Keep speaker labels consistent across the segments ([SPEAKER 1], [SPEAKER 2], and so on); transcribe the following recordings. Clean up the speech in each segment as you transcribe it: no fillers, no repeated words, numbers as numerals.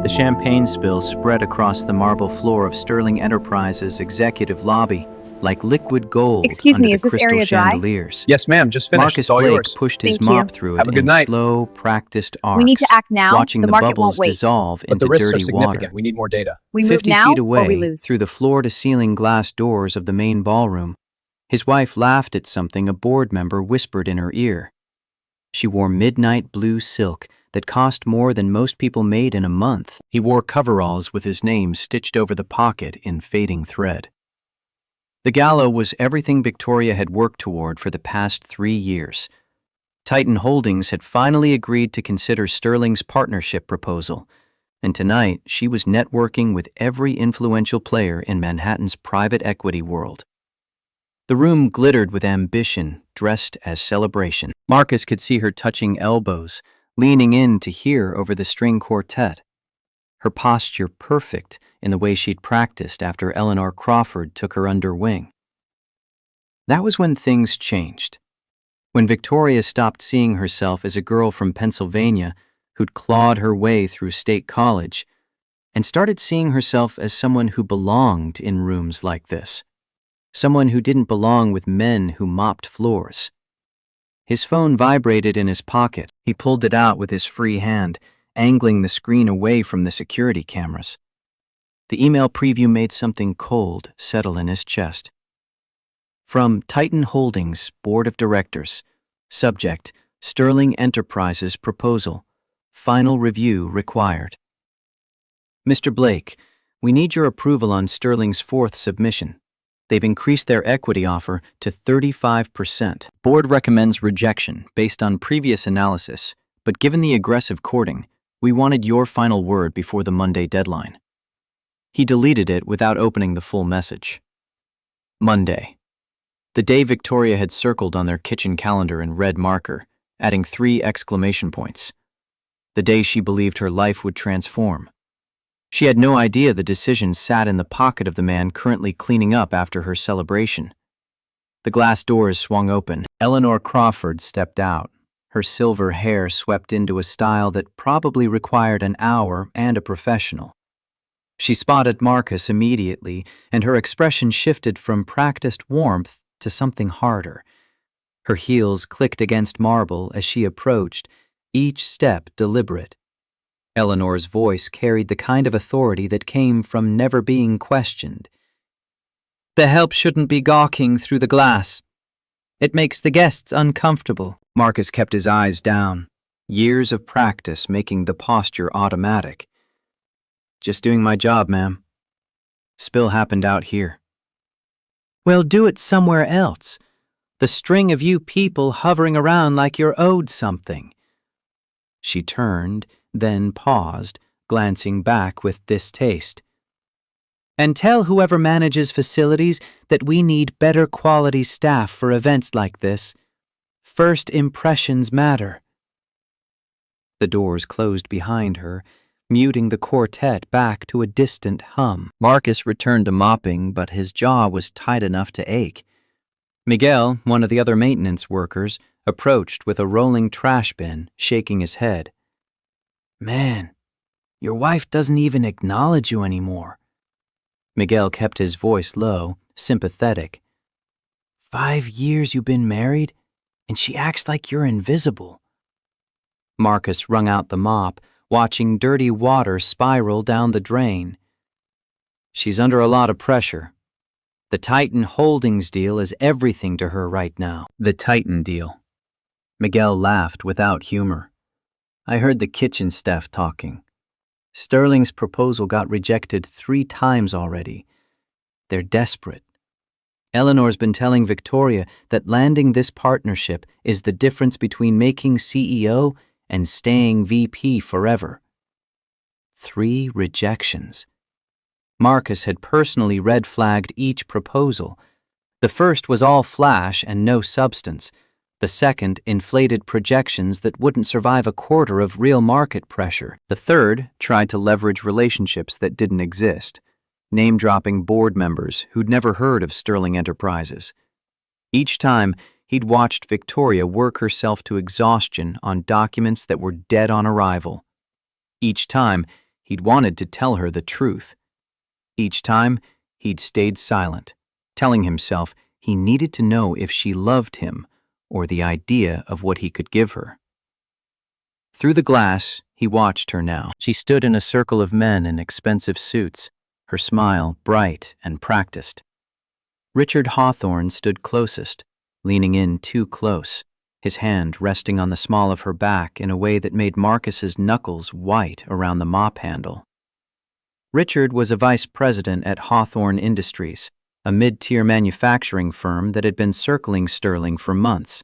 [SPEAKER 1] The champagne spill spread across the marble floor of Sterling Enterprises' executive lobby like liquid gold
[SPEAKER 2] Excuse
[SPEAKER 1] under
[SPEAKER 2] me,
[SPEAKER 1] the
[SPEAKER 2] is this
[SPEAKER 1] crystal
[SPEAKER 2] area dry?
[SPEAKER 1] chandeliers.
[SPEAKER 3] Yes, ma'am. Just finished.
[SPEAKER 1] Marcus
[SPEAKER 3] It's all
[SPEAKER 1] Blake
[SPEAKER 3] yours.
[SPEAKER 1] pushed his
[SPEAKER 2] Thank
[SPEAKER 1] mop
[SPEAKER 2] you.
[SPEAKER 1] through
[SPEAKER 3] Have
[SPEAKER 1] it
[SPEAKER 3] a good
[SPEAKER 1] in
[SPEAKER 3] night.
[SPEAKER 1] slow, practiced arcs,
[SPEAKER 2] We need to act now.
[SPEAKER 1] watching
[SPEAKER 2] The
[SPEAKER 1] the
[SPEAKER 2] market
[SPEAKER 1] bubbles
[SPEAKER 2] won't wait.
[SPEAKER 1] dissolve
[SPEAKER 3] But
[SPEAKER 1] into
[SPEAKER 3] the risks are
[SPEAKER 1] dirty
[SPEAKER 3] significant.
[SPEAKER 1] water.
[SPEAKER 3] We need more data.
[SPEAKER 2] We move
[SPEAKER 1] 50
[SPEAKER 2] now
[SPEAKER 1] feet
[SPEAKER 2] or we
[SPEAKER 1] away,
[SPEAKER 2] lose.
[SPEAKER 1] through the floor-to-ceiling glass doors of the main ballroom, his wife laughed at something a board member whispered in her ear. She wore midnight blue silk that cost more than most people made in a month. He wore coveralls with his name stitched over the pocket in fading thread. The gala was everything Victoria had worked toward for the past 3 years. Titan Holdings had finally agreed to consider Sterling's partnership proposal, and tonight she was networking with every influential player in Manhattan's private equity world. The room glittered with ambition, dressed as celebration. Marcus could see her touching elbows, leaning in to hear over the string quartet. Her posture perfect in the way she'd practiced after Eleanor Crawford took her under wing. That was when things changed. When Victoria stopped seeing herself as a girl from Pennsylvania who'd clawed her way through state college and started seeing herself as someone who belonged in rooms like this. Someone who didn't belong with men who mopped floors. His phone vibrated in his pocket. He pulled it out with his free hand, angling the screen away from the security cameras. The email preview made something cold settle in his chest. From Titan Holdings, Board of Directors. Subject, Sterling Enterprises Proposal. Final review required. Mr. Blake, we need your approval on Sterling's 4th submission. They've increased their equity offer to 35%. Board recommends rejection based on previous analysis, but given the aggressive courting, we wanted your final word before the Monday deadline. He deleted it without opening the full message. Monday. The day Victoria had circled on their kitchen calendar in red marker, adding 3 exclamation points. The day she believed her life would transform. She had no idea the decision sat in the pocket of the man currently cleaning up after her celebration. The glass doors swung open. Eleanor Crawford stepped out, her silver hair swept into a style that probably required an hour and a professional. She spotted Marcus immediately, and her expression shifted from practiced warmth to something harder. Her heels clicked against marble as she approached, each step deliberate. Eleanor's voice carried the kind of authority that came from never being questioned. The help shouldn't be gawking through the glass. It makes the guests uncomfortable. Marcus kept his eyes down, years of practice making the posture automatic. Just doing my job, ma'am. Spill happened out here. Well, do it somewhere else. The string of you people hovering around like you're owed something. She turned, then paused, glancing back with distaste. And tell whoever manages facilities that we need better quality staff for events like this. First impressions matter. The doors closed behind her, muting the quartet back to a distant hum. Marcus returned to mopping, but his jaw was tight enough to ache. Miguel, one of the other maintenance workers, approached with a rolling trash bin, shaking his head. Man, your wife doesn't even acknowledge you anymore. Miguel kept his voice low, sympathetic. 5 years you've been married, and she acts like you're invisible. Marcus wrung out the mop, watching dirty water spiral down the drain. She's under a lot of pressure. The Titan Holdings deal is everything to her right now. The Titan deal. Miguel laughed without humor. I heard the kitchen staff talking. Sterling's proposal got rejected 3 times already. They're desperate. Eleanor's been telling Victoria that landing this partnership is the difference between making CEO and staying VP forever. 3 rejections. Marcus had personally red-flagged each proposal. The first was all flash and no substance. The second inflated projections that wouldn't survive a quarter of real market pressure. The third tried to leverage relationships that didn't exist, name-dropping board members who'd never heard of Sterling Enterprises. Each time, he'd watched Victoria work herself to exhaustion on documents that were dead on arrival. Each time, He'd wanted to tell her the truth. Each time, he'd stayed silent, telling himself he needed to know if she loved him or the idea of what he could give her. Through the glass, he watched her now. She stood in a circle of men in expensive suits, her smile bright and practiced. Richard Hawthorne stood closest, leaning in too close, his hand resting on the small of her back in a way that made Marcus's knuckles white around the mop handle. Richard was a vice president at Hawthorne Industries, a mid-tier manufacturing firm that had been circling Sterling for months.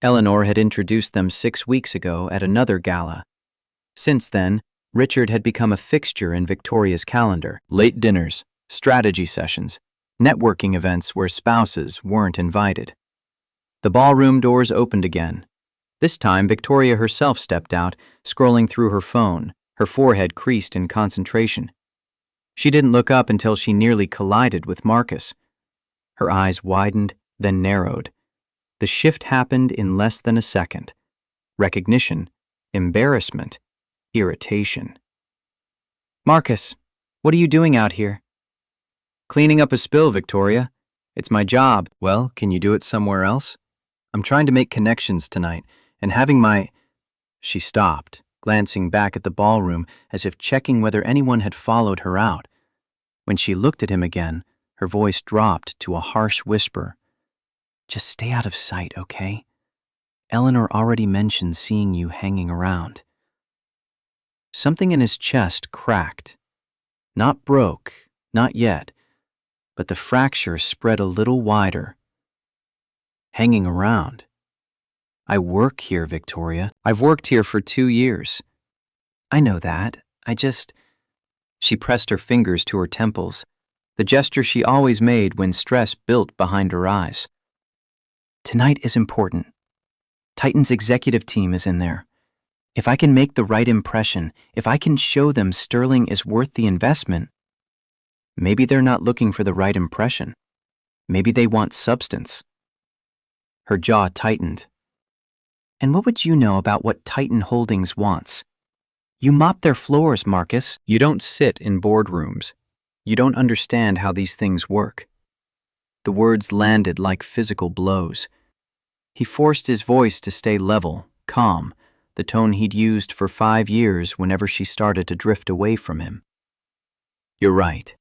[SPEAKER 1] Eleanor had introduced them 6 weeks ago at another gala. Since then, Richard had become a fixture in Victoria's calendar. Late dinners, strategy sessions, networking events where spouses weren't invited. The ballroom doors opened again. This time, Victoria herself stepped out, scrolling through her phone, her forehead creased in concentration. She didn't look up until she nearly collided with Marcus. Her eyes widened, then narrowed. The shift happened in less than a second. Recognition, embarrassment, irritation. "Marcus, what are you doing out here?" "Cleaning up a spill, Victoria. It's my job." "Well, can you do it somewhere else? I'm trying to make connections tonight, and having my—" She stopped, glancing back at the ballroom as if checking whether anyone had followed her out. When she looked at him again, her voice dropped to a harsh whisper. "Just stay out of sight, okay? Eleanor already mentioned seeing you hanging around." Something in his chest cracked. Not broke, not yet, but the fracture spread a little wider. "Hanging around? I work here, Victoria. I've worked here for 2 years. I know that. She pressed her fingers to her temples, the gesture she always made when stress built behind her eyes. "Tonight is important. Titan's executive team is in there. If I can make the right impression, if I can show them Sterling is worth the investment, maybe they're not looking for the right impression. Maybe they want substance." Her jaw tightened. "And what would you know about what Titan Holdings wants? You mop their floors, Marcus." "You don't sit in boardrooms. You don't understand how these things work." The words landed like physical blows. He forced his voice to stay level, calm, the tone he'd used for 5 years whenever she started to drift away from him. "You're right.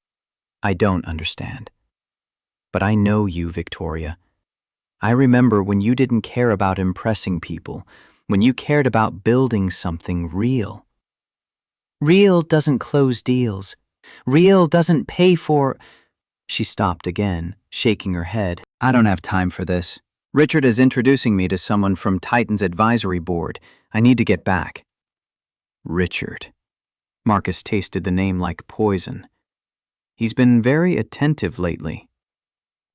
[SPEAKER 1] I don't understand. But I know you, Victoria. I remember when you didn't care about impressing people, when you cared about building something real." "Real doesn't close deals. Real doesn't pay for—" She stopped again, shaking her head. "I don't have time for this. Richard is introducing me to someone from Titan's advisory board. I need to get back." Richard. Marcus tasted the name like poison. He's been very attentive lately.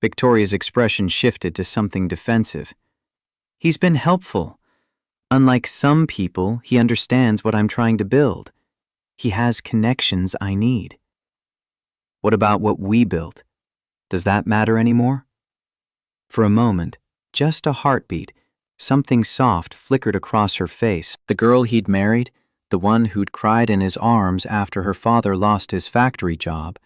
[SPEAKER 1] Victoria's expression shifted to something defensive. "He's been helpful. Unlike some people, he understands what I'm trying to build. He has connections I need." "What about what we built? Does that matter anymore?" For a moment, just a heartbeat, something soft flickered across her face. The girl he'd married, the one who'd cried in his arms after her father lost his factory job,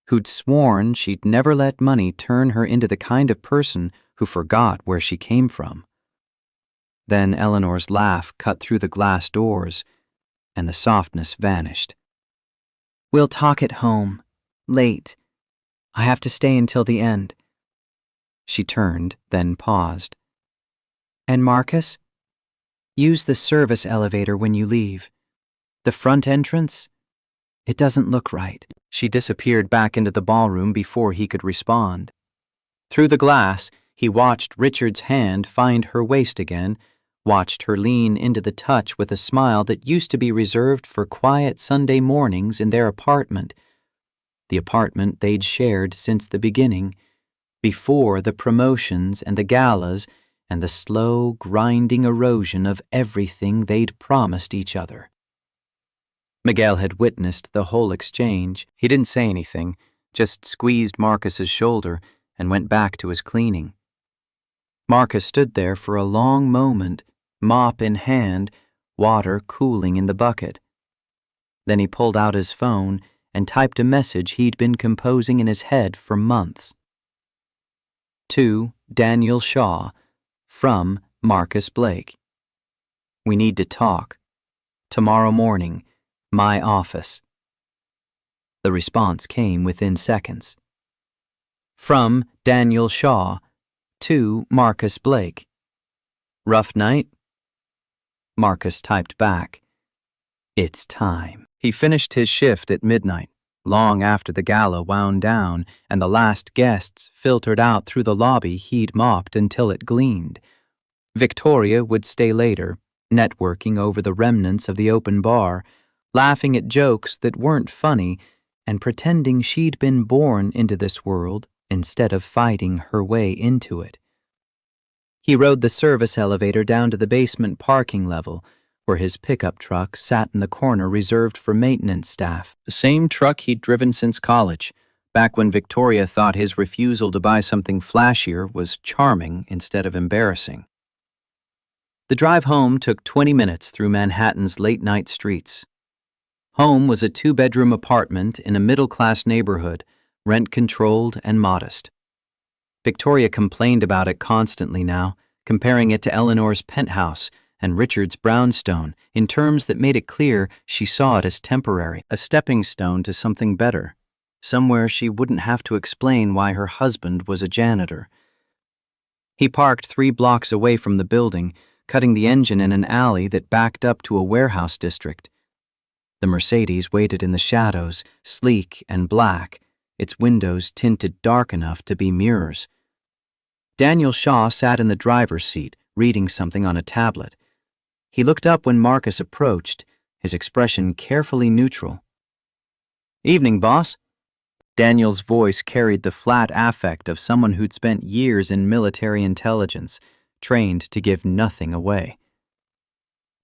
[SPEAKER 1] who'd sworn she'd never let money turn her into the kind of person who forgot where she came from. Then Eleanor's laugh cut through the glass doors, and the softness vanished. "We'll talk at home. Late. I have to stay until the end." She turned, then paused. "And Marcus? Use the service elevator when you leave. The front entrance? It doesn't look right." She disappeared back into the ballroom before he could respond. Through the glass, he watched Richard's hand find her waist again, watched her lean into the touch with a smile that used to be reserved for quiet Sunday mornings in their apartment, the apartment they'd shared since the beginning, before the promotions and the galas and the slow, grinding erosion of everything they'd promised each other. Miguel had witnessed the whole exchange. He didn't say anything, just squeezed Marcus's shoulder and went back to his cleaning. Marcus stood there for a long moment, mop in hand, water cooling in the bucket. Then he pulled out his phone and typed a message he'd been composing in his head for months. To Daniel Shaw, from Marcus Blake. We need to talk. Tomorrow morning, my office. The response came within seconds. From Daniel Shaw, to Marcus Blake. Rough night? Marcus typed back. It's time. He finished his shift at midnight, long after the gala wound down and the last guests filtered out through the lobby he'd mopped until it gleamed. Victoria would stay later, networking over the remnants of the open bar, laughing at jokes that weren't funny and pretending she'd been born into this world instead of fighting her way into it. He rode the service elevator down to the basement parking level, where his pickup truck sat in the corner reserved for maintenance staff. The same truck he'd driven since college, back when Victoria thought his refusal to buy something flashier was charming instead of embarrassing. The drive home took 20 minutes through Manhattan's late-night streets. Home was a 2-bedroom apartment in a middle-class neighborhood, rent-controlled and modest. Victoria complained about it constantly now, comparing it to Eleanor's penthouse and Richard's brownstone in terms that made it clear she saw it as temporary, a stepping stone to something better, somewhere she wouldn't have to explain why her husband was a janitor. He parked 3 blocks away from the building, cutting the engine in an alley that backed up to a warehouse district. The Mercedes waited in the shadows, sleek and black, its windows tinted dark enough to be mirrors. Daniel Shaw sat in the driver's seat, reading something on a tablet. He looked up when Marcus approached, his expression carefully neutral. Evening, boss. Daniel's voice carried the flat affect of someone who'd spent years in military intelligence, trained to give nothing away.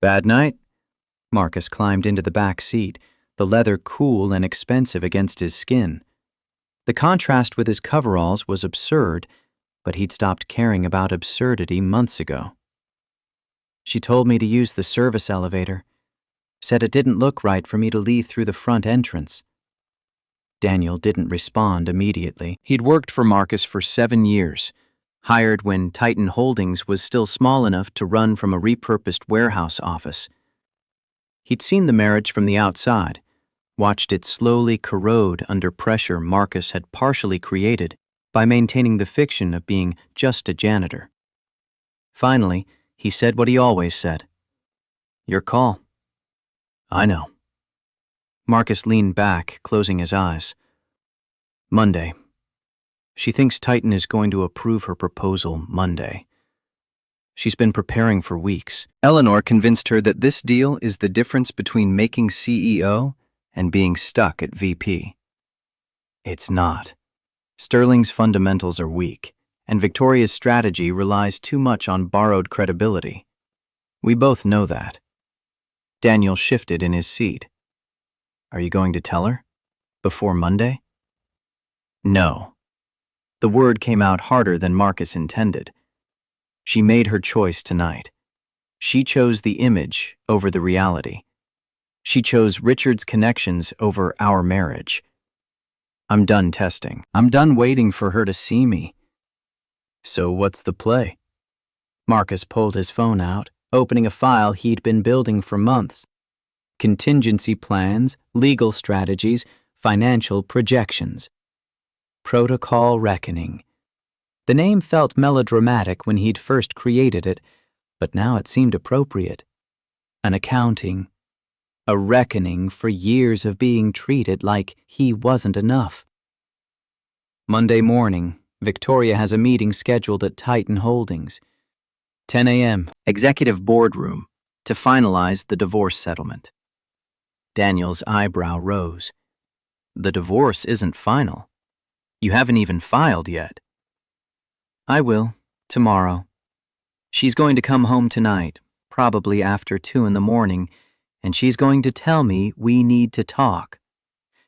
[SPEAKER 1] Bad night? Marcus climbed into the back seat, the leather cool and expensive against his skin. The contrast with his coveralls was absurd, but he'd stopped caring about absurdity months ago. She told me to use the service elevator, said it didn't look right for me to leave through the front entrance. Daniel didn't respond immediately. He'd worked for Marcus for 7 years, hired when Titan Holdings was still small enough to run from a repurposed warehouse office. He'd seen the marriage from the outside, watched it slowly corrode under pressure Marcus had partially created by maintaining the fiction of being just a janitor. Finally, he said what he always said. Your call. I know. Marcus leaned back, closing his eyes. Monday. She thinks Titan is going to approve her proposal Monday. She's been preparing for weeks. Eleanor convinced her that this deal is the difference between making CEO and being stuck at VP. It's not. Sterling's fundamentals are weak, and Victoria's strategy relies too much on borrowed credibility. We both know that. Daniel shifted in his seat. Are you going to tell her? Before Monday? No. The word came out harder than Marcus intended. She made her choice tonight. She chose the image over the reality. She chose Richard's connections over our marriage. I'm done testing. I'm done waiting for her to see me. So what's the play? Marcus pulled his phone out, opening a file he'd been building for months. Contingency plans, legal strategies, financial projections. Protocol Reckoning. The name felt melodramatic when he'd first created it, but now it seemed appropriate. An accounting. A reckoning for years of being treated like he wasn't enough. Monday morning, Victoria has a meeting scheduled at Titan Holdings. 10 a.m., executive boardroom, to finalize the divorce settlement. Daniel's eyebrow rose. The divorce isn't final. You haven't even filed yet. I will, tomorrow. She's going to come home tonight, probably after 2 in the morning, and she's going to tell me we need to talk.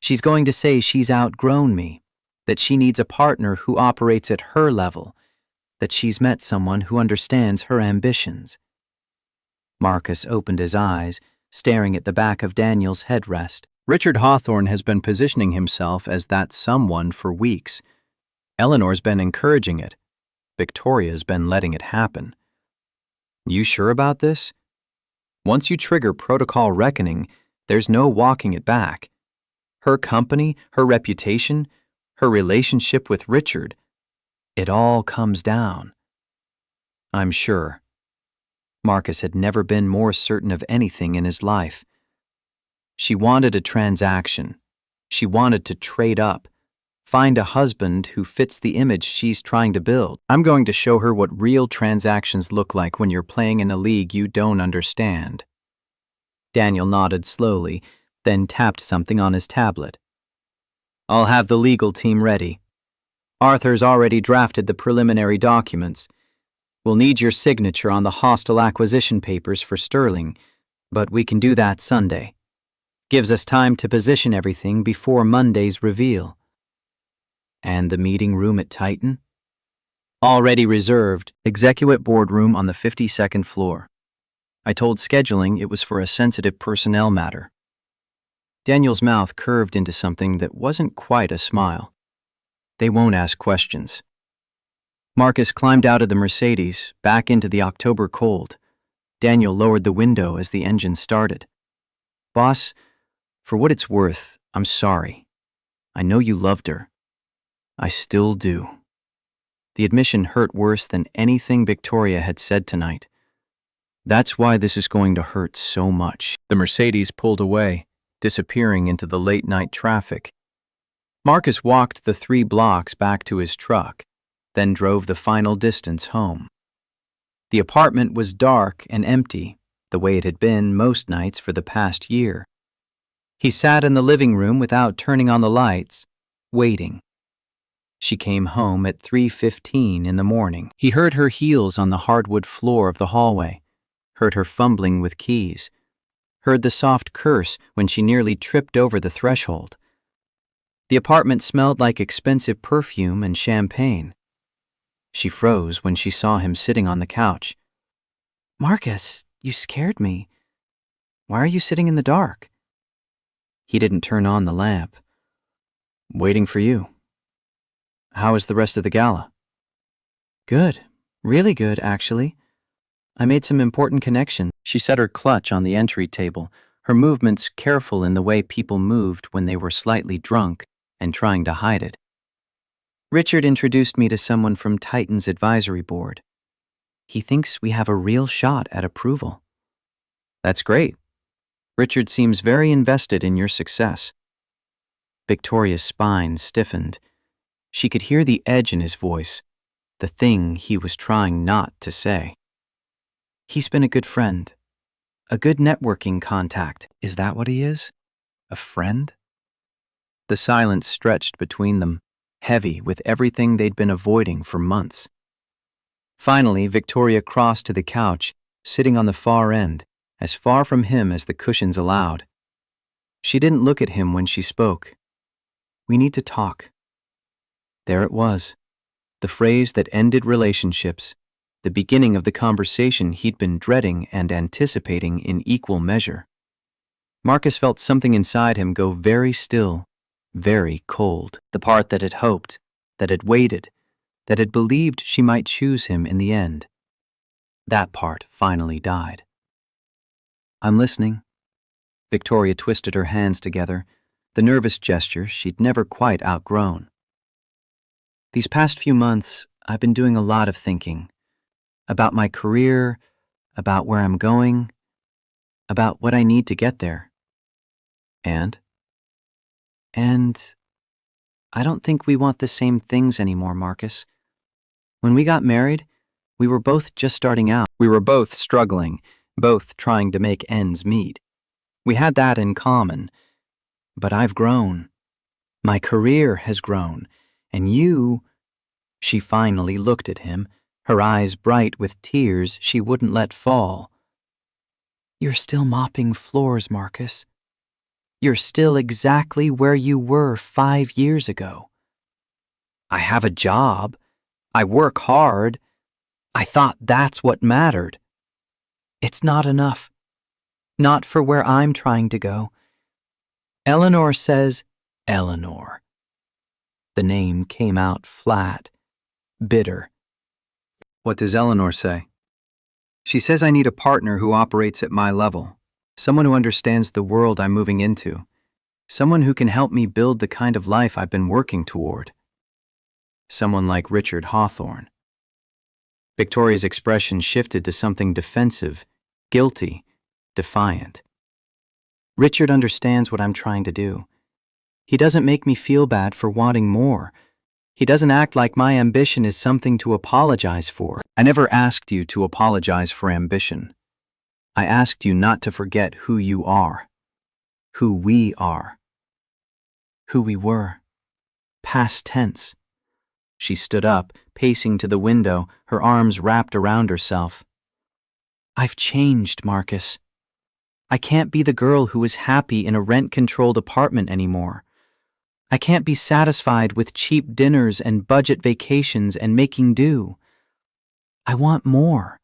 [SPEAKER 1] She's going to say she's outgrown me, that she needs a partner who operates at her level, that she's met someone who understands her ambitions. Marcus opened his eyes, staring at the back of Daniel's headrest. Richard Hawthorne has been positioning himself as that someone for weeks. Eleanor's been encouraging it. Victoria's been letting it happen. You sure about this? Once you trigger protocol reckoning, there's no walking it back. Her company, her reputation, her relationship with Richard, it all comes down. I'm sure. Marcus had never been more certain of anything in his life. She wanted a transaction. She wanted to trade up, find a husband who fits the image she's trying to build. I'm going to show her what real transactions look like when you're playing in a league you don't understand. Daniel nodded slowly, then tapped something on his tablet. I'll have the legal team ready. Arthur's already drafted the preliminary documents. We'll need your signature on the hostile acquisition papers for Sterling, but we can do that Sunday. Gives us time to position everything before Monday's reveal. And the meeting room at Titan? Already reserved, executive boardroom on the 52nd floor. I told scheduling it was for a sensitive personnel matter. Daniel's mouth curved into something that wasn't quite a smile. They won't ask questions. Marcus climbed out of the Mercedes, back into the October cold. Daniel lowered the window as the engine started. Boss, for what it's worth, I'm sorry. I know you loved her. I still do. The admission hurt worse than anything Victoria had said tonight. That's why this is going to hurt so much. The Mercedes pulled away, disappearing into the late-night traffic. Marcus walked the 3 blocks back to his truck, then drove the final distance home. The apartment was dark and empty, the way it had been most nights for the past year. He sat in the living room without turning on the lights, waiting. She came home at 3:15 in the morning. He heard her heels on the hardwood floor of the hallway, heard her fumbling with keys, heard the soft curse when she nearly tripped over the threshold. The apartment smelled like expensive perfume and champagne. She froze when she saw him sitting on the couch. Marcus, you scared me. Why are you sitting in the dark? He didn't turn on the lamp. Waiting for you. How is the rest of the gala? Good. Really good, actually. I made some important connections. She set her clutch on the entry table, her movements careful in the way people moved when they were slightly drunk and trying to hide it. Richard introduced me to someone from Titan's advisory board. He thinks we have a real shot at approval. That's great. Richard seems very invested in your success. Victoria's spine stiffened. She could hear the edge in his voice, the thing he was trying not to say. He's been a good friend, a good networking contact. Is that what he is? A friend? The silence stretched between them, heavy with everything they'd been avoiding for months. Finally, Victoria crossed to the couch, sitting on the far end, as far from him as the cushions allowed. She didn't look at him when she spoke. We need to talk. There it was, the phrase that ended relationships, the beginning of the conversation he'd been dreading and anticipating in equal measure. Marcus felt something inside him go very still, very cold. The part that had hoped, that had waited, that had believed she might choose him in the end. That part finally died. I'm listening. Victoria twisted her hands together, the nervous gesture she'd never quite outgrown. These past few months, I've been doing a lot of thinking. About my career, about where I'm going, about what I need to get there. And I don't think we want the same things anymore, Marcus. When we got married, we were both just starting out. We were both struggling, both trying to make ends meet. We had that in common. But I've grown. My career has grown. And you... She finally looked at him, her eyes bright with tears she wouldn't let fall. You're still mopping floors, Marcus. You're still exactly where you were 5 years ago. I have a job. I work hard. I thought that's what mattered. It's not enough. Not for where I'm trying to go. Eleanor says, Eleanor. The name came out flat, bitter. What does Eleanor say? She says I need a partner who operates at my level, someone who understands the world I'm moving into, someone who can help me build the kind of life I've been working toward. Someone like Richard Hawthorne. Victoria's expression shifted to something defensive, guilty, defiant. Richard understands what I'm trying to do. He doesn't make me feel bad for wanting more. He doesn't act like my ambition is something to apologize for. I never asked you to apologize for ambition. I asked you not to forget who you are, who we are, who we were. Past tense. She stood up, pacing to the window, her arms wrapped around herself. I've changed, Marcus. I can't be the girl who is happy in a rent-controlled apartment anymore. I can't be satisfied with cheap dinners and budget vacations and making do. I want more.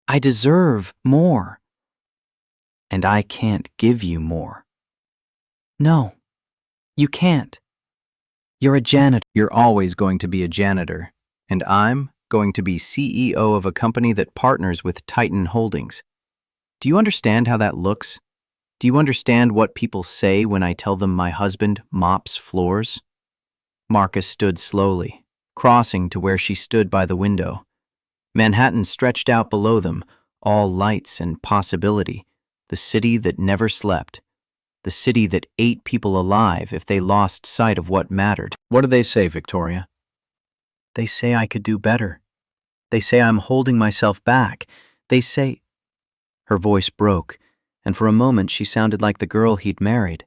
[SPEAKER 1] I deserve more. And I can't give you more. No, you can't. You're a janitor. You're always going to be a janitor, and I'm going to be CEO of a company that partners with Titan Holdings. Do you understand how that looks? Do you understand what people say when I tell them my husband mops floors? Marcus stood slowly, crossing to where she stood by the window. Manhattan stretched out below them, all lights and possibility, the city that never slept, the city that ate people alive if they lost sight of what mattered. What do they say, Victoria? They say I could do better. They say I'm holding myself back. They say... Her voice broke, and for a moment she sounded like the girl he'd married,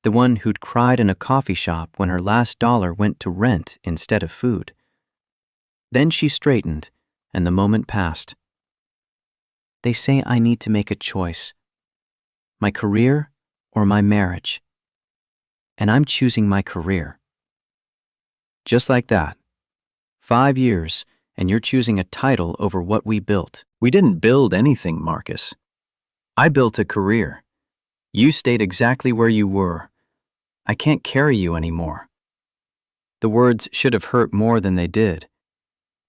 [SPEAKER 1] the one who'd cried in a coffee shop when her last dollar went to rent instead of food. Then she straightened, and the moment passed. They say I need to make a choice. My career or my marriage. And I'm choosing my career. Just like that. 5 years, and you're choosing a title over what we built. We didn't build anything, Marcus. I built a career. You stayed exactly where you were. I can't carry you anymore. The words should have hurt more than they did.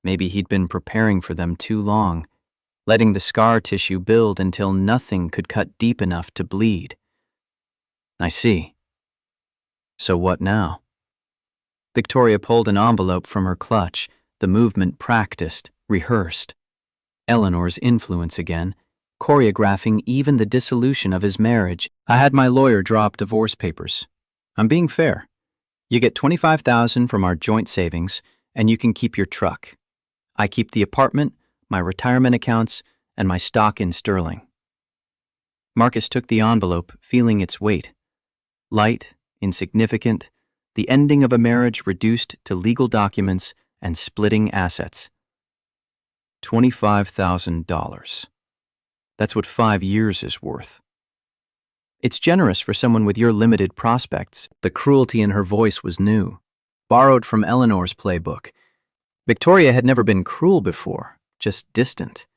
[SPEAKER 1] Maybe he'd been preparing for them too long, letting the scar tissue build until nothing could cut deep enough to bleed. I see. So what now? Victoria pulled an envelope from her clutch, the movement practiced, rehearsed. Eleanor's influence again, choreographing even the dissolution of his marriage. I had my lawyer drop divorce papers. I'm being fair. You get $25,000 from our joint savings, and you can keep your truck. I keep the apartment, my retirement accounts, and my stock in sterling. Marcus took the envelope, feeling its weight. Light, insignificant, the ending of a marriage reduced to legal documents and splitting assets. $25,000. That's what 5 years is worth. It's generous for someone with your limited prospects. The cruelty in her voice was new, borrowed from Eleanor's playbook. Victoria had never been cruel before, just distant.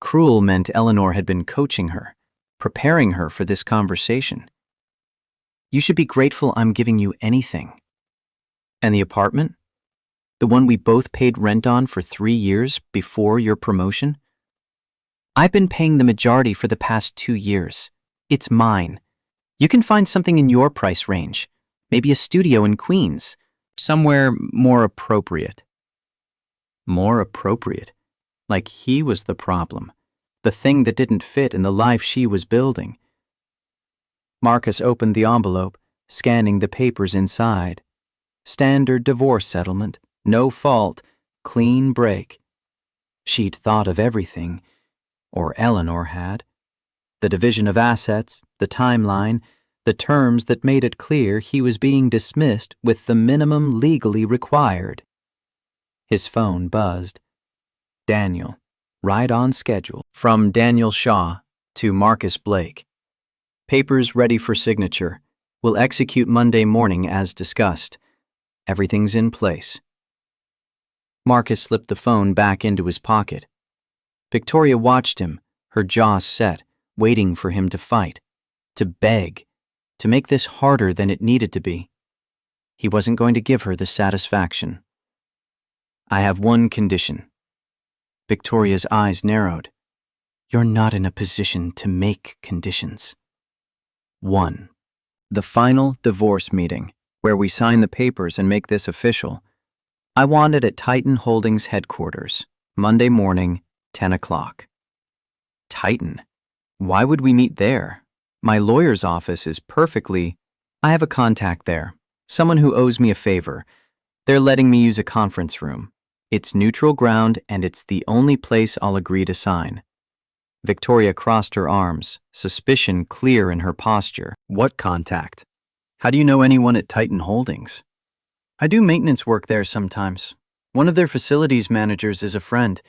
[SPEAKER 1] Cruel meant Eleanor had been coaching her, preparing her for this conversation. You should be grateful I'm giving you anything. And the apartment? The one we both paid rent on for 3 years before your promotion? I've been paying the majority for the past 2 years. It's mine. You can find something in your price range, maybe a studio in Queens, somewhere more appropriate. More appropriate? Like he was the problem, the thing that didn't fit in the life she was building. Marcus opened the envelope, scanning the papers inside. Standard divorce settlement, no fault, clean break. She'd thought of everything, or Eleanor had. The division of assets, the timeline, the terms that made it clear he was being dismissed with the minimum legally required. His phone buzzed. Daniel, right on schedule. From Daniel Shaw to Marcus Blake. Papers ready for signature. We'll execute Monday morning as discussed. Everything's in place. Marcus slipped the phone back into his pocket. Victoria watched him, her jaw set, waiting for him to fight, to beg, to make this harder than it needed to be. He wasn't going to give her the satisfaction. "I have one condition." Victoria's eyes narrowed. "You're not in a position to make conditions." 1. The final divorce meeting, where we sign the papers and make this official. I want it at Titan Holdings headquarters, Monday morning, 10 o'clock. Titan? Why would we meet there? My lawyer's office is perfectly... I have a contact there, someone who owes me a favor. They're letting me use a conference room. It's neutral ground, and it's the only place I'll agree to sign. Victoria crossed her arms, suspicion clear in her posture. What contact? How do you know anyone at Titan Holdings? I do maintenance work there sometimes. One of their facilities managers is a friend.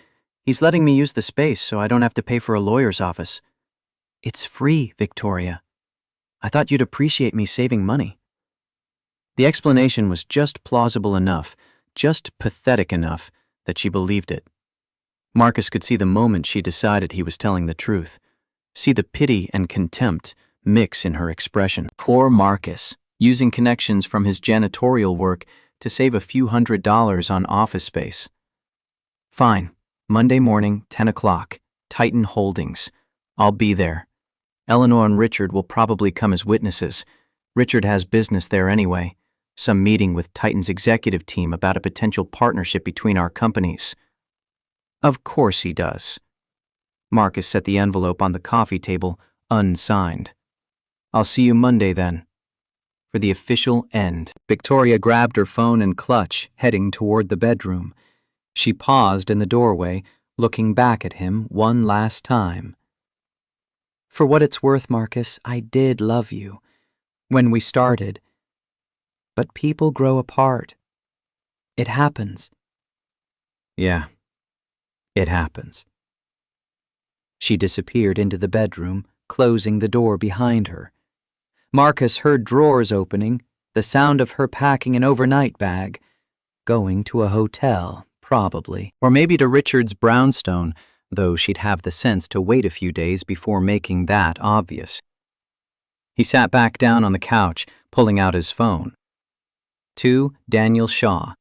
[SPEAKER 1] He's letting me use the space so I don't have to pay for a lawyer's office. It's free, Victoria. I thought you'd appreciate me saving money. The explanation was just plausible enough, just pathetic enough, that she believed it. Marcus could see the moment she decided he was telling the truth, see the pity and contempt mix in her expression. Poor Marcus, using connections from his janitorial work to save a few $100s on office space. Fine, Monday morning, 10 o'clock, Titan Holdings. I'll be there. Eleanor and Richard will probably come as witnesses. Richard has business there anyway, some meeting with Titan's executive team about a potential partnership between our companies. Of course he does. Marcus set the envelope on the coffee table, unsigned. I'll see you Monday then. For the official end. Victoria grabbed her phone and clutch, heading toward the bedroom. She paused in the doorway, looking back at him one last time. For what it's worth, Marcus, I did love you. When we started. But people grow apart. It happens. Yeah, it happens. She disappeared into the bedroom, closing the door behind her. Marcus heard drawers opening, the sound of her packing an overnight bag. Going to a hotel, probably. Or maybe to Richard's brownstone, though she'd have the sense to wait a few days before making that obvious. He sat back down on the couch, pulling out his phone. To Daniel Shaw.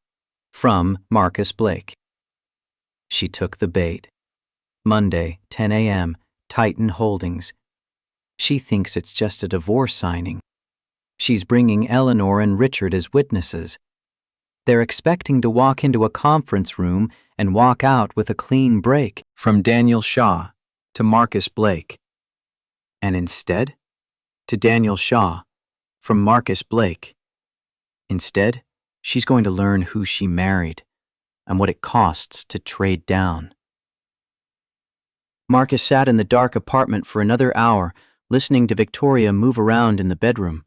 [SPEAKER 1] From Marcus Blake. She took the bait. Monday, 10 a.m., Titan Holdings. She thinks it's just a divorce signing. She's bringing Eleanor and Richard as witnesses. They're expecting to walk into a conference room and walk out with a clean break. From Daniel Shaw to Marcus Blake. And instead, to Daniel Shaw from Marcus Blake. Instead, she's going to learn who she married and what it costs to trade down. Marcus sat in the dark apartment for another hour, listening to Victoria move around in the bedroom.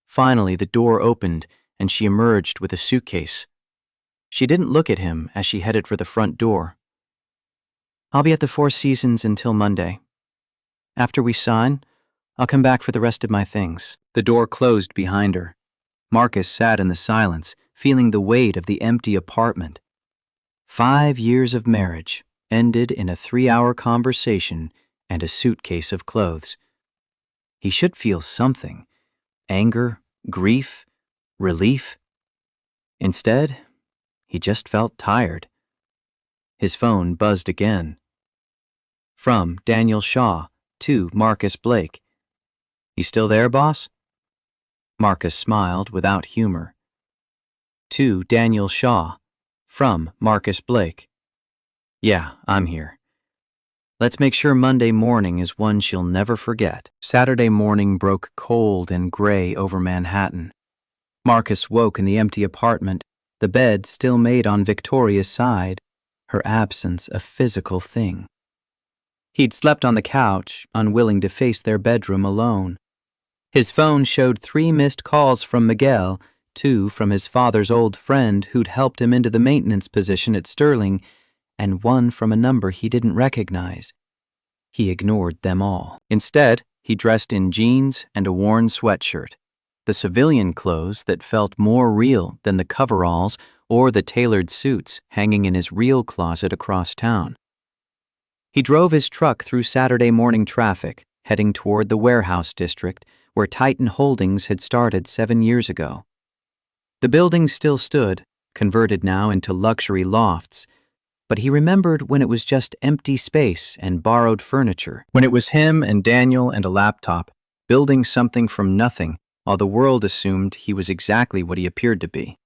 [SPEAKER 1] Finally, the door opened and she emerged with a suitcase. She didn't look at him as she headed for the front door. I'll be at the Four Seasons until Monday. After we sign, I'll come back for the rest of my things. The door closed behind her. Marcus sat in the silence, feeling the weight of the empty apartment. 5 years of marriage ended in a 3-hour conversation and a suitcase of clothes. He should feel something. Anger, grief, relief. Instead, he just felt tired. His phone buzzed again. From Daniel Shaw to Marcus Blake. You still there, boss? Marcus smiled without humor. To Daniel Shaw. From Marcus Blake. Yeah, I'm here. Let's make sure Monday morning is one she'll never forget. Saturday morning broke cold and gray over Manhattan. Marcus woke in the empty apartment, the bed still made on Victoria's side, her absence a physical thing. He'd slept on the couch, unwilling to face their bedroom alone. His phone showed 3 missed calls from Miguel, 2 from his father's old friend who'd helped him into the maintenance position at Sterling, and 1 from a number he didn't recognize. He ignored them all. Instead, he dressed in jeans and a worn sweatshirt, the civilian clothes that felt more real than the coveralls or the tailored suits hanging in his real closet across town. He drove his truck through Saturday morning traffic, heading toward the warehouse district where Titan Holdings had started 7 years ago. The building still stood, converted now into luxury lofts, but he remembered when it was just empty space and borrowed furniture. When it was him and Daniel and a laptop, building something from nothing, while the world assumed he was exactly what he appeared to be.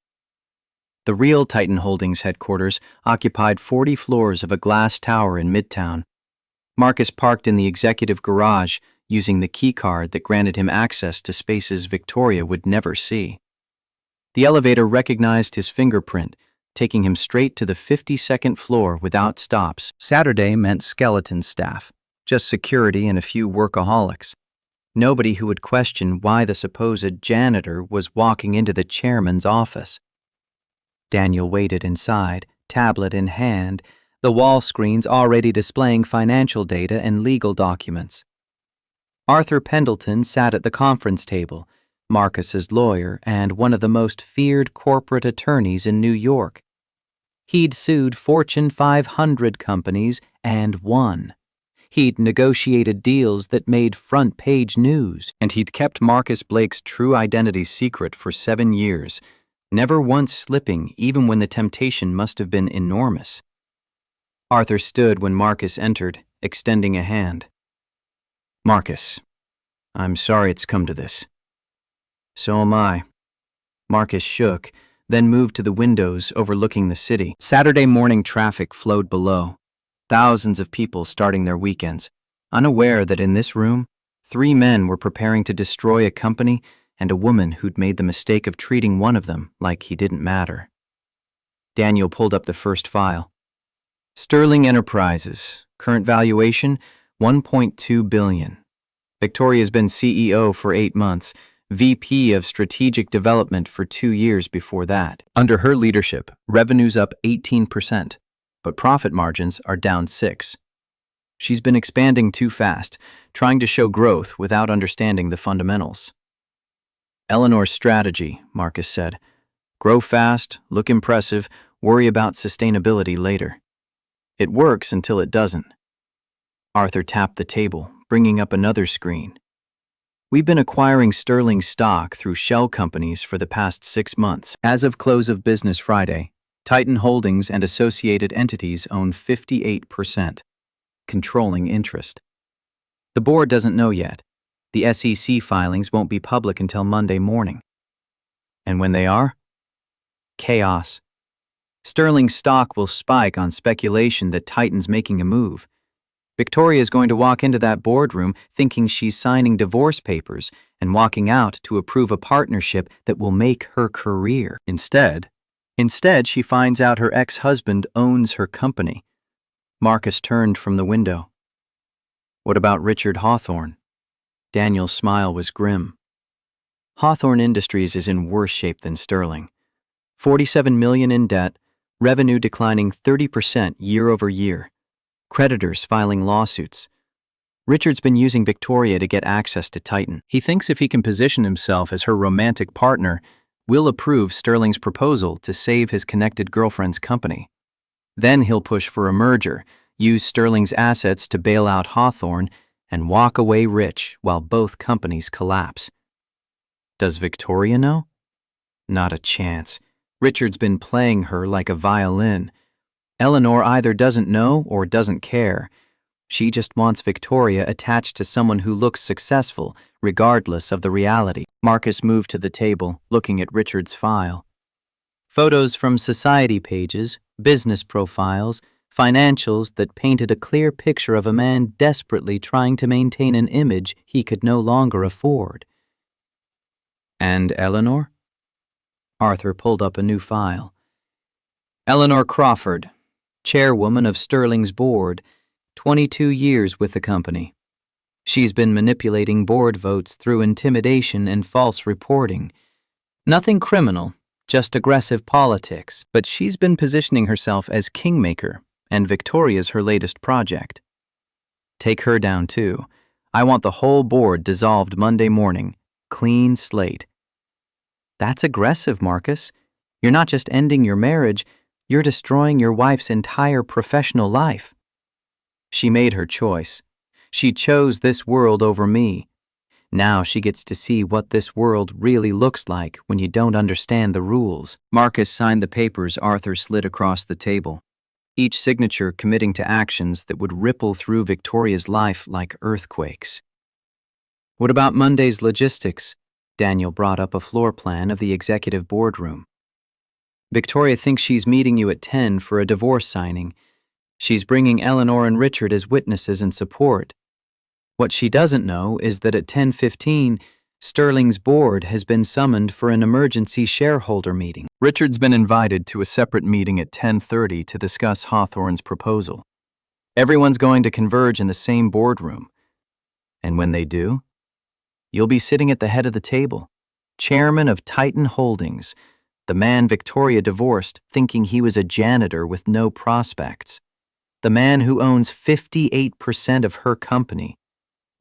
[SPEAKER 1] The real Titan Holdings headquarters occupied 40 floors of a glass tower in Midtown. Marcus parked in the executive garage, using the keycard that granted him access to spaces Victoria would never see. The elevator recognized his fingerprint, taking him straight to the 52nd floor without stops. Saturday meant skeleton staff, just security and a few workaholics. Nobody who would question why the supposed janitor was walking into the chairman's office. Daniel waited inside, tablet in hand, the wall screens already displaying financial data and legal documents. Arthur Pendleton sat at the conference table, Marcus's lawyer and one of the most feared corporate attorneys in New York. He'd sued Fortune 500 companies and won. He'd negotiated deals that made front-page news, and he'd kept Marcus Blake's true identity secret for 7 years, never once slipping even when the temptation must have been enormous. Arthur stood when Marcus entered, extending a hand. "Marcus, I'm sorry it's come to this." "So am I." Marcus shook, then moved to the windows overlooking the city. Saturday morning traffic flowed below, thousands of people starting their weekends, unaware that in this room, 3 men were preparing to destroy a company and a woman who'd made the mistake of treating one of them like he didn't matter. Daniel pulled up the first file. Sterling Enterprises, current valuation, $1.2 billion. Victoria's been CEO for 8 months, VP of Strategic Development for 2 years before that. Under her leadership, revenue's up 18%, but profit margins are down 6%. She's been expanding too fast, trying to show growth without understanding the fundamentals. "Eleanor's strategy," Marcus said. "Grow fast, look impressive, worry about sustainability later. It works until it doesn't." Arthur tapped the table, bringing up another screen. "We've been acquiring Sterling stock through shell companies for the past 6 months. As of close of business Friday, Titan Holdings and associated entities own 58%, controlling interest. The board doesn't know yet. The SEC filings won't be public until Monday morning. And when they are? Chaos. Sterling stock will spike on speculation that Titan's making a move. Victoria's going to walk into that boardroom thinking she's signing divorce papers and walking out to approve a partnership that will make her career. Instead, she finds out her ex-husband owns her company. Marcus turned from the window. "What about Richard Hawthorne?" Daniel's smile was grim. "Hawthorne Industries is in worse shape than Sterling. $47 million in debt, revenue declining 30% year over year. Creditors filing lawsuits. Richard's been using Victoria to get access to Titan. He thinks if he can position himself as her romantic partner, we'll approve Sterling's proposal to save his connected girlfriend's company. Then he'll push for a merger, use Sterling's assets to bail out Hawthorne, and walk away rich while both companies collapse. Does Victoria know? Not a chance. Richard's been playing her like a violin. Eleanor either doesn't know or doesn't care. She just wants Victoria attached to someone who looks successful, regardless of the reality." Marcus moved to the table, looking at Richard's file. Photos from society pages, business profiles, financials that painted a clear picture of a man desperately trying to maintain an image he could no longer afford. "And Eleanor?" Arthur pulled up a new file. "Eleanor Crawford, chairwoman of Sterling's board, 22 years with the company. She's been manipulating board votes through intimidation and false reporting. Nothing criminal, just aggressive politics, but she's been positioning herself as kingmaker, and Victoria's her latest project. Take her down too. I want the whole board dissolved Monday morning. Clean slate." "That's aggressive, Marcus. You're not just ending your marriage, you're destroying your wife's entire professional life." "She made her choice. She chose this world over me. Now she gets to see what this world really looks like when you don't understand the rules. Marcus signed the papers Arthur slid across the table, each signature committing to actions that would ripple through Victoria's life like earthquakes. What about Monday's logistics? Daniel brought up a floor plan of the executive boardroom. Victoria thinks she's meeting you at 10 for a divorce signing. She's bringing Eleanor and Richard as witnesses and support. What she doesn't know is that at 10:15, Sterling's board has been summoned for an emergency shareholder meeting. Richard's been invited to a separate meeting at 10:30 to discuss Hawthorne's proposal. Everyone's going to converge in the same boardroom. And when they do, you'll be sitting at the head of the table, chairman of Titan Holdings, the man Victoria divorced thinking he was a janitor with no prospects, the man who owns 58% of her company,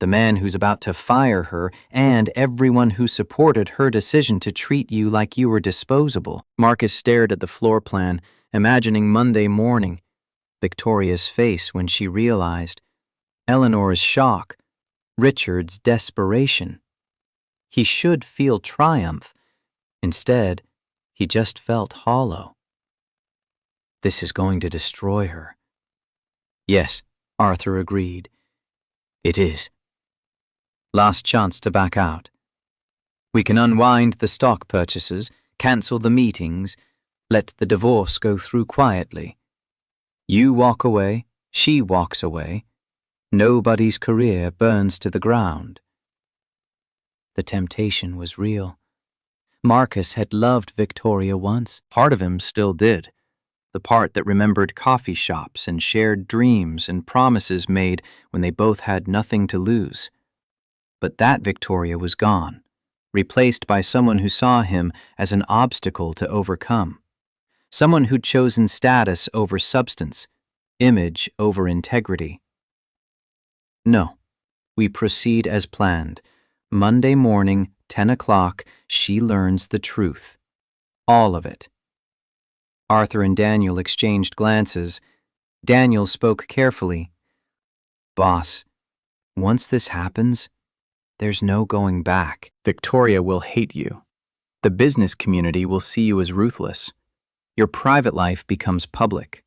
[SPEAKER 1] the man who's about to fire her, and everyone who supported her decision to treat you like you were disposable. Marcus stared at the floor plan, imagining Monday morning, Victoria's face when she realized, Eleanor's shock, Richard's desperation. He should feel triumph. Instead, he just felt hollow. This is going to destroy her. Yes, Arthur agreed. It is. Last chance to back out. We can unwind the stock purchases, cancel the meetings, let the divorce go through quietly. You walk away, she walks away. Nobody's career burns to the ground. The temptation was real. Marcus had loved Victoria once. Part of him still did. The part that remembered coffee shops and shared dreams and promises made when they both had nothing to lose. But that Victoria was gone, replaced by someone who saw him as an obstacle to overcome. Someone who'd chosen status over substance, image over integrity. No, we proceed as planned. Monday morning, 10 o'clock, she learns the truth. All of it. Arthur and Daniel exchanged glances. Daniel spoke carefully. Boss, once this happens, there's no going back. Victoria will hate you. The business community will see you as ruthless. Your private life becomes public.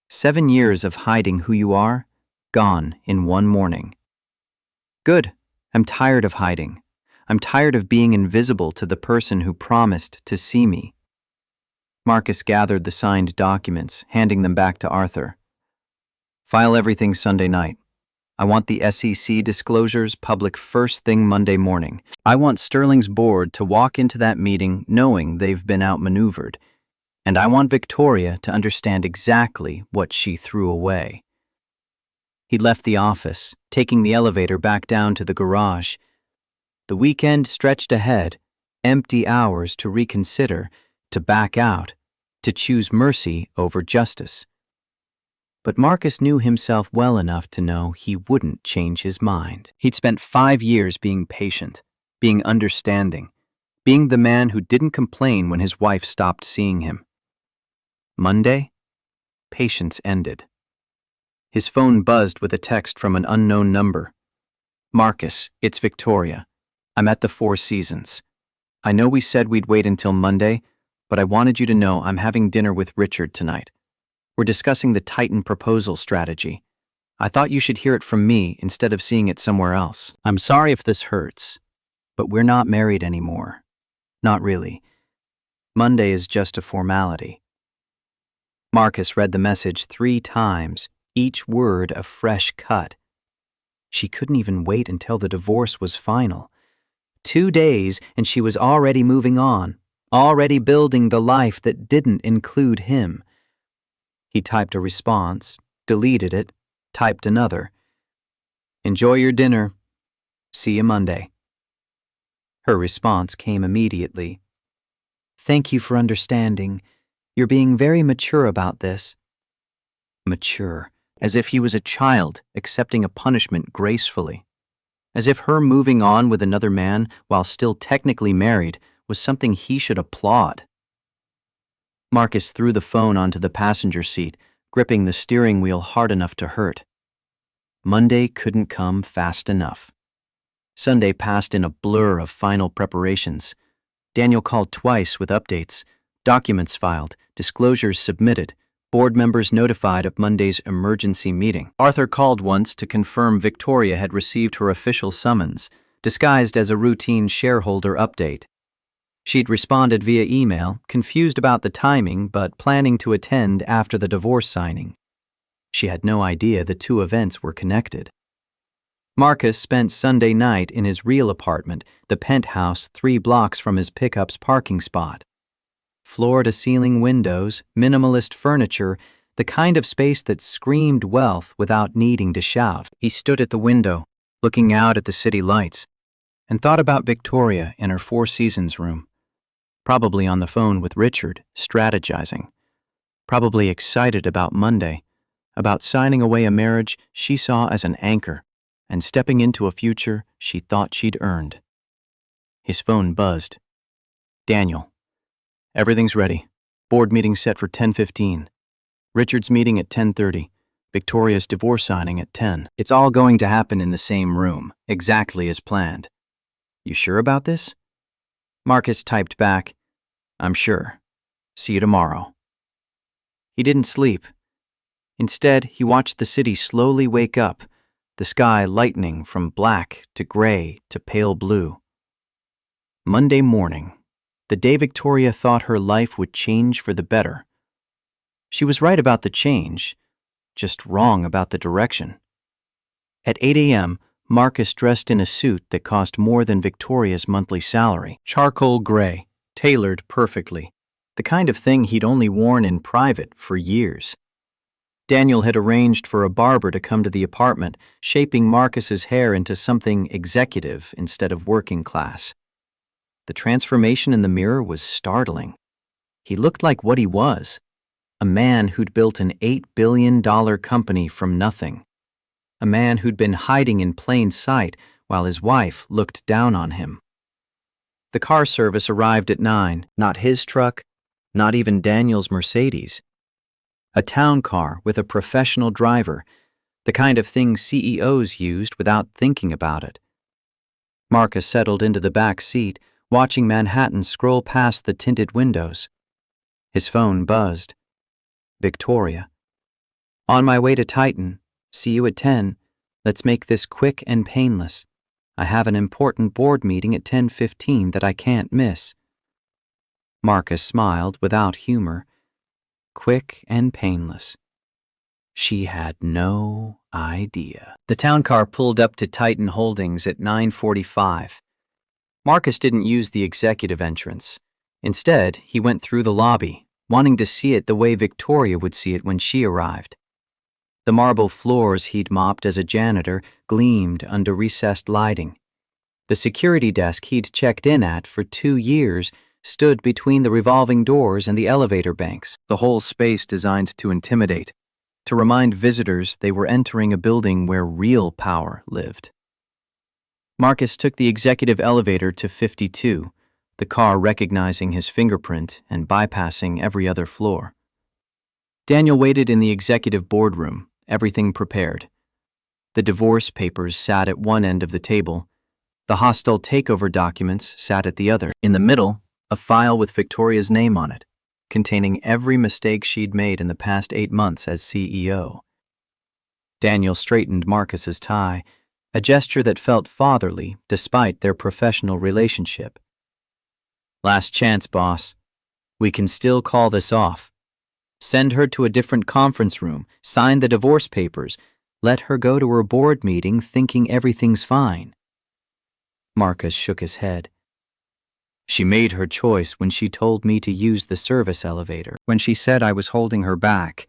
[SPEAKER 1] 7 years of hiding who you are, gone in one morning. Good. I'm tired of hiding. I'm tired of being invisible to the person who promised to see me. Marcus gathered the signed documents, handing them back to Arthur. File everything Sunday night. I want the SEC disclosures public first thing Monday morning. I want Sterling's board to walk into that meeting knowing they've been outmaneuvered. And I want Victoria to understand exactly what she threw away. He left the office, taking the elevator back down to the garage. The weekend stretched ahead, empty hours to reconsider, to back out, to choose mercy over justice. But Marcus knew himself well enough to know he wouldn't change his mind. He'd spent 5 years being patient, being understanding, being the man who didn't complain when his wife stopped seeing him. Monday, patience ended. His phone buzzed with a text from an unknown number. Marcus, it's Victoria. I'm at the Four Seasons. I know we said we'd wait until Monday, but I wanted you to know I'm having dinner with Richard tonight. We're discussing the Titan proposal strategy. I thought you should hear it from me instead of seeing it somewhere else. I'm sorry if this hurts, but we're not married anymore. Not really. Monday is just a formality. Marcus read the message 3 times, each word a fresh cut. She couldn't even wait until the divorce was final. 2 days and she was already moving on, already building the life that didn't include him. He typed a response, deleted it, typed another. Enjoy your dinner. See you Monday. Her response came immediately. Thank you for understanding. You're being very mature about this. Mature, as if he was a child accepting a punishment gracefully. As if her moving on with another man while still technically married was something he should applaud. Marcus threw the phone onto the passenger seat, gripping the steering wheel hard enough to hurt. Monday couldn't come fast enough. Sunday passed in a blur of final preparations. Daniel called twice with updates, documents filed, disclosures submitted, board members notified of Monday's emergency meeting. Arthur called once to confirm Victoria had received her official summons, disguised as a routine shareholder update. She'd responded via email, confused about the timing but planning to attend after the divorce signing. She had no idea the two events were connected. Marcus spent Sunday night in his real apartment, the penthouse 3 blocks from his pickup's parking spot. Floor-to-ceiling windows, minimalist furniture, the kind of space that screamed wealth without needing to shout. He stood at the window, looking out at the city lights, and thought about Victoria in her Four Seasons room. Probably on the phone with Richard, strategizing. Probably excited about Monday, about signing away a marriage she saw as an anchor and stepping into a future she thought she'd earned. His phone buzzed. Daniel. Everything's ready. Board meeting set for 10:15. Richard's meeting at 10:30. Victoria's divorce signing at 10. It's all going to happen in the same room, exactly as planned. You sure about this? Marcus typed back, I'm sure. See you tomorrow. He didn't sleep. Instead, he watched the city slowly wake up, the sky lightening from black to gray to pale blue. Monday morning, the day Victoria thought her life would change for the better. She was right about the change, just wrong about the direction. At 8 a.m., Marcus dressed in a suit that cost more than Victoria's monthly salary. Charcoal gray, tailored perfectly, the kind of thing he'd only worn in private for years. Daniel had arranged for a barber to come to the apartment, shaping Marcus's hair into something executive instead of working class. The transformation in the mirror was startling. He looked like what he was, a man who'd built an $8 billion company from nothing. A man who'd been hiding in plain sight while his wife looked down on him. The car service arrived at 9, not his truck, not even Daniel's Mercedes. A town car with a professional driver, the kind of thing CEOs used without thinking about it. Marcus settled into the back seat, watching Manhattan scroll past the tinted windows. His phone buzzed. Victoria. On my way to Titan. See you at 10. Let's make this quick and painless. I have an important board meeting at 10:15 that I can't miss. Marcus smiled without humor. Quick and painless. She had no idea. The town car pulled up to Titan Holdings at 9:45. Marcus didn't use the executive entrance. Instead, he went through the lobby, wanting to see it the way Victoria would see it when she arrived. The marble floors he'd mopped as a janitor gleamed under recessed lighting. The security desk he'd checked in at for 2 years stood between the revolving doors and the elevator banks, the whole space designed to intimidate, to remind visitors they were entering a building where real power lived. Marcus took the executive elevator to 52, the car recognizing his fingerprint and bypassing every other floor. Daniel waited in the executive boardroom, everything prepared. The divorce papers sat at one end of the table. The hostile takeover documents sat at the other. In the middle, a file with Victoria's name on it, containing every mistake she'd made in the past 8 months as CEO. Daniel straightened Marcus's tie, a gesture that felt fatherly despite their professional relationship. Last chance, boss. We can still call this off. Send her to a different conference room, sign the divorce papers, let her go to her board meeting thinking everything's fine. Marcus shook his head. She made her choice when she told me to use the service elevator, when she said I was holding her back,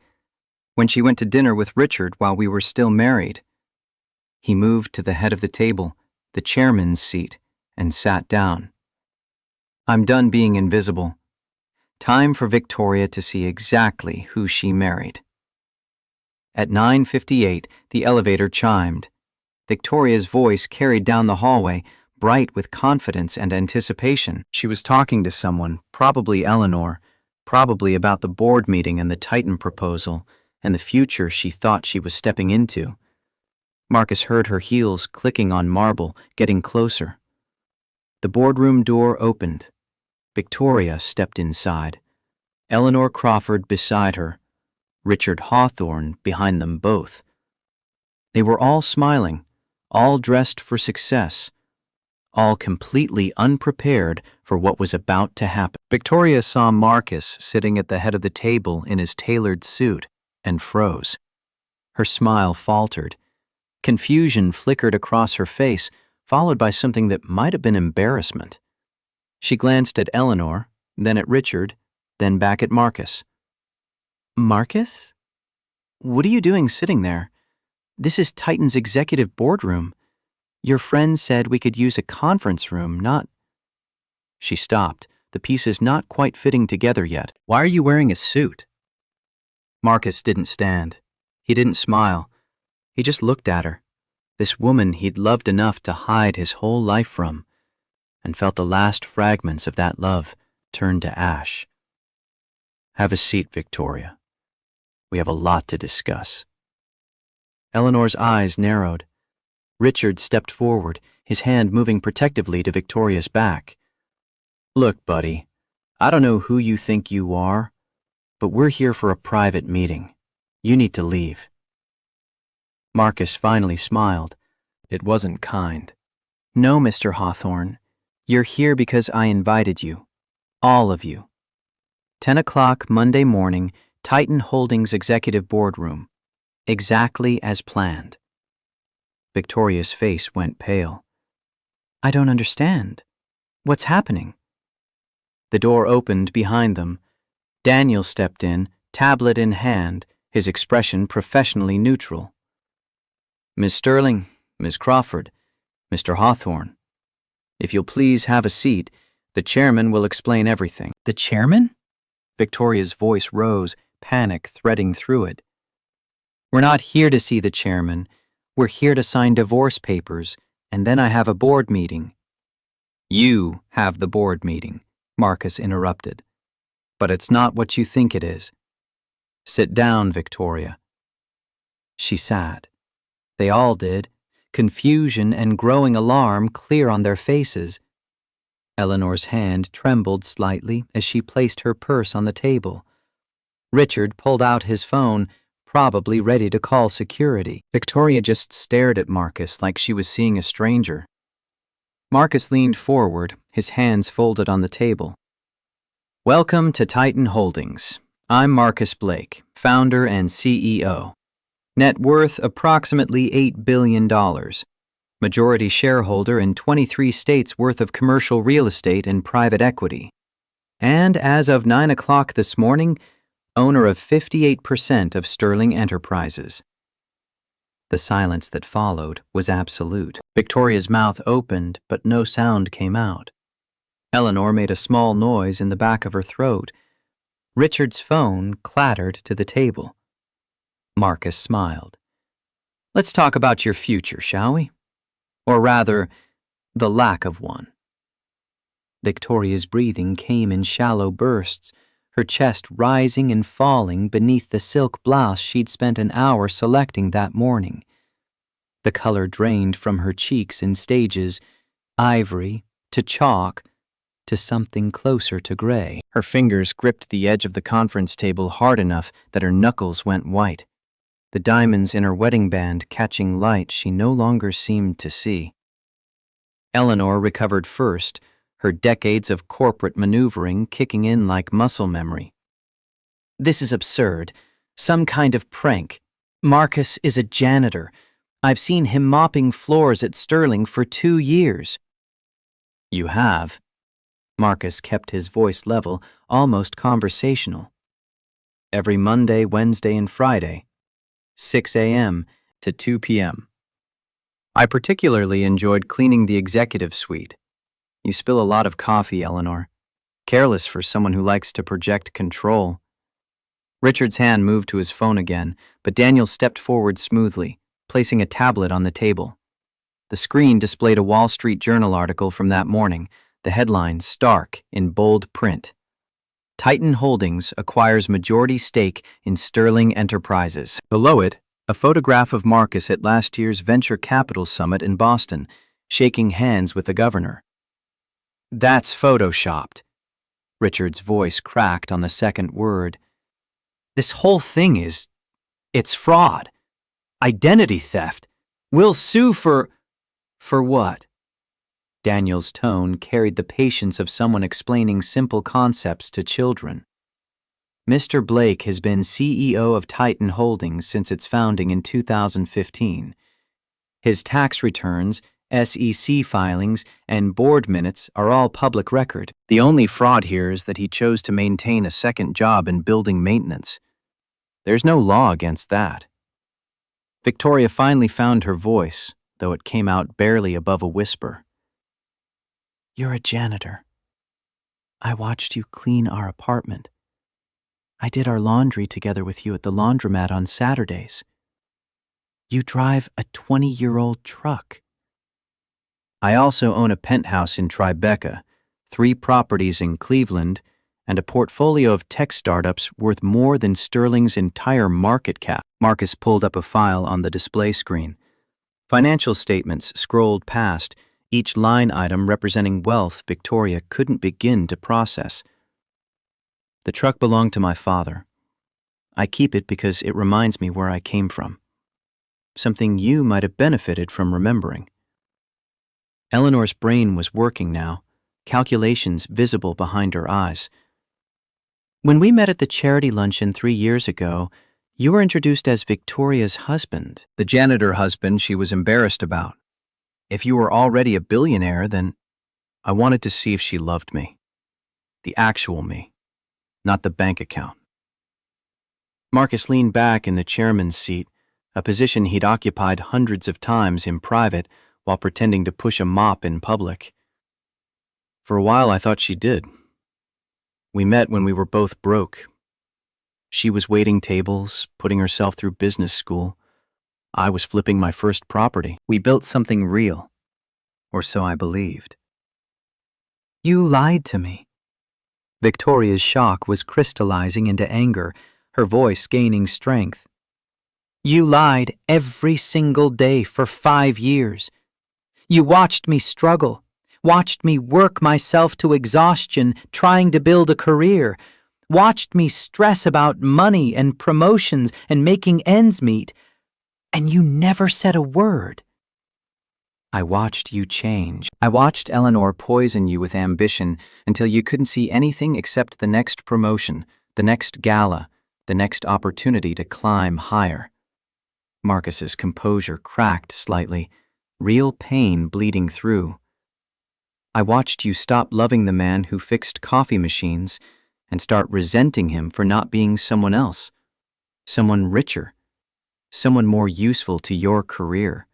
[SPEAKER 1] when she went to dinner with Richard while we were still married. He moved to the head of the table, the chairman's seat, and sat down. I'm done being invisible. Time for Victoria to see exactly who she married. At 9:58, the elevator chimed. Victoria's voice carried down the hallway, bright with confidence and anticipation. She was talking to someone, probably Eleanor, probably about the board meeting and the Titan proposal, and the future she thought she was stepping into. Marcus heard her heels clicking on marble, getting closer. The boardroom door opened. Victoria stepped inside. Eleanor Crawford beside her. Richard Hawthorne behind them both. They were all smiling, all dressed for success, all completely unprepared for what was about to happen. Victoria saw Marcus sitting at the head of the table in his tailored suit and froze. Her smile faltered. Confusion flickered across her face, followed by something that might have been embarrassment. She glanced at Eleanor, then at Richard, then back at Marcus. Marcus? What are you doing sitting there? This is Titan's executive boardroom. Your friend said we could use a conference room, not... She stopped, the pieces not quite fitting together yet. Why are you wearing a suit? Marcus didn't stand. He didn't smile. He just looked at her, this woman he'd loved enough to hide his whole life from, and felt the last fragments of that love turn to ash. Have a seat, Victoria. We have a lot to discuss. Eleanor's eyes narrowed. Richard stepped forward, his hand moving protectively to Victoria's back. Look, buddy, I don't know who you think you are, but we're here for a private meeting. You need to leave. Marcus finally smiled. It wasn't kind. No, Mr. Hawthorne. You're here because I invited you. All of you. 10 o'clock Monday morning, Titan Holdings Executive Boardroom. Exactly as planned. Victoria's face went pale. I don't understand. What's happening? The door opened behind them. Daniel stepped in, tablet in hand, his expression professionally neutral. Miss Sterling, Miss Crawford, Mr. Hawthorne, if you'll please have a seat, the chairman will explain everything. The chairman? Victoria's voice rose, panic threading through it. We're not here to see the chairman. We're here to sign divorce papers, and then I have a board meeting. You have the board meeting, Marcus interrupted. But it's not what you think it is. Sit down, Victoria. She sat. They all did, confusion and growing alarm clear on their faces. Eleanor's hand trembled slightly as she placed her purse on the table. Richard pulled out his phone, probably ready to call security. Victoria just stared at Marcus like she was seeing a stranger. Marcus leaned forward, his hands folded on the table. Welcome to Titan Holdings. I'm Marcus Blake, founder and CEO. Net worth approximately $8 billion. Majority shareholder in 23 states worth of commercial real estate and private equity. And as of 9 o'clock this morning, owner of 58% of Sterling Enterprises. The silence that followed was absolute. Victoria's mouth opened, but no sound came out. Eleanor made a small noise in the back of her throat. Richard's phone clattered to the table. Marcus smiled. Let's talk about your future, shall we? Or rather, the lack of one. Victoria's breathing came in shallow bursts, her chest rising and falling beneath the silk blouse she'd spent an hour selecting that morning. The color drained from her cheeks in stages, ivory to chalk to something closer to gray. Her fingers gripped the edge of the conference table hard enough that her knuckles went white. The diamonds in her wedding band catching light she no longer seemed to see. Eleanor recovered first, her decades of corporate maneuvering kicking in like muscle memory. This is absurd. Some kind of prank. Marcus is a janitor. I've seen him mopping floors at Sterling for 2 years. You have. Marcus kept his voice level, almost conversational. Every Monday, Wednesday, and Friday. 6 a.m. to 2 p.m. I particularly enjoyed cleaning the executive suite. You spill a lot of coffee, Eleanor. Careless for someone who likes to project control. Richard's hand moved to his phone again, but Daniel stepped forward smoothly, placing a tablet on the table. The screen displayed a Wall Street Journal article from that morning, the headline stark in bold print. Titan Holdings acquires majority stake in Sterling Enterprises. Below it, A photograph of Marcus at last year's Venture Capital Summit in Boston, shaking hands with the governor. That's photoshopped. Richard's voice cracked on the second word. This whole thing it's fraud. Identity theft. We'll sue for what? Daniel's tone carried the patience of someone explaining simple concepts to children. Mr. Blake has been CEO of Titan Holdings since its founding in 2015. His tax returns, SEC filings, and board minutes are all public record. The only fraud here is that he chose to maintain a second job in building maintenance. There's no law against that. Victoria finally found her voice, though it came out barely above a whisper. You're a janitor. I watched you clean our apartment. I did our laundry together with you at the laundromat on Saturdays. You drive a 20-year-old truck. I also own a penthouse in Tribeca, 3 properties in Cleveland, and a portfolio of tech startups worth more than Sterling's entire market cap. Marcus pulled up a file on the display screen. Financial statements scrolled past, each line item representing wealth Victoria couldn't begin to process. The truck belonged to my father. I keep it because it reminds me where I came from. Something you might have benefited from remembering. Eleanor's brain was working now, calculations visible behind her eyes. When we met at the charity luncheon 3 years ago, you were introduced as Victoria's husband, the janitor husband she was embarrassed about. If you were already a billionaire, then I wanted to see if she loved me. The actual me, not the bank account. Marcus leaned back in the chairman's seat, a position he'd occupied hundreds of times in private while pretending to push a mop in public. For a while I thought she did. We met when we were both broke. She was waiting tables, putting herself through business school. I was flipping my first property. We built something real. Or so I believed. You lied to me. Victoria's shock was crystallizing into anger, her voice gaining strength. You lied every single day for 5 years. You watched me struggle, watched me work myself to exhaustion trying to build a career, watched me stress about money and promotions and making ends meet, and you never said a word. I watched you change. I watched Eleanor poison you with ambition until you couldn't see anything except the next promotion, the next gala, the next opportunity to climb higher. Marcus's composure cracked slightly, real pain bleeding through. I watched you stop loving the man who fixed coffee machines and start resenting him for not being someone else, someone richer, someone more useful to your career.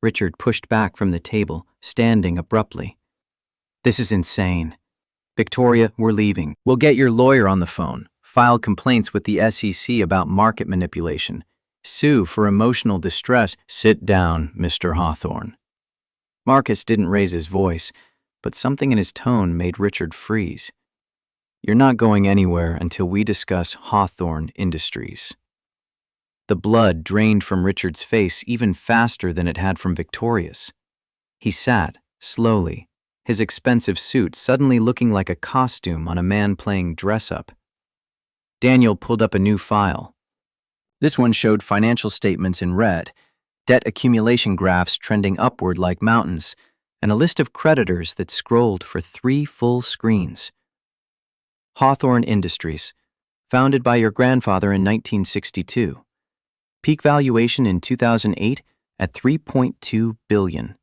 [SPEAKER 1] Richard pushed back from the table, standing abruptly. This is insane. Victoria, we're leaving. We'll get your lawyer on the phone, file complaints with the SEC about market manipulation, sue for emotional distress. Sit down, Mr. Hawthorne. Marcus didn't raise his voice, but something in his tone made Richard freeze. You're not going anywhere until we discuss Hawthorne Industries. The blood drained from Richard's face even faster than it had from Victoria's. He sat, slowly, his expensive suit suddenly looking like a costume on a man playing dress-up. Daniel pulled up a new file. This one showed financial statements in red, debt accumulation graphs trending upward like mountains, and a list of creditors that scrolled for 3 full screens. Hawthorne Industries, founded by your grandfather in 1962. Peak valuation in 2008 at $3.2 billion.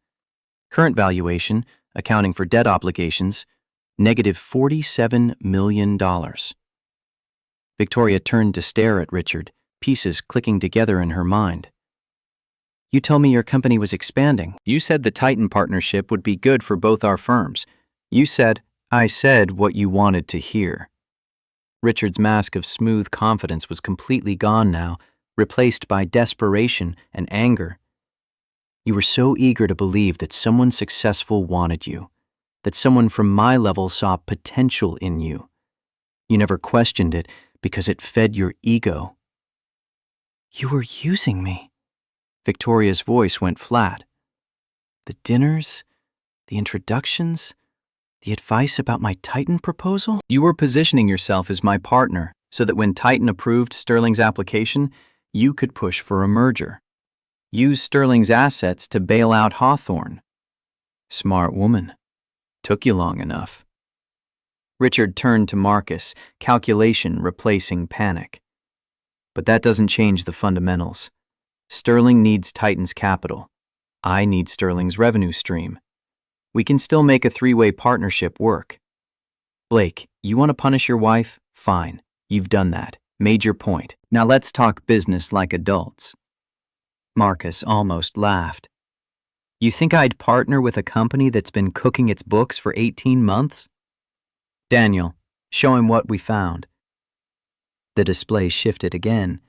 [SPEAKER 1] Current valuation, accounting for debt obligations, negative $47 million. Victoria turned to stare at Richard, pieces clicking together in her mind. You told me your company was expanding. You said the Titan partnership would be good for both our firms. I said what you wanted to hear. Richard's mask of smooth confidence was completely gone now, replaced by desperation and anger. You were so eager to believe that someone successful wanted you, that someone from my level saw potential in you. You never questioned it because it fed your ego. You were using me. Victoria's voice went flat. The dinners, the introductions, the advice about my Titan proposal? You were positioning yourself as my partner so that when Titan approved Sterling's application, you could push for a merger. Use Sterling's assets to bail out Hawthorne. Smart woman. Took you long enough. Richard turned to Marcus, calculation replacing panic. But that doesn't change the fundamentals. Sterling needs Titan's capital. I need Sterling's revenue stream. We can still make a three-way partnership work. Blake, you want to punish your wife? Fine. You've done that. Made your point. Now let's talk business like adults. Marcus almost laughed. You think I'd partner with a company that's been cooking its books for 18 months? Daniel, show him what we found. The display shifted again.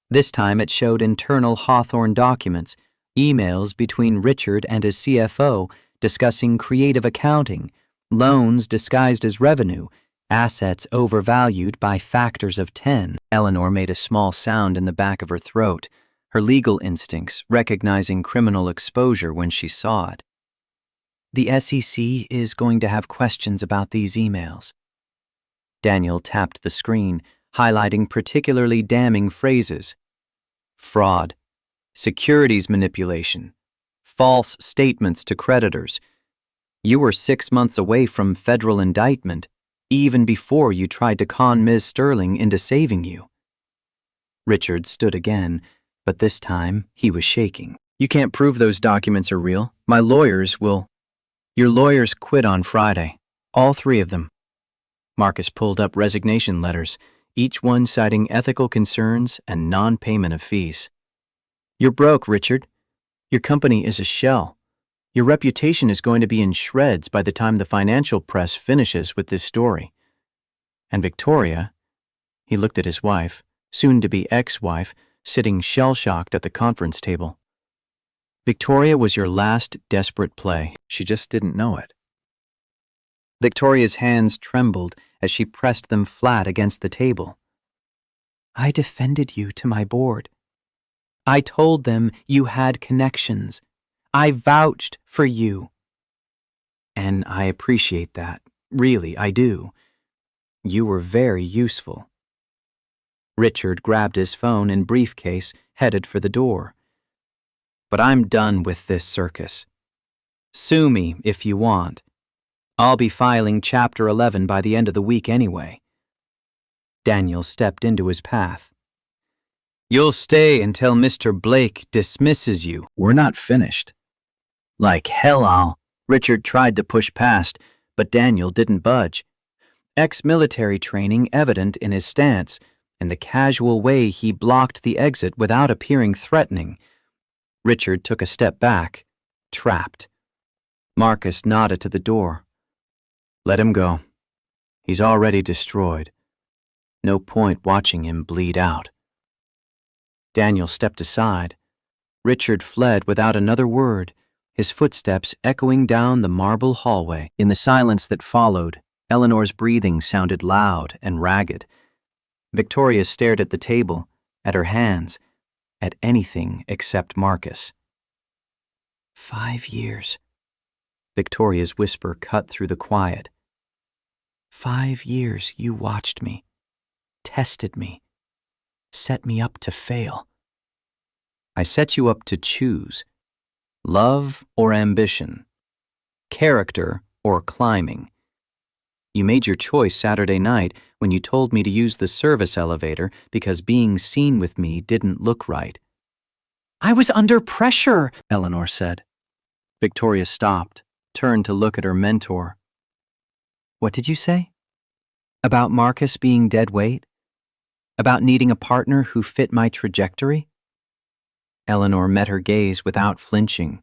[SPEAKER 1] This time it showed internal Hawthorne documents, emails between Richard and his CFO discussing creative accounting, loans disguised as revenue, assets overvalued by factors of 10. Eleanor made a small sound in the back of her throat, her legal instincts recognizing criminal exposure when she saw it. The SEC is going to have questions about these emails. Daniel tapped the screen, highlighting particularly damning phrases. Fraud, securities manipulation, false statements to creditors. You were 6 months away from federal indictment, even before you tried to con Ms. Sterling into saving you. Richard stood again, but this time he was shaking. You can't prove those documents are real. My lawyers will. Your lawyers quit on Friday. All 3 of them. Marcus pulled up resignation letters, each one citing ethical concerns and non-payment of fees. You're broke, Richard. Your company is a shell. Your reputation is going to be in shreds by the time the financial press finishes with this story. And Victoria, he looked at his wife, soon-to-be ex-wife, sitting shell-shocked at the conference table. Victoria was your last desperate play. She just didn't know it. Victoria's hands trembled as she pressed them flat against the table. I defended you to my board. I told them you had connections. I vouched for you. And I appreciate that. Really, I do. You were very useful. Richard grabbed his phone and briefcase, headed for the door. But I'm done with this circus. Sue me if you want. I'll be filing Chapter 11 by the end of the week anyway. Daniel stepped into his path. You'll stay until Mr. Blake dismisses you. We're not finished. Like hell I'll. Richard tried to push past, but Daniel didn't budge. Ex-military training evident in his stance and the casual way he blocked the exit without appearing threatening. Richard took a step back, trapped. Marcus nodded to the door. Let him go. He's already destroyed. No point watching him bleed out. Daniel stepped aside. Richard fled without another word, his footsteps echoing down the marble hallway. In the silence that followed, Eleanor's breathing sounded loud and ragged. Victoria stared at the table, at her hands, at anything except Marcus. 5 years. Victoria's whisper cut through the quiet. 5 years you watched me, tested me, set me up to fail. I set you up to choose. Love or ambition. Character or climbing. You made your choice Saturday night when you told me to use the service elevator because being seen with me didn't look right. I was under pressure, Eleanor said. Victoria stopped, turned to look at her mentor. What did you say? About Marcus being dead weight? About needing a partner who fit my trajectory? Eleanor met her gaze without flinching.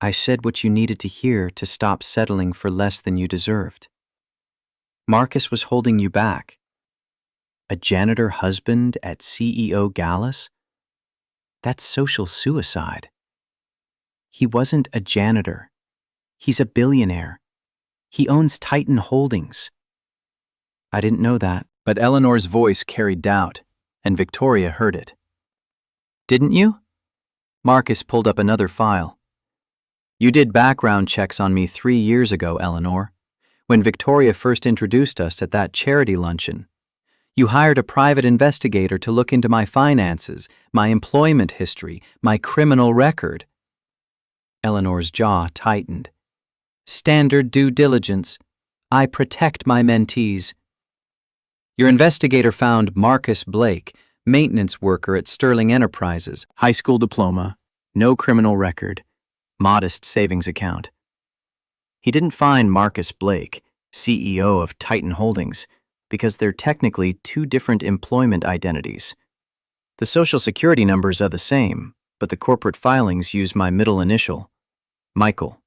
[SPEAKER 1] I said what you needed to hear to stop settling for less than you deserved. Marcus was holding you back. A janitor husband at CEO Gallus? That's social suicide. He wasn't a janitor. He's a billionaire. He owns Titan Holdings. I didn't know that, but Eleanor's voice carried doubt, and Victoria heard it. Didn't you? Marcus pulled up another file. You did background checks on me 3 years ago, Eleanor, when Victoria first introduced us at that charity luncheon. You hired a private investigator to look into my finances, my employment history, my criminal record. Eleanor's jaw tightened. Standard due diligence. I protect my mentees. Your investigator found Marcus Blake, maintenance worker at Sterling Enterprises, high school diploma, no criminal record, modest savings account. He didn't find Marcus Blake, CEO of Titan Holdings, because they're technically two different employment identities. The social security numbers are the same, but the corporate filings use my middle initial, Michael.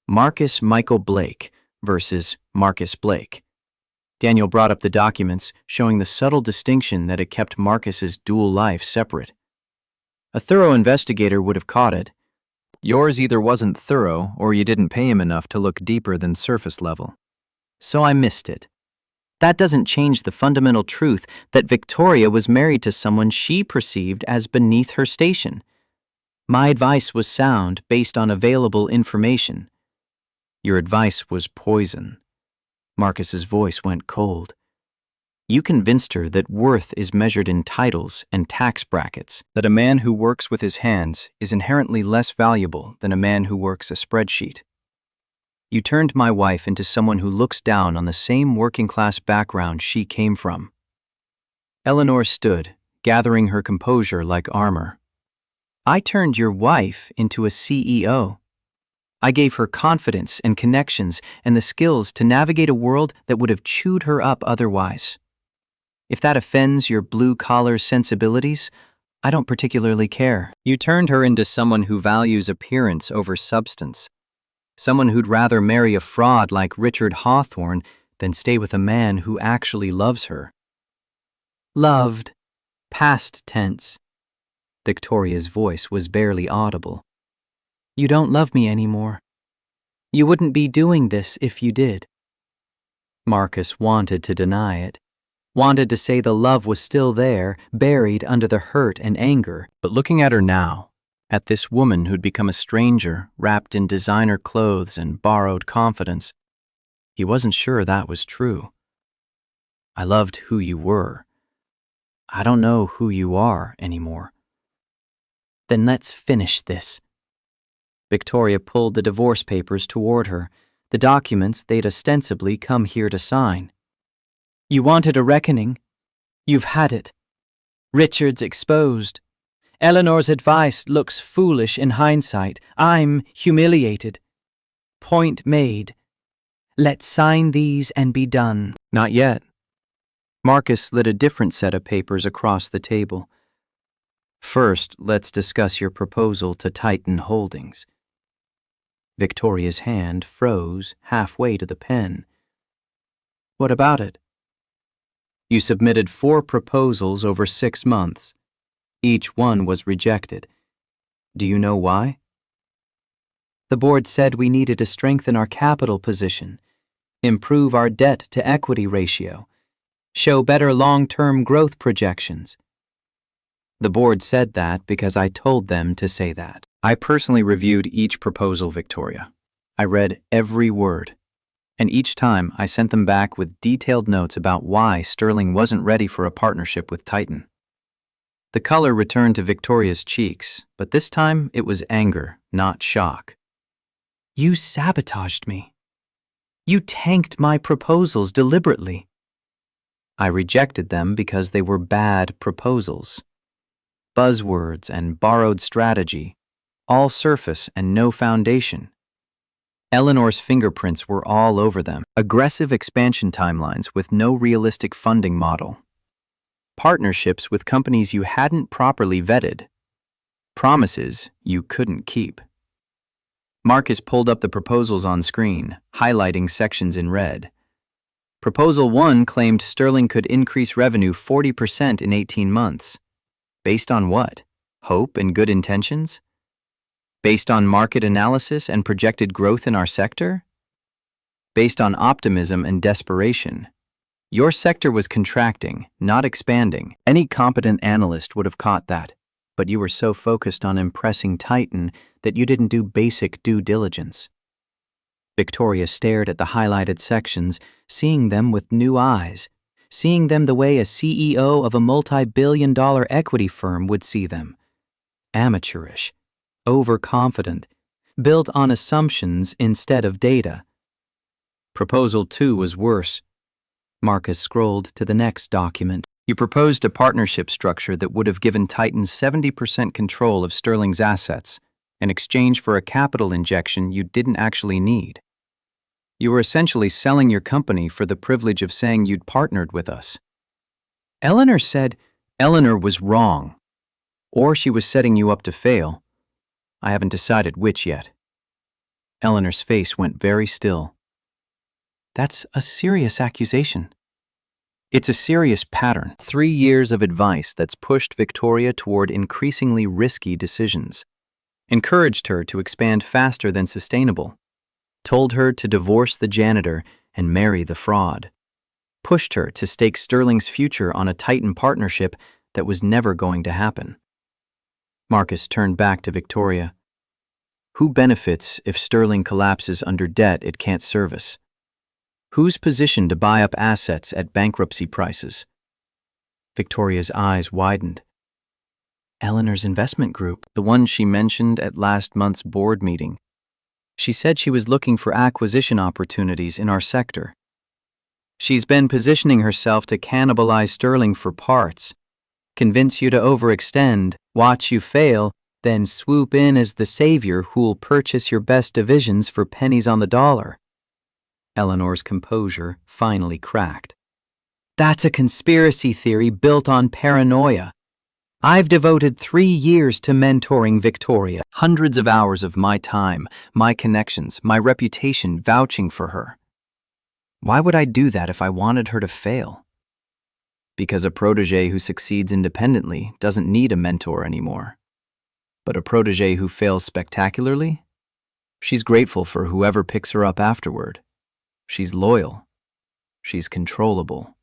[SPEAKER 1] Marcus Michael Blake versus Marcus Blake. Daniel brought up the documents, showing the subtle distinction that had kept Marcus's dual life separate. A thorough investigator would have caught it. Yours either wasn't thorough or you didn't pay him enough to look deeper than surface level. So I missed it. That doesn't change the fundamental truth that Victoria was married to someone she perceived as beneath her station. My advice was sound based on available information. Your advice was poison. Marcus's voice went cold. You convinced her that worth is measured in titles and tax brackets, that a man who works with his hands is inherently less valuable than a man who works a spreadsheet. You turned my wife into someone who looks down on the same working-class background she came from. Eleanor stood, gathering her composure like armor. I turned your wife into a CEO. I gave her confidence and connections and the skills to navigate a world that would have chewed her up otherwise. If that offends your blue-collar sensibilities, I don't particularly care. You turned her into someone who values appearance over substance. Someone who'd rather marry a fraud like Richard Hawthorne than stay with a man who actually loves her. Loved. Past tense. Victoria's voice was barely audible. You don't love me anymore. You wouldn't be doing this if you did. Marcus wanted to deny it. Wanted to say the love was still there, buried under the hurt and anger. But looking at her now, at this woman who'd become a stranger, wrapped in designer clothes and borrowed confidence, he wasn't sure that was true. I loved who you were. I don't know who you are anymore. Then let's finish this. Victoria pulled the divorce papers toward her, the documents they'd ostensibly come here to sign. You wanted a reckoning. You've had it. Richard's exposed. Eleanor's advice looks foolish in hindsight. I'm humiliated. Point made. Let's sign these and be done. Not yet. Marcus slid a different set of papers across the table. First, let's discuss your proposal to Titan Holdings. Victoria's hand froze halfway to the pen. What about it? You submitted 4 proposals over 6 months. Each one was rejected. Do you know why? The board said we needed to strengthen our capital position, improve our debt-to-equity ratio, show better long-term growth projections. The board said that because I told them to say that. I personally reviewed each proposal, Victoria. I read every word. And each time I sent them back with detailed notes about why Sterling wasn't ready for a partnership with Titan. The color returned to Victoria's cheeks, but this time it was anger, not shock. You sabotaged me. You tanked my proposals deliberately. I rejected them because they were bad proposals. Buzzwords and borrowed strategy, all surface and no foundation. Eleanor's fingerprints were all over them. Aggressive expansion timelines with no realistic funding model. Partnerships with companies you hadn't properly vetted. Promises you couldn't keep. Marcus pulled up the proposals on screen, highlighting sections in red. Proposal 1 claimed Sterling could increase revenue 40% in 18 months. Based on what? Hope and good intentions? Based on market analysis and projected growth in our sector? Based on optimism and desperation. Your sector was contracting, not expanding. Any competent analyst would have caught that. but you were so focused on impressing Titan that you didn't do basic due diligence. Victoria stared at the highlighted sections, seeing them with new eyes, seeing them the way a CEO of a multi-billion-dollar equity firm would see them. Amateurish, overconfident, built on assumptions instead of data. Proposal 2 was worse. Marcus scrolled to the next document. You proposed a partnership structure that would have given Titan 70% control of Sterling's assets in exchange for a capital injection you didn't actually need. You were essentially selling your company for the privilege of saying you'd partnered with us. Eleanor said Eleanor was wrong, or she was setting you up to fail. I haven't decided which yet. Eleanor's face went very still. That's a serious accusation. It's a serious pattern. 3 years of advice that's pushed Victoria toward increasingly risky decisions, encouraged her to expand faster than sustainable, told her to divorce the janitor and marry the fraud, pushed her to stake Sterling's future on a Titan partnership that was never going to happen. Marcus turned back to Victoria. Who benefits if Sterling collapses under debt it can't service? Who's positioned to buy up assets at bankruptcy prices? Victoria's eyes widened. Eleanor's investment group, the one she mentioned at last month's board meeting. She said she was looking for acquisition opportunities in our sector. She's been positioning herself to cannibalize Sterling for parts, convince you to overextend, watch you fail, then swoop in as the savior who'll purchase your best divisions for pennies on the dollar. Eleanor's composure finally cracked. That's a conspiracy theory built on paranoia. I've devoted 3 years to mentoring Victoria, hundreds of hours of my time, my connections, my reputation vouching for her. Why would I do that if I wanted her to fail? Because a protege who succeeds independently doesn't need a mentor anymore. But a protege who fails spectacularly? She's grateful for whoever picks her up afterward. She's loyal. She's controllable.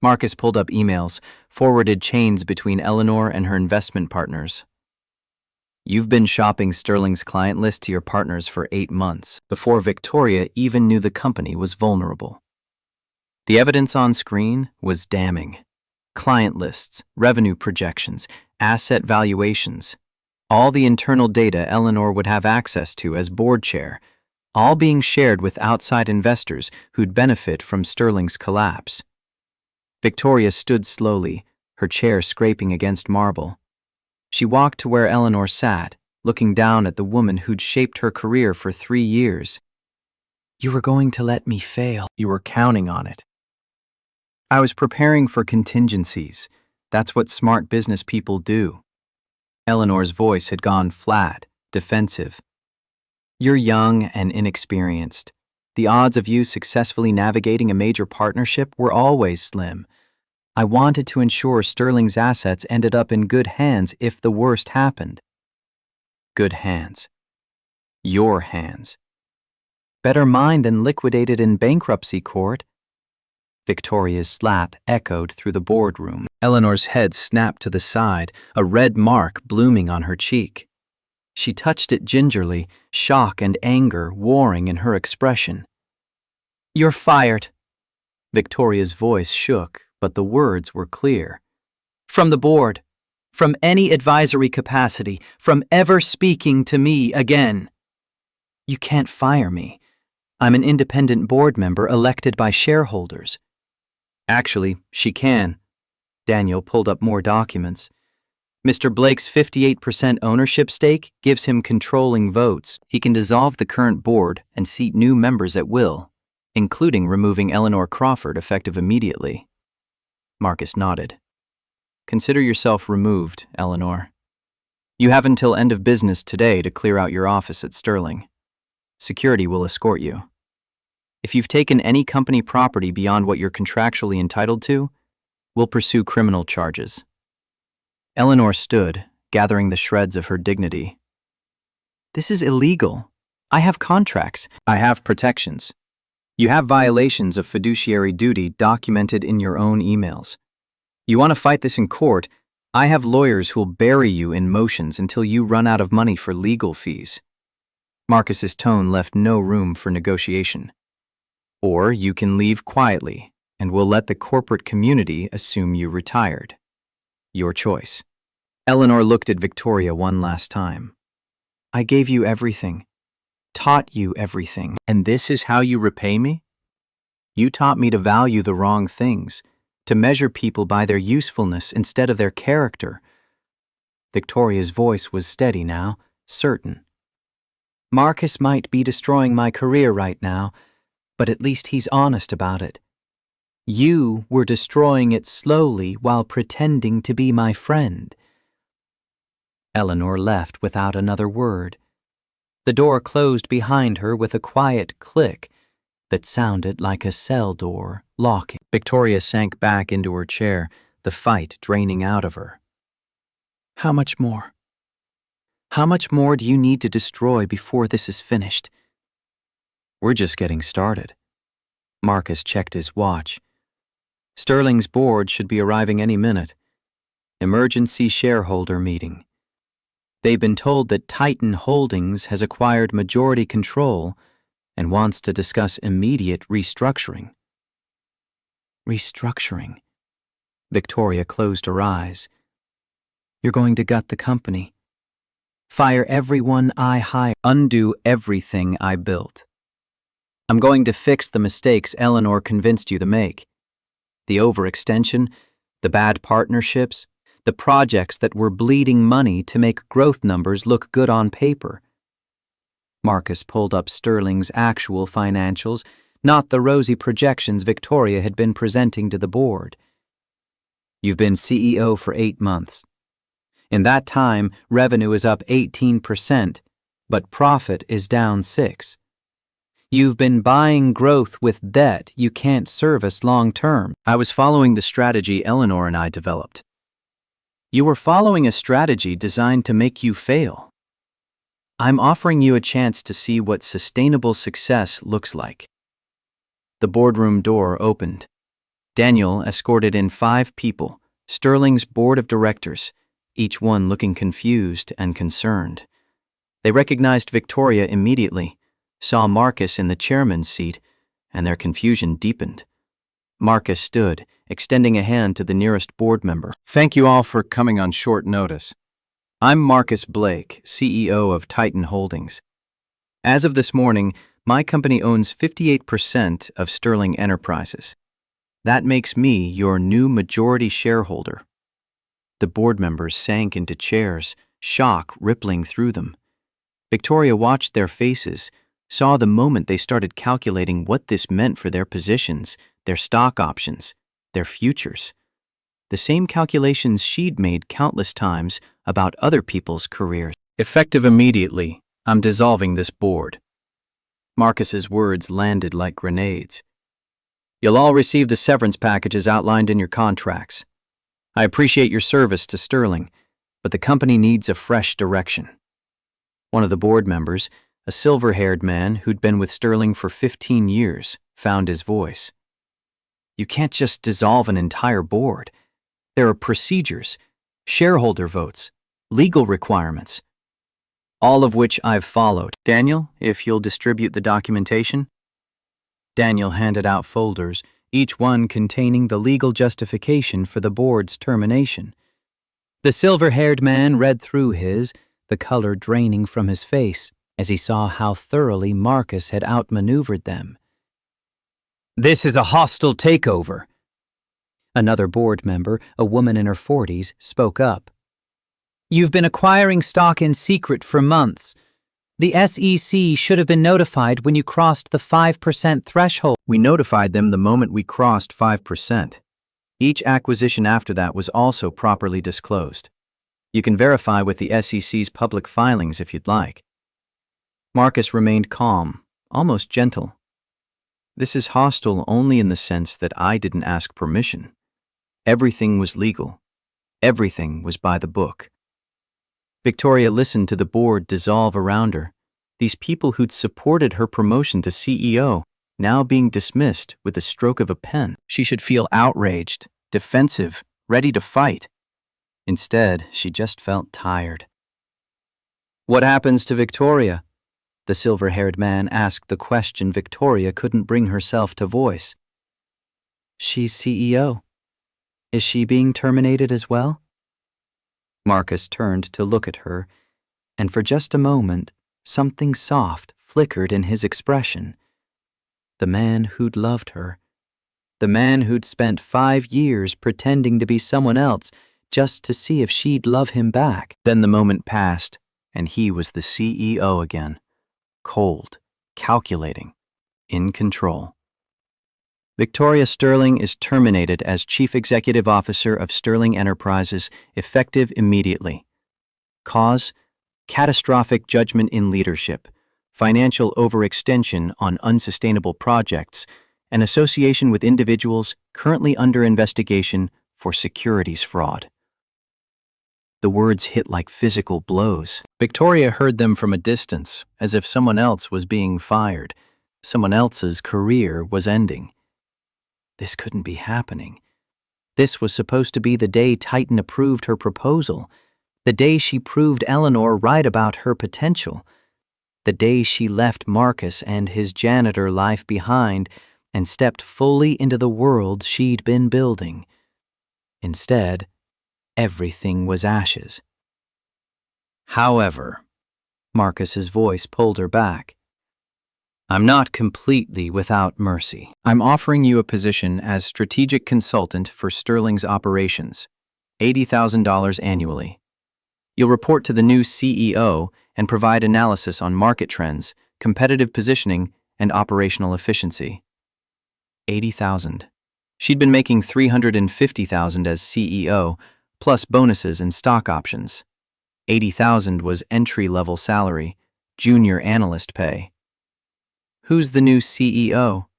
[SPEAKER 1] Marcus pulled up emails, forwarded chains between Eleanor and her investment partners. You've been shopping Sterling's client list to your partners for 8 months, before Victoria even knew the company was vulnerable. The evidence on screen was damning. Client lists, revenue projections, asset valuations, all the internal data Eleanor would have access to as board chair, all being shared with outside investors who'd benefit from Sterling's collapse. Victoria stood slowly, her chair scraping against marble. She walked to where Eleanor sat, looking down at the woman who'd shaped her career for 3 years. You were going to let me fail. You were counting on it. I was preparing for contingencies. That's what smart business people do. Eleanor's voice had gone flat, defensive. You're young and inexperienced. The odds of you successfully navigating a major partnership were always slim. I wanted to ensure Sterling's assets ended up in good hands if the worst happened. Good hands. Your hands. Better mine than liquidated in bankruptcy court. Victoria's slap echoed through the boardroom. Eleanor's head snapped to the side, a red mark blooming on her cheek. She touched it gingerly, shock and anger warring in her expression. You're fired. Victoria's voice shook, but the words were clear. From the board. From any advisory capacity. From ever speaking to me again. You can't fire me. I'm an independent board member elected by shareholders. Actually, she can. Daniel pulled up more documents. Mr. Blake's 58% ownership stake gives him controlling votes. He can dissolve the current board and seat new members at will, including removing Eleanor Crawford effective immediately. Marcus nodded. Consider yourself removed, Eleanor. You have until end of business today to clear out your office at Sterling. Security will escort you. If you've taken any company property beyond what you're contractually entitled to, we'll pursue criminal charges. Eleanor stood, gathering the shreds of her dignity. This is illegal. I have contracts. I have protections. You have violations of fiduciary duty documented in your own emails. You want to fight this in court, I have lawyers who'll bury you in motions until you run out of money for legal fees. Marcus's tone left no room for negotiation. Or you can leave quietly, and we'll let the corporate community assume you retired. Your choice. Eleanor looked at Victoria one last time. I gave you everything, taught you everything, and this is how you repay me? You taught me to value the wrong things, to measure people by their usefulness instead of their character. Victoria's voice was steady now, certain. Marcus might be destroying my career right now, but at least he's honest about it. You were destroying it slowly while pretending to be my friend. Eleanor left without another word. The door closed behind her with a quiet click that sounded like a cell door locking. Victoria sank back into her chair, the fight draining out of her. How much more? How much more do you need to destroy before this is finished? We're just getting started. Marcus checked his watch. Sterling's board should be arriving any minute. Emergency shareholder meeting. They've been told that Titan Holdings has acquired majority control and wants to discuss immediate restructuring. Restructuring. Victoria closed her eyes. You're going to gut the company. Fire everyone I hire. Undo everything I built. I'm going to fix the mistakes Eleanor convinced you to make. The overextension, the bad partnerships, the projects that were bleeding money to make growth numbers look good on paper. Marcus pulled up Sterling's actual financials, not the rosy projections Victoria had been presenting to the board. You've been CEO for 8 months. In that time, revenue is up 18%, but profit is down 6%. You've been buying growth with debt you can't service long term. I was following the strategy Eleanor and I developed. You were following a strategy designed to make you fail. I'm offering you a chance to see what sustainable success looks like. The boardroom door opened. Daniel escorted in 5 people, Sterling's board of directors, each one looking confused and concerned. They recognized Victoria immediately, saw Marcus in the chairman's seat, and their confusion deepened. Marcus stood, extending a hand to the nearest board member. Thank you all for coming on short notice. I'm Marcus Blake, CEO of Titan Holdings. As of this morning, my company owns 58% of Sterling Enterprises. That makes me your new majority shareholder. The board members sank into chairs, shock rippling through them. Victoria watched their faces, saw the moment they started calculating what this meant for their positions, their stock options, their futures. The same calculations she'd made countless times about other people's careers. Effective immediately, I'm dissolving this board. Marcus's words landed like grenades. You'll all receive the severance packages outlined in your contracts. I appreciate your service to Sterling, but the company needs a fresh direction. One of the board members, a silver-haired man who'd been with Sterling for 15 years, found his voice. You can't just dissolve an entire board. There are procedures, shareholder votes, legal requirements, all of which I've followed. Daniel, if you'll distribute the documentation. Daniel handed out folders, each one containing the legal justification for the board's termination. The silver-haired man read through his, the color draining from his face, as he saw how thoroughly Marcus had outmaneuvered them. This is a hostile takeover. Another board member, a woman in her 40s, spoke up. You've been acquiring stock in secret for months. The SEC should have been notified when you crossed the 5% threshold. We notified them the moment we crossed 5%. Each acquisition after that was also properly disclosed. You can verify with the SEC's public filings if you'd like. Marcus remained calm, almost gentle. This is hostile only in the sense that I didn't ask permission. Everything was legal. Everything was by the book. Victoria listened to the board dissolve around her, these people who'd supported her promotion to CEO, now being dismissed with the stroke of a pen. She should feel outraged, defensive, ready to fight. Instead, she just felt tired. "What happens to Victoria?" The silver-haired man asked the question Victoria couldn't bring herself to voice. "She's CEO. Is she being terminated as well?" Marcus turned to look at her, and for just a moment, something soft flickered in his expression. The man who'd loved her. The man who'd spent 5 years pretending to be someone else just to see if she'd love him back. Then the moment passed, and he was the CEO again. Cold, calculating, in control. Victoria Sterling is terminated as Chief Executive Officer of Sterling Enterprises, effective immediately. Cause: catastrophic judgment in leadership, financial overextension on unsustainable projects, and association with individuals currently under investigation for securities fraud. The words hit like physical blows. Victoria heard them from a distance, as if someone else was being fired. Someone else's career was ending. This couldn't be happening. This was supposed to be the day Titan approved her proposal, the day she proved Eleanor right about her potential, the day she left Marcus and his janitor life behind and stepped fully into the world she'd been building. Instead, everything was ashes. However, Marcus's voice pulled her back. "I'm not completely without mercy. I'm offering you a position as strategic consultant for Sterling's operations, $80,000 annually. You'll report to the new CEO and provide analysis on market trends, competitive positioning, and operational efficiency." $80,000. She'd been making $350,000 as CEO, plus bonuses and stock options. $80,000 was entry-level salary, junior analyst pay. "Who's the new CEO?"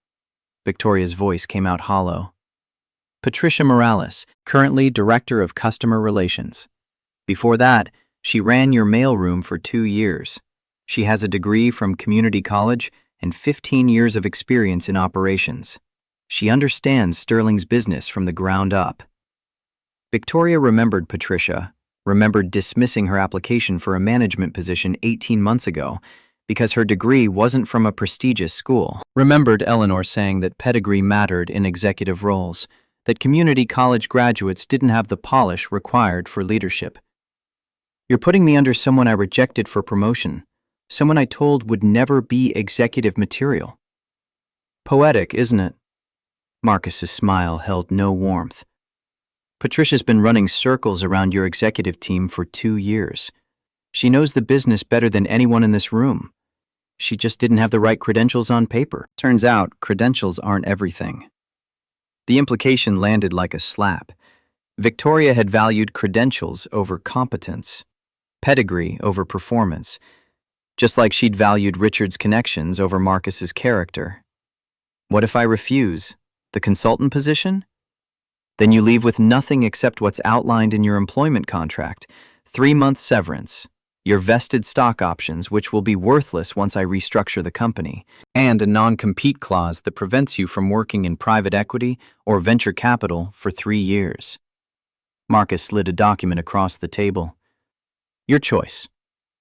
[SPEAKER 1] Victoria's voice came out hollow. "Patricia Morales, currently Director of Customer Relations. Before that, she ran your mailroom for 2 years. She has a degree from community college and 15 years of experience in operations. She understands Sterling's business from the ground up." Victoria remembered Patricia, remembered dismissing her application for a management position 18 months ago because her degree wasn't from a prestigious school. Remembered Eleanor saying that pedigree mattered in executive roles, that community college graduates didn't have the polish required for leadership. "You're putting me under someone I rejected for promotion, someone I told would never be executive material." Poetic, isn't it? Marcus's smile held no warmth. "Patricia's been running circles around your executive team for 2 years. She knows the business better than anyone in this room. She just didn't have the right credentials on paper." Turns out, credentials aren't everything. The implication landed like a slap. Victoria had valued credentials over competence, pedigree over performance, just like she'd valued Richard's connections over Marcus's character. "What if I refuse? The consultant position? Then you leave with nothing except what's outlined in your employment contract, 3-month severance, your vested stock options, which will be worthless once I restructure the company, and a non-compete clause that prevents you from working in private equity or venture capital for 3 years. Marcus slid a document across the table. "Your choice.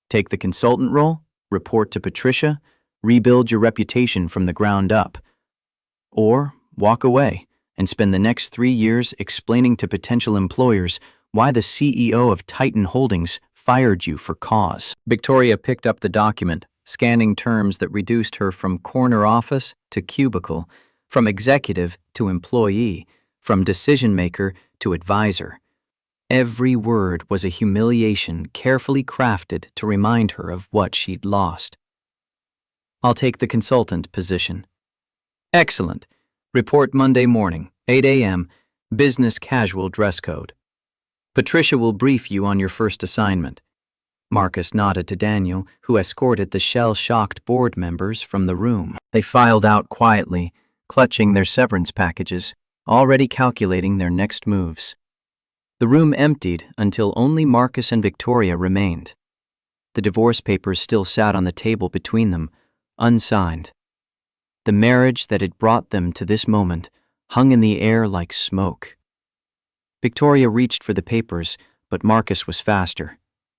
[SPEAKER 1] Take the consultant role, report to Patricia, rebuild your reputation from the ground up. Or walk away and spend the next 3 years explaining to potential employers why the CEO of Titan Holdings fired you for cause." Victoria picked up the document, scanning terms that reduced her from corner office to cubicle, from executive to employee, from decision-maker to advisor. Every word was a humiliation carefully crafted to remind her of what she'd lost. "I'll take the consultant position." "Excellent. Report Monday morning, 8 a.m., business casual dress code. Patricia will brief you on your first assignment." Marcus nodded to Daniel, who escorted the shell-shocked board members from the room. They filed out quietly, clutching their severance packages, already calculating their next moves. The room emptied until only Marcus and Victoria remained. The divorce papers still sat on the table between them, unsigned. The marriage that had brought them to this moment hung in the air like smoke. Victoria reached for the papers, but Marcus was faster.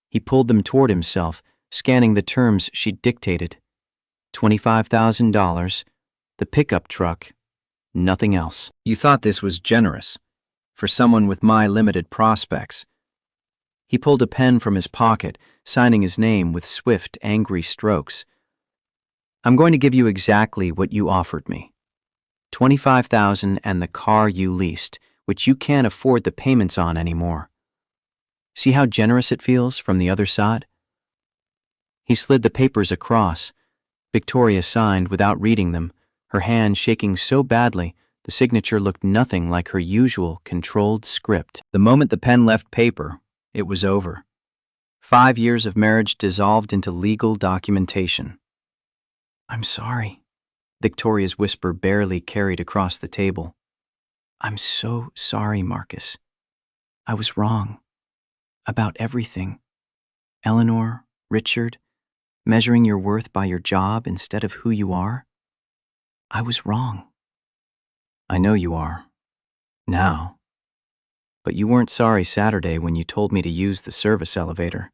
[SPEAKER 1] He pulled them toward himself, scanning the terms she'd dictated. $25,000, the pickup truck, nothing else. You thought this was generous, for someone with my limited prospects. He pulled a pen from his pocket, signing his name with swift, angry strokes. I'm going to give you exactly what you offered me. $25,000 and the car you leased, which you can't afford the payments on anymore. See how generous it feels from the other side? He slid the papers across. Victoria signed without reading them, her hand shaking so badly the signature looked nothing like her usual controlled script. The moment the pen left paper, it was over. 5 years of marriage dissolved into legal documentation. I'm sorry, Victoria's whisper barely carried across the table. I'm so sorry, Marcus. I was wrong. About everything. Eleanor, Richard, measuring your worth by your job instead of who you are. I was wrong. I know you are. Now. But you weren't sorry Saturday when you told me to use the service elevator.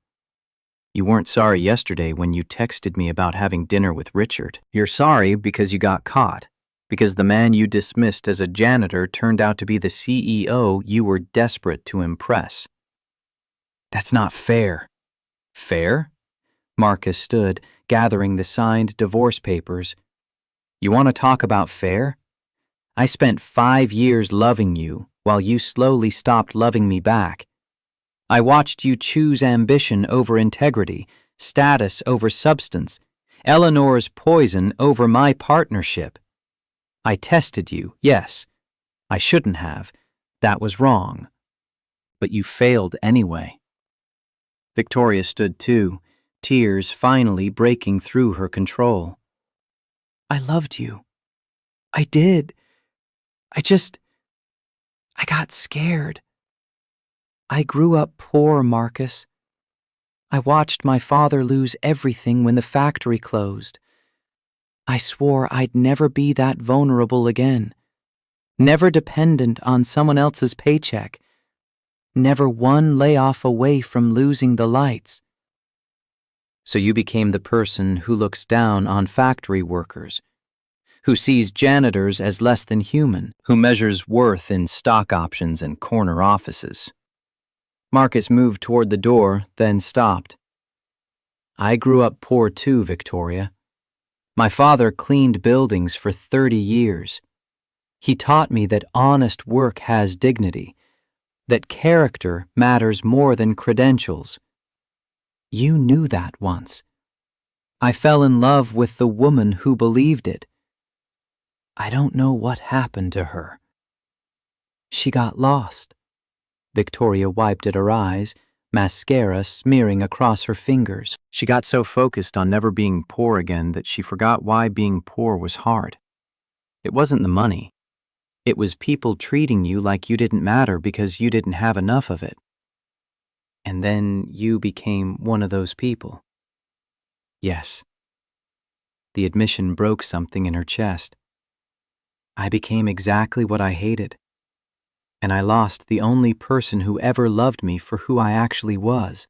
[SPEAKER 1] You weren't sorry yesterday when you texted me about having dinner with Richard. You're sorry because you got caught, because the man you dismissed as a janitor turned out to be the CEO you were desperate to impress. That's not fair. Fair? Marcus stood, gathering the signed divorce papers. You want to talk about fair? I spent 5 years loving you while you slowly stopped loving me back. I watched you choose ambition over integrity, status over substance, Eleanor's poison over my partnership. I tested you, yes. I shouldn't have. That was wrong. But you failed anyway. Victoria stood too, tears finally breaking through her control. I loved you. I did. I got scared. I grew up poor, Marcus. I watched my father lose everything when the factory closed. I swore I'd never be that vulnerable again. Never dependent on someone else's paycheck. Never one layoff away from losing the lights. So you became the person who looks down on factory workers, who sees janitors as less than human, who measures worth in stock options and corner offices. Marcus moved toward the door, then stopped. I grew up poor too, Victoria. My father cleaned buildings for 30 years. He taught me that honest work has dignity, that character matters more than credentials. You knew that once. I fell in love with the woman who believed it. I don't know what happened to her. She got lost. Victoria wiped at her eyes, mascara smearing across her fingers. She got so focused on never being poor again that she forgot why being poor was hard. It wasn't the money. It was people treating you like you didn't matter because you didn't have enough of it. And then you became one of those people. Yes. The admission broke something in her chest. I became exactly what I hated. And I lost the only person who ever loved me for who I actually was.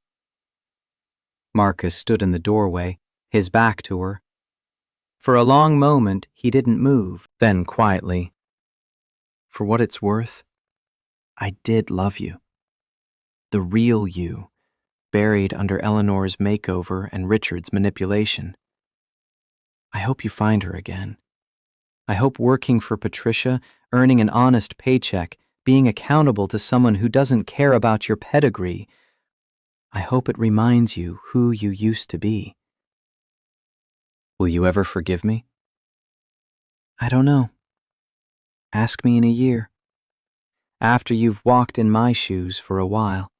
[SPEAKER 1] Marcus stood in the doorway, his back to her. For a long moment, he didn't move. Then quietly, for what it's worth, I did love you. The real you, buried under Eleanor's makeover and Richard's manipulation. I hope you find her again. I hope working for Patricia, earning an honest paycheck, being accountable to someone who doesn't care about your pedigree, I hope it reminds you who you used to be. Will you ever forgive me? I don't know. Ask me in a year. After you've walked in my shoes for a while.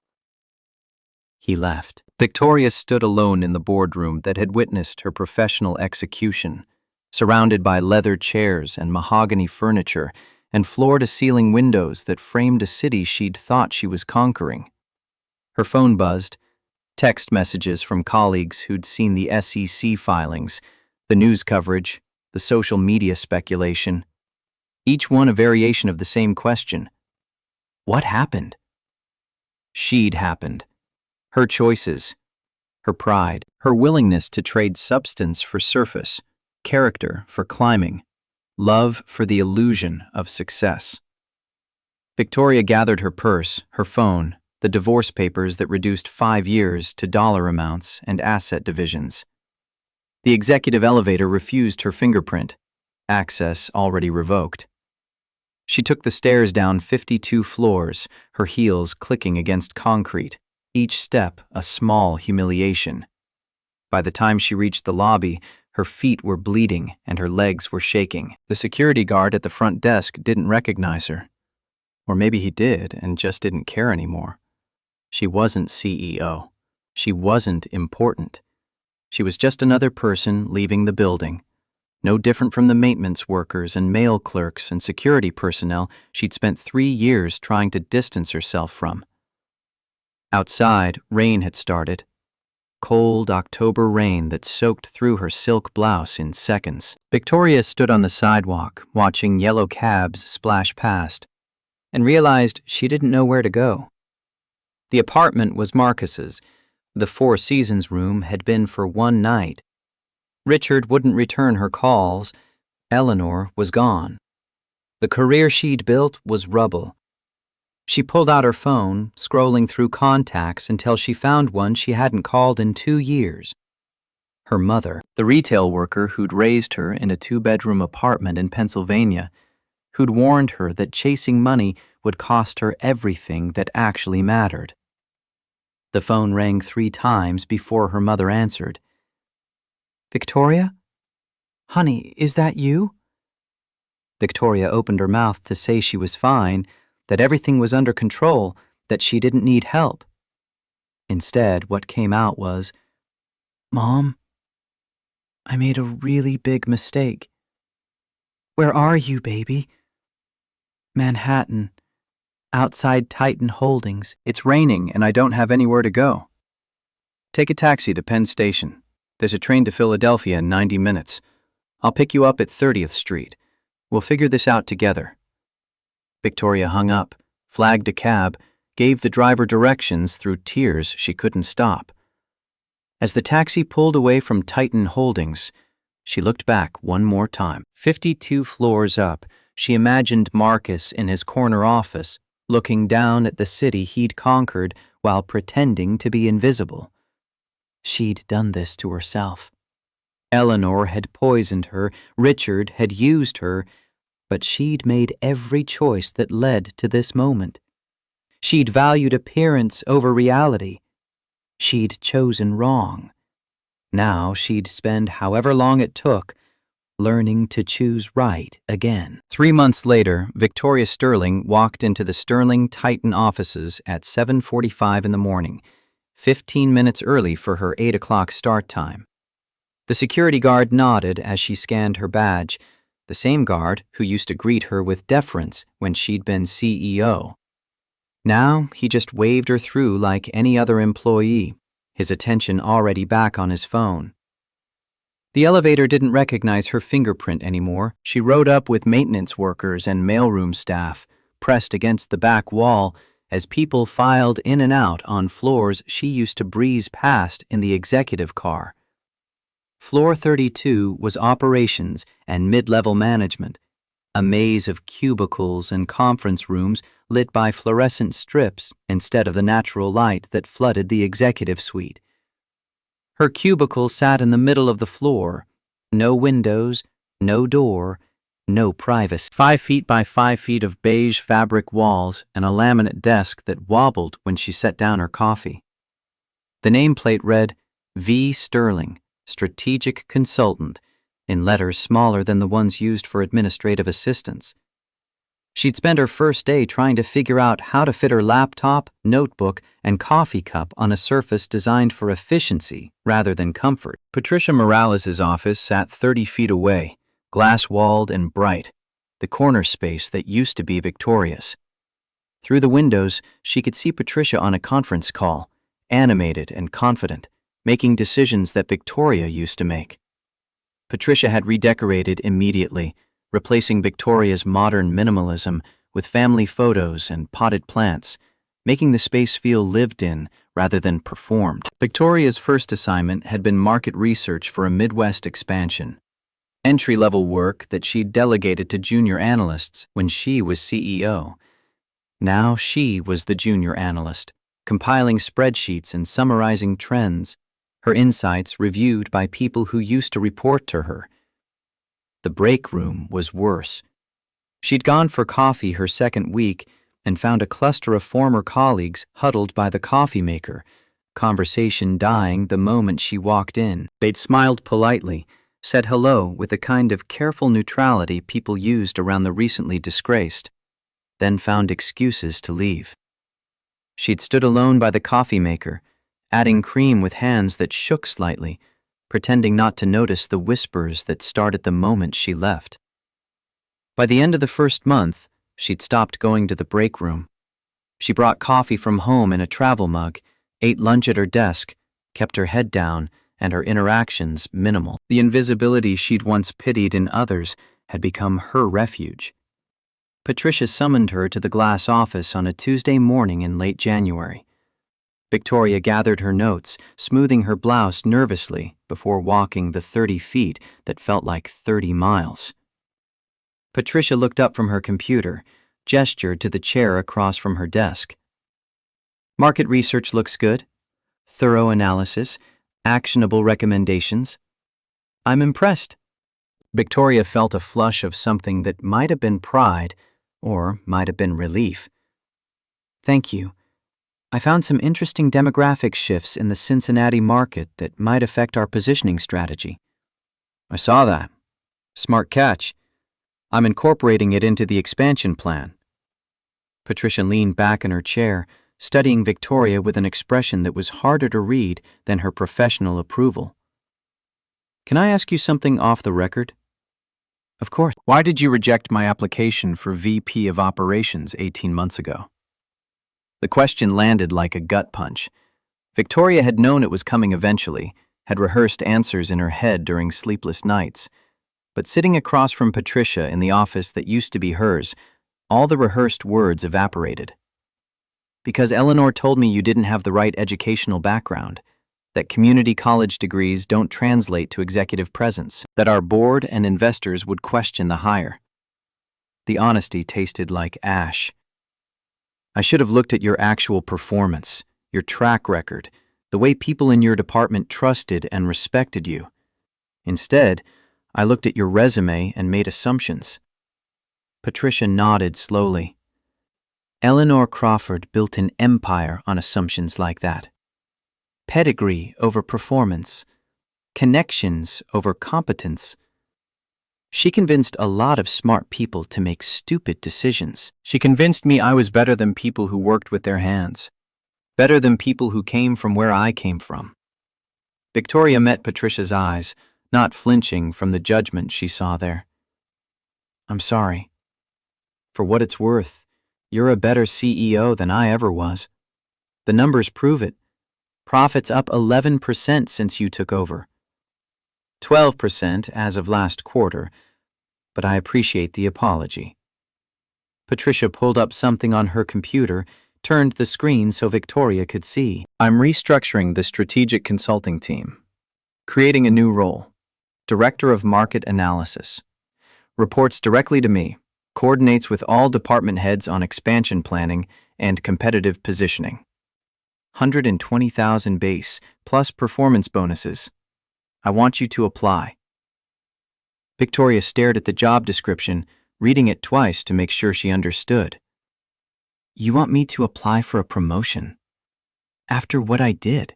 [SPEAKER 1] He left. Victoria stood alone in the boardroom that had witnessed her professional execution, surrounded by leather chairs and mahogany furniture and floor-to-ceiling windows that framed a city she'd thought she was conquering. Her phone buzzed, text messages from colleagues who'd seen the SEC filings, the news coverage, the social media speculation, each one a variation of the same question. What happened? She'd happened. Her choices, her pride, her willingness to trade substance for surface, character for climbing, love for the illusion of success. Victoria gathered her purse, her phone, the divorce papers that reduced 5 years to dollar amounts and asset divisions. The executive elevator refused her fingerprint, access already revoked. She took the stairs down 52 floors, her heels clicking against concrete, each step a small humiliation. By the time she reached the lobby, her feet were bleeding and her legs were shaking. The security guard at the front desk didn't recognize her. Or maybe he did and just didn't care anymore. She wasn't CEO. She wasn't important. She was just another person leaving the building. No different from the maintenance workers and mail clerks and security personnel she'd spent 3 years trying to distance herself from. Outside, rain had started. Cold October rain that soaked through her silk blouse in seconds. Victoria stood on the sidewalk, watching yellow cabs splash past, and realized she didn't know where to go. The apartment was Marcus's. The Four Seasons room had been for one night. Richard wouldn't return her calls. Eleanor was gone. The career she'd built was rubble. She pulled out her phone, scrolling through contacts until she found one she hadn't called in 2 years. Her mother, the retail worker who'd raised her in a 2-bedroom apartment in Pennsylvania, who'd warned her that chasing money would cost her everything that actually mattered. The phone rang 3 times before her mother answered. "Victoria? Honey, is that you?" Victoria opened her mouth to say she was fine, that everything was under control, that she didn't need help. Instead, what came out was, "Mom, I made a really big mistake." "Where are you, baby?" "Manhattan. Outside Titan Holdings." "It's raining and I don't have anywhere to go." "Take a taxi to Penn Station. There's a train to Philadelphia in 90 minutes. I'll pick you up at 30th Street. We'll figure this out together." Victoria hung up, flagged a cab, gave the driver directions through tears she couldn't stop. As the taxi pulled away from Titan Holdings, she looked back one more time. 52 floors up, she imagined Marcus in his corner office, looking down at the city he'd conquered while pretending to be invisible. She'd done this to herself. Eleanor had poisoned her, Richard had used her, but she'd made every choice that led to this moment. She'd valued appearance over reality. She'd chosen wrong. Now she'd spend however long it took learning to choose right again. 3 months later, Victoria Sterling walked into the Sterling Titan offices at 7:45 in the morning, 15 minutes early for her 8 o'clock start time. The security guard nodded as she scanned her badge, the same guard who used to greet her with deference when she'd been CEO. Now he just waved her through like any other employee, his attention already back on his phone. The elevator didn't recognize her fingerprint anymore. She rode up with maintenance workers and mailroom staff, pressed against the back wall as people filed in and out on floors she used to breeze past in the executive car. Floor 32 was operations and mid-level management, a maze of cubicles and conference rooms lit by fluorescent strips instead of the natural light that flooded the executive suite. Her cubicle sat in the middle of the floor. No windows, no door, no privacy. 5 feet by 5 feet of beige fabric walls and a laminate desk that wobbled when she set down her coffee. The nameplate read, V. Sterling, Strategic Consultant, in letters smaller than the ones used for administrative assistants. She'd spent her first day trying to figure out how to fit her laptop, notebook, and coffee cup on a surface designed for efficiency rather than comfort. Patricia Morales' office sat 30 feet away, glass-walled and bright, the corner space that used to be Victoria's. Through the windows, she could see Patricia on a conference call, animated and confident, making decisions that Victoria used to make. Patricia had redecorated immediately, replacing Victoria's modern minimalism with family photos and potted plants, making the space feel lived in rather than performed. Victoria's first assignment had been market research for a Midwest expansion, entry-level work that she'd delegated to junior analysts when she was CEO. Now she was the junior analyst, compiling spreadsheets and summarizing trends, her insights reviewed by people who used to report to her. The break room was worse. She'd gone for coffee her second week and found a cluster of former colleagues huddled by the coffee maker, conversation dying the moment she walked in. They'd smiled politely, said hello with the kind of careful neutrality people used around the recently disgraced, then found excuses to leave. She'd stood alone by the coffee maker, adding cream with hands that shook slightly, pretending not to notice the whispers that started the moment she left. By the end of the first month, she'd stopped going to the break room. She brought coffee from home in a travel mug, ate lunch at her desk, kept her head down, and her interactions minimal. The invisibility she'd once pitied in others had become her refuge. Patricia summoned her to the glass office on a Tuesday morning in late January. Victoria gathered her notes, smoothing her blouse nervously before walking the 30 feet that felt like 30 miles. Patricia looked up from her computer, gestured to the chair across from her desk. Market research looks good. Thorough analysis, actionable recommendations. I'm impressed. Victoria felt a flush of something that might have been pride or might have been relief. Thank you. I found some interesting demographic shifts in the Cincinnati market that might affect our positioning strategy. I saw that. Smart catch. I'm incorporating it into the expansion plan. Patricia leaned back in her chair, studying Victoria with an expression that was harder to read than her professional approval. Can I ask you something off the record? Of course. Why did you reject my application for VP of Operations 18 months ago? The question landed like a gut punch. Victoria had known it was coming eventually, had rehearsed answers in her head during sleepless nights. But sitting across from Patricia in the office that used to be hers, all the rehearsed words evaporated. Because Eleanor told me you didn't have the right educational background, that community college degrees don't translate to executive presence, that our board and investors would question the hire. The honesty tasted like ash. I should have looked at your actual performance, your track record, the way people in your department trusted and respected you. Instead, I looked at your resume and made assumptions. Patricia nodded slowly. Eleanor Crawford built an empire on assumptions like that. Pedigree over performance. Connections over competence. She convinced a lot of smart people to make stupid decisions. She convinced me I was better than people who worked with their hands. Better than people who came from where I came from. Victoria met Patricia's eyes, not flinching from the judgment she saw there. I'm sorry. For what it's worth, you're a better CEO than I ever was. The numbers prove it. Profits up 11% since you took over. 12% as of last quarter, but I appreciate the apology. Patricia pulled up something on her computer, turned the screen so Victoria could see. I'm restructuring the strategic consulting team, creating a new role. Director of Market Analysis. Reports directly to me, coordinates with all department heads on expansion planning and competitive positioning. 120,000 base, plus performance bonuses. I want you to apply. Victoria stared at the job description, reading it twice to make sure she understood. You want me to apply for a promotion? After what I did?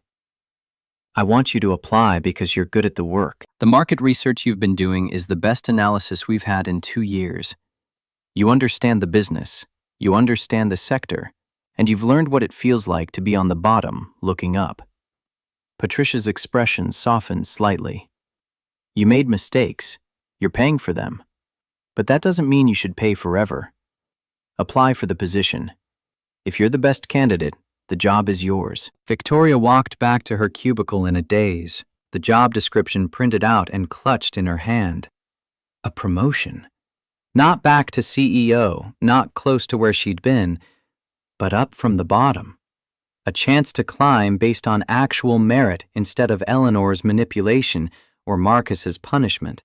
[SPEAKER 1] I want you to apply because you're good at the work. The market research you've been doing is the best analysis we've had in 2 years. You understand the business, you understand the sector, and you've learned what it feels like to be on the bottom, looking up. Patricia's expression softened slightly. You made mistakes. You're paying for them. But that doesn't mean you should pay forever. Apply for the position. If you're the best candidate, the job is yours. Victoria walked back to her cubicle in a daze, the job description printed out and clutched in her hand. A promotion. Not back to CEO, not close to where she'd been, but up from the bottom. A chance to climb based on actual merit instead of Eleanor's manipulation or Marcus's punishment.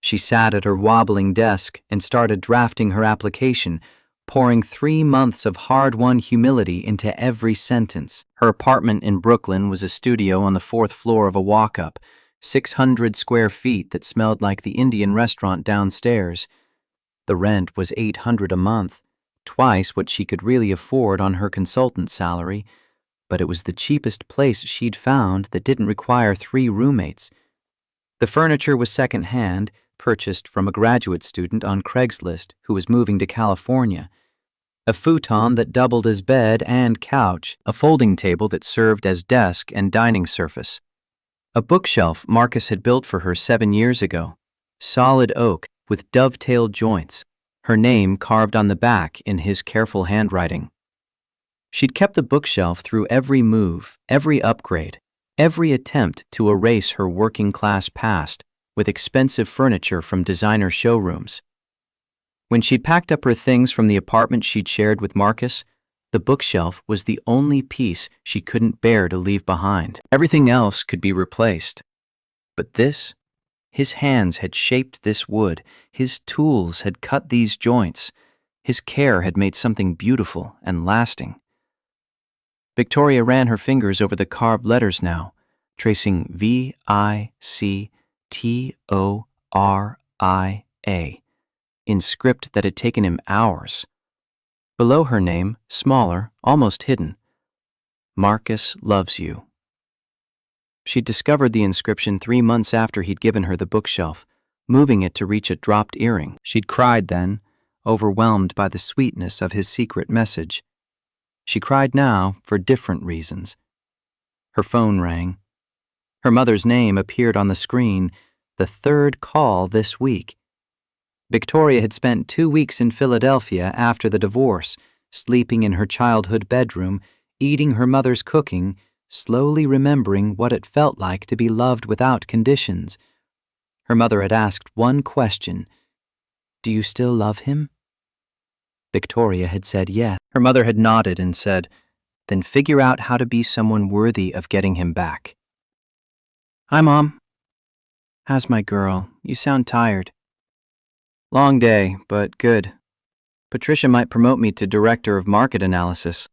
[SPEAKER 1] She sat at her wobbling desk and started drafting her application, pouring 3 months of hard-won humility into every sentence. Her apartment in Brooklyn was a studio on the 4th floor of a walk-up, 600 square feet that smelled like the Indian restaurant downstairs. The rent was $800 a month, twice what she could really afford on her consultant salary, but it was the cheapest place she'd found that didn't require 3 roommates. The furniture was second-hand, purchased from a graduate student on Craigslist who was moving to California. A futon that doubled as bed and couch, a folding table that served as desk and dining surface. A bookshelf Marcus had built for her 7 years ago, solid oak with dovetailed joints, her name carved on the back in his careful handwriting. She'd kept the bookshelf through every move, every upgrade, every attempt to erase her working-class past with expensive furniture from designer showrooms. When she'd packed up her things from the apartment she'd shared with Marcus, the bookshelf was the only piece she couldn't bear to leave behind. Everything else could be replaced. But this? His hands had shaped this wood, his tools had cut these joints, his care had made something beautiful and lasting. Victoria ran her fingers over the carved letters now, tracing V-I-C-T-O-R-I-A, in script that had taken him hours. Below her name, smaller, almost hidden, Marcus loves you. She'd discovered the inscription 3 months after he'd given her the bookshelf, moving it to reach a dropped earring. She'd cried then, overwhelmed by the sweetness of his secret message. She cried now for different reasons. Her phone rang. Her mother's name appeared on the screen, the 3rd call this week. Victoria had spent 2 weeks in Philadelphia after the divorce, sleeping in her childhood bedroom, eating her mother's cooking, slowly remembering what it felt like to be loved without conditions. Her mother had asked one question, "Do you still love him?" Victoria had said yes. Her mother had nodded and said, "Then figure out how to be someone worthy of getting him back." "Hi, Mom." "How's my girl? You sound tired." "Long day, but good. Patricia might promote me to Director of Market Analysis."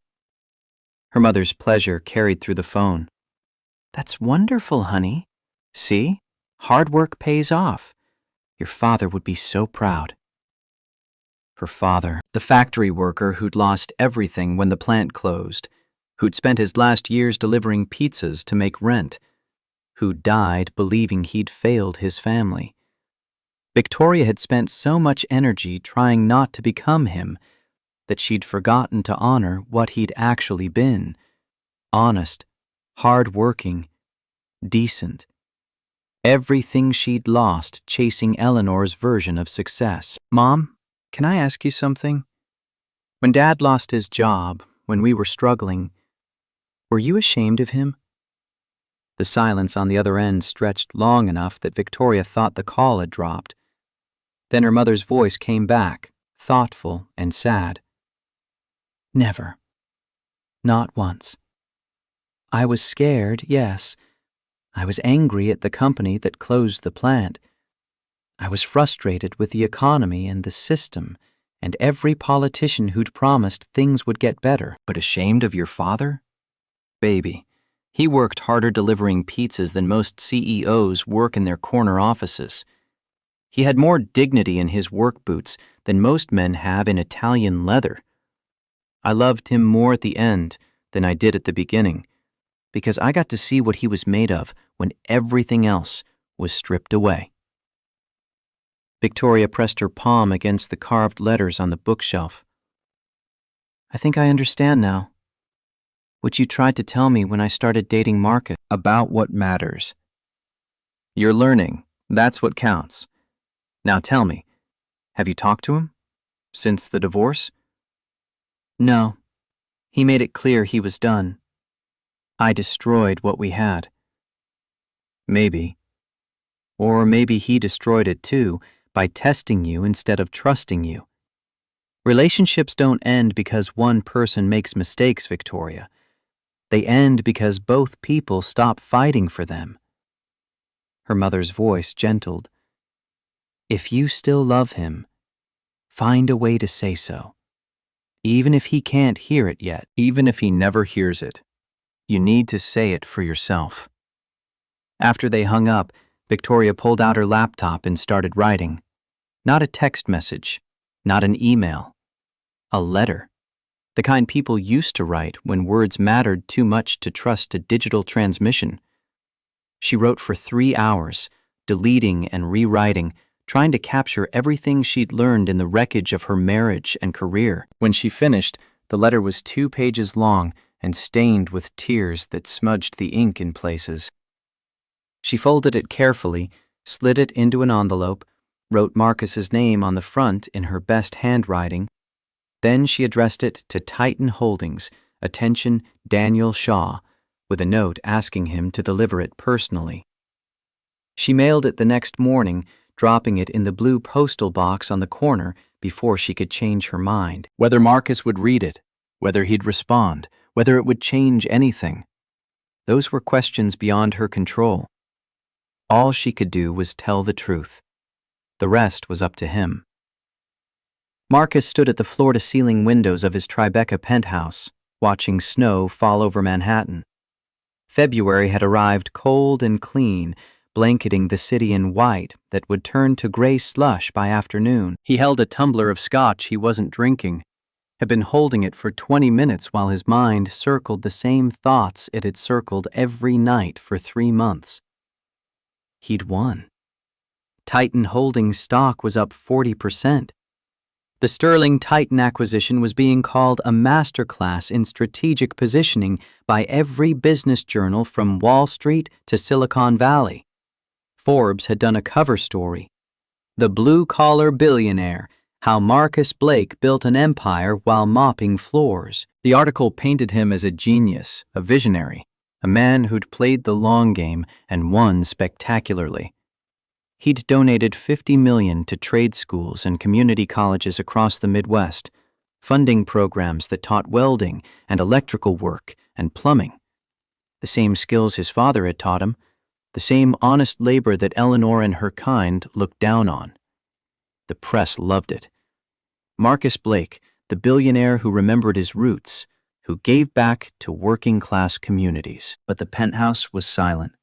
[SPEAKER 1] Her mother's pleasure carried through the phone. "That's wonderful, honey. See? Hard work pays off. Your father would be so proud." Her father, the factory worker who'd lost everything when the plant closed, who'd spent his last years delivering pizzas to make rent, who died believing he'd failed his family. Victoria had spent so much energy trying not to become him that she'd forgotten to honor what he'd actually been: honest, hard-working, decent. Everything she'd lost chasing Eleanor's version of success. "Mom, can I ask you something? When Dad lost his job, when we were struggling, were you ashamed of him?" The silence on the other end stretched long enough that Victoria thought the call had dropped. Then her mother's voice came back, thoughtful and sad. "Never. Not once. I was scared, yes. I was angry at the company that closed the plant. I was frustrated with the economy and the system and every politician who'd promised things would get better. But ashamed of your father? Baby, he worked harder delivering pizzas than most CEOs work in their corner offices. He had more dignity in his work boots than most men have in Italian leather. I loved him more at the end than I did at the beginning, because I got to see what he was made of when everything else was stripped away." Victoria pressed her palm against the carved letters on the bookshelf. "I think I understand now. What you tried to tell me when I started dating Marcus about what matters. You're learning. That's what counts. Now tell me, have you talked to him? Since the divorce?" "No. He made it clear he was done. I destroyed what we had." "Maybe. Or maybe he destroyed it too by testing you instead of trusting you. Relationships don't end because one person makes mistakes, Victoria. They end because both people stop fighting for them. Her mother's voice gentled. If you still love him, find a way to say so. Even if he can't hear it yet. Even if he never hears it. You need to say it for yourself. After they hung up, Victoria pulled out her laptop and started writing. Not a text message, not an email. A letter. The kind people used to write when words mattered too much to trust a digital transmission. She wrote for 3 hours, deleting and rewriting, trying to capture everything she'd learned in the wreckage of her marriage and career. When she finished, the letter was 2 pages long and stained with tears that smudged the ink in places. She folded it carefully, slid it into an envelope, wrote Marcus's name on the front in her best handwriting. Then she addressed it to Titan Holdings, attention Daniel Shaw, with a note asking him to deliver it personally. She mailed it the next morning, dropping it in the blue postal box on the corner before she could change her mind. Whether Marcus would read it, whether he'd respond, whether it would change anything. Those were questions beyond her control. All she could do was tell the truth. The rest was up to him. Marcus stood at the floor-to-ceiling windows of his Tribeca penthouse, watching snow fall over Manhattan. February had arrived cold and clean, blanketing the city in white that would turn to gray slush by afternoon. He held a tumbler of scotch he wasn't drinking, had been holding it for 20 minutes while his mind circled the same thoughts it had circled every night for 3 months. He'd won. Titan Holdings stock was up 40%. The Sterling Titan acquisition was being called a masterclass in strategic positioning by every business journal from Wall Street to Silicon Valley. Forbes had done a cover story. The Blue-Collar Billionaire, How Marcus Blake Built an Empire While Mopping Floors. The article painted him as a genius, a visionary, a man who'd played the long game and won spectacularly. He'd donated $50 million to trade schools and community colleges across the Midwest, funding programs that taught welding and electrical work and plumbing. The same skills his father had taught him, the same honest labor that Eleanor and her kind looked down on. The press loved it. Marcus Blake, the billionaire who remembered his roots, who gave back to working-class communities. But the penthouse was silent.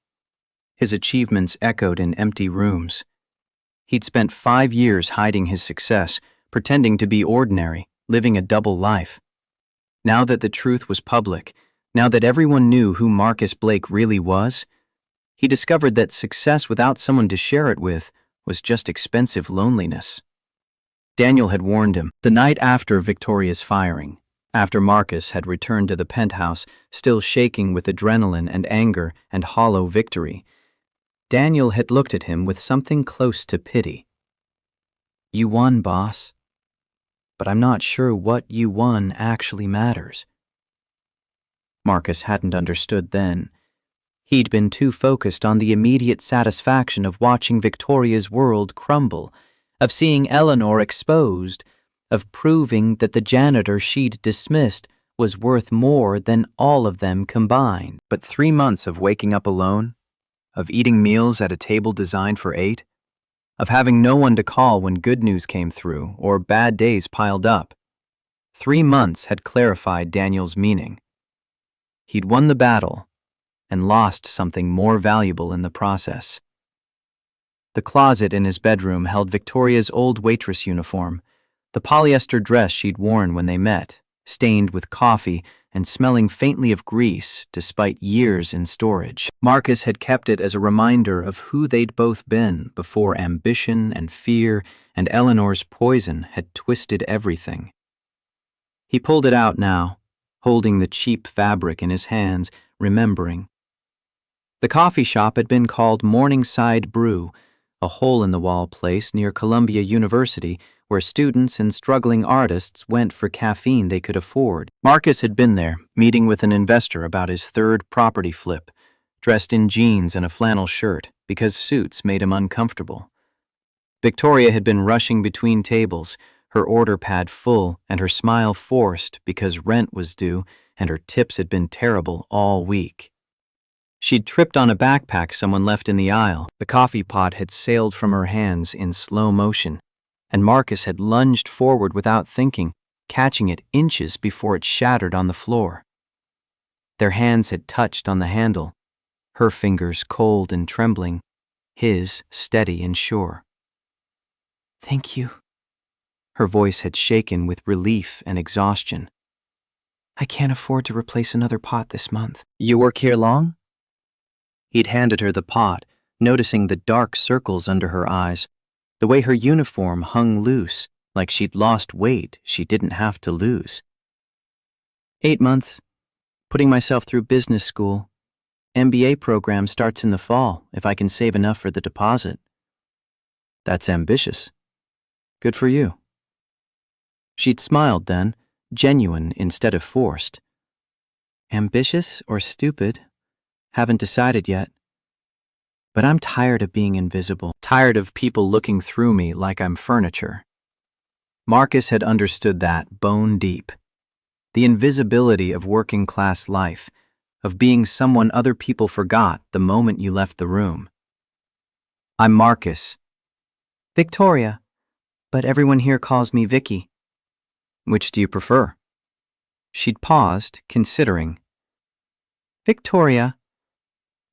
[SPEAKER 1] His achievements echoed in empty rooms. He'd spent 5 years hiding his success, pretending to be ordinary, living a double life. Now that the truth was public, now that everyone knew who Marcus Blake really was, he discovered that success without someone to share it with was just expensive loneliness. Daniel had warned him the night after Victoria's firing, after Marcus had returned to the penthouse, still shaking with adrenaline and anger and hollow victory. Daniel had looked at him with something close to pity. You won, boss. But I'm not sure what you won actually matters. Marcus hadn't understood then. He'd been too focused on the immediate satisfaction of watching Victoria's world crumble, of seeing Eleanor exposed, of proving that the janitor she'd dismissed was worth more than all of them combined. But 3 months of waking up alone, of eating meals at a table designed for 8, of having no one to call when good news came through or bad days piled up. 3 months had clarified Daniel's meaning. He'd won the battle and lost something more valuable in the process. The closet in his bedroom held Victoria's old waitress uniform, the polyester dress she'd worn when they met, stained with coffee and smelling faintly of grease despite years in storage. Marcus had kept it as a reminder of who they'd both been before ambition and fear and Eleanor's poison had twisted everything. He pulled it out now, holding the cheap fabric in his hands, remembering. The coffee shop had been called Morningside Brew, a hole-in-the-wall place near Columbia University where students and struggling artists went for caffeine they could afford. Marcus had been there, meeting with an investor about his 3rd property flip, dressed in jeans and a flannel shirt because suits made him uncomfortable. Victoria had been rushing between tables, her order pad full and her smile forced because rent was due and her tips had been terrible all week. She'd tripped on a backpack someone left in the aisle. The coffee pot had sailed from her hands in slow motion, and Marcus had lunged forward without thinking, catching it inches before it shattered on the floor. Their hands had touched on the handle, her fingers cold and trembling, his steady and sure. "Thank you." Her voice had shaken with relief and exhaustion. "I can't afford to replace another pot this month." "You work here long?" He'd handed her the pot, noticing the dark circles under her eyes, the way her uniform hung loose, like she'd lost weight she didn't have to lose. 8 months. Putting myself through business school. MBA program starts in the fall if I can save enough for the deposit. That's ambitious. Good for you. She'd smiled then, genuine instead of forced. Ambitious or stupid? Haven't decided yet. But I'm tired of being invisible, tired of people looking through me like I'm furniture. Marcus had understood that bone deep. The invisibility of working-class life, of being someone other people forgot the moment you left the room. I'm Marcus. Victoria, but everyone here calls me Vicky. Which do you prefer? She'd paused, considering. Victoria.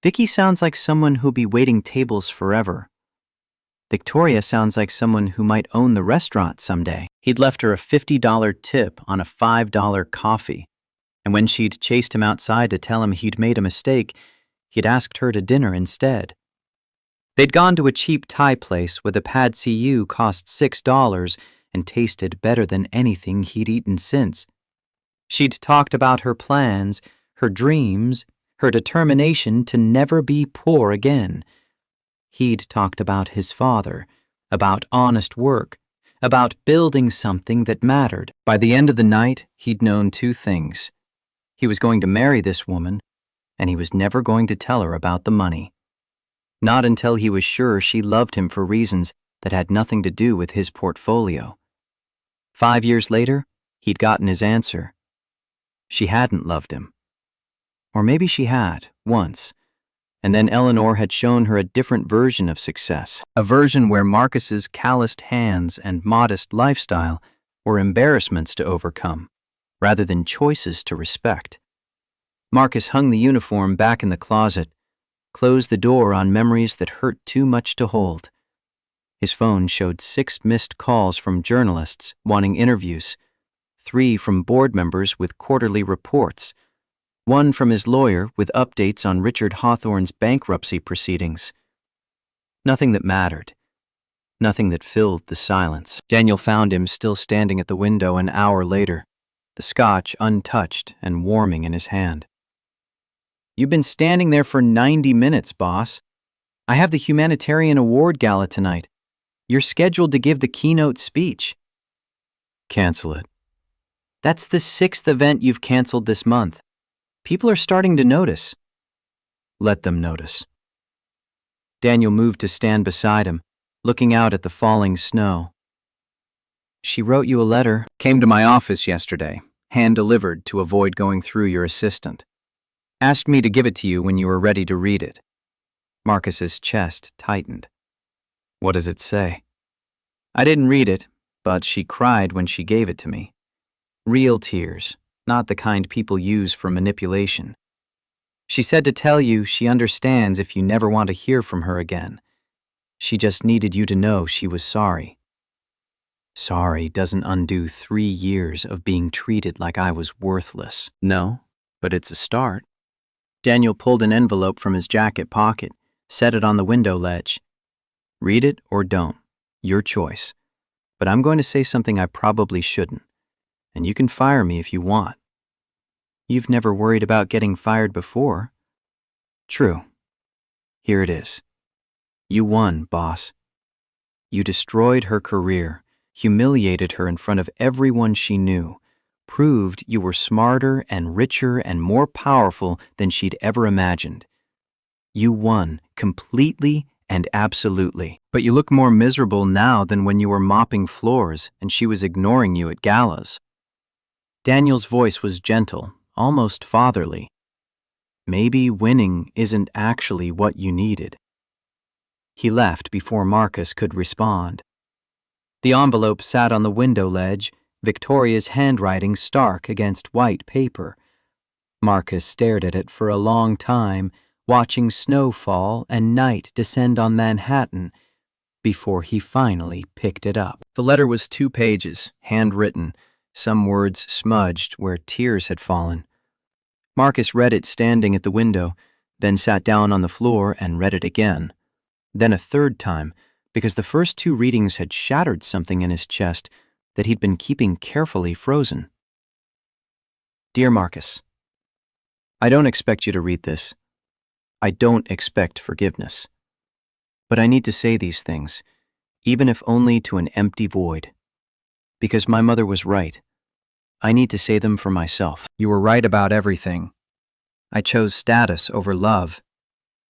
[SPEAKER 1] Vicky sounds like someone who'll be waiting tables forever. Victoria sounds like someone who might own the restaurant someday. He'd left her a $50 tip on a $5 coffee, and when she'd chased him outside to tell him he'd made a mistake, he'd asked her to dinner instead. They'd gone to a cheap Thai place where the pad see ew cost $6 and tasted better than anything he'd eaten since. She'd talked about her plans, her dreams, her determination to never be poor again. He'd talked about his father, about honest work, about building something that mattered. By the end of the night, he'd known 2 things. He was going to marry this woman, and he was never going to tell her about the money. Not until he was sure she loved him for reasons that had nothing to do with his portfolio. 5 years later, he'd gotten his answer. She hadn't loved him. Or maybe she had, once, and then Eleanor had shown her a different version of success, a version where Marcus's calloused hands and modest lifestyle were embarrassments to overcome, rather than choices to respect. Marcus hung the uniform back in the closet, closed the door on memories that hurt too much to hold. His phone showed 6 missed calls from journalists wanting interviews, 3 from board members with quarterly reports, 1 from his lawyer with updates on Richard Hawthorne's bankruptcy proceedings. Nothing that mattered. Nothing that filled the silence. Daniel found him still standing at the window an hour later, the scotch untouched and warming in his hand. You've been standing there for 90 minutes, boss. I have the Humanitarian Award Gala tonight. You're scheduled to give the keynote speech. Cancel it. That's the 6th event you've canceled this month. People are starting to notice. Let them notice. Daniel moved to stand beside him, looking out at the falling snow. She wrote you a letter. Came to my office yesterday, hand-delivered to avoid going through your assistant. Asked me to give it to you when you were ready to read it. Marcus's chest tightened. What does it say? I didn't read it, but she cried when she gave it to me. Real tears, not the kind people use for manipulation. She said to tell you she understands if you never want to hear from her again. She just needed you to know she was sorry. Sorry doesn't undo 3 years of being treated like I was worthless. No, but it's a start. Daniel pulled an envelope from his jacket pocket, set it on the window ledge. Read it or don't, your choice. But I'm going to say something I probably shouldn't, and you can fire me if you want. You've never worried about getting fired before. True. Here it is. You won, boss. You destroyed her career, humiliated her in front of everyone she knew, proved you were smarter and richer and more powerful than she'd ever imagined. You won completely and absolutely. But you look more miserable now than when you were mopping floors and she was ignoring you at galas. Daniel's voice was gentle, almost fatherly. Maybe winning isn't actually what you needed. He left before Marcus could respond. The envelope sat on the window ledge, Victoria's handwriting stark against white paper. Marcus stared at it for a long time, watching snow fall and night descend on Manhattan, before he finally picked it up. The letter was 2 pages, handwritten, some words smudged where tears had fallen. Marcus read it standing at the window, then sat down on the floor and read it again. Then a third time, because the first 2 readings had shattered something in his chest that he'd been keeping carefully frozen. Dear Marcus, I don't expect you to read this. I don't expect forgiveness. But I need to say these things, even if only to an empty void. Because my mother was right. I need to say them for myself. You were right about everything. I chose status over love.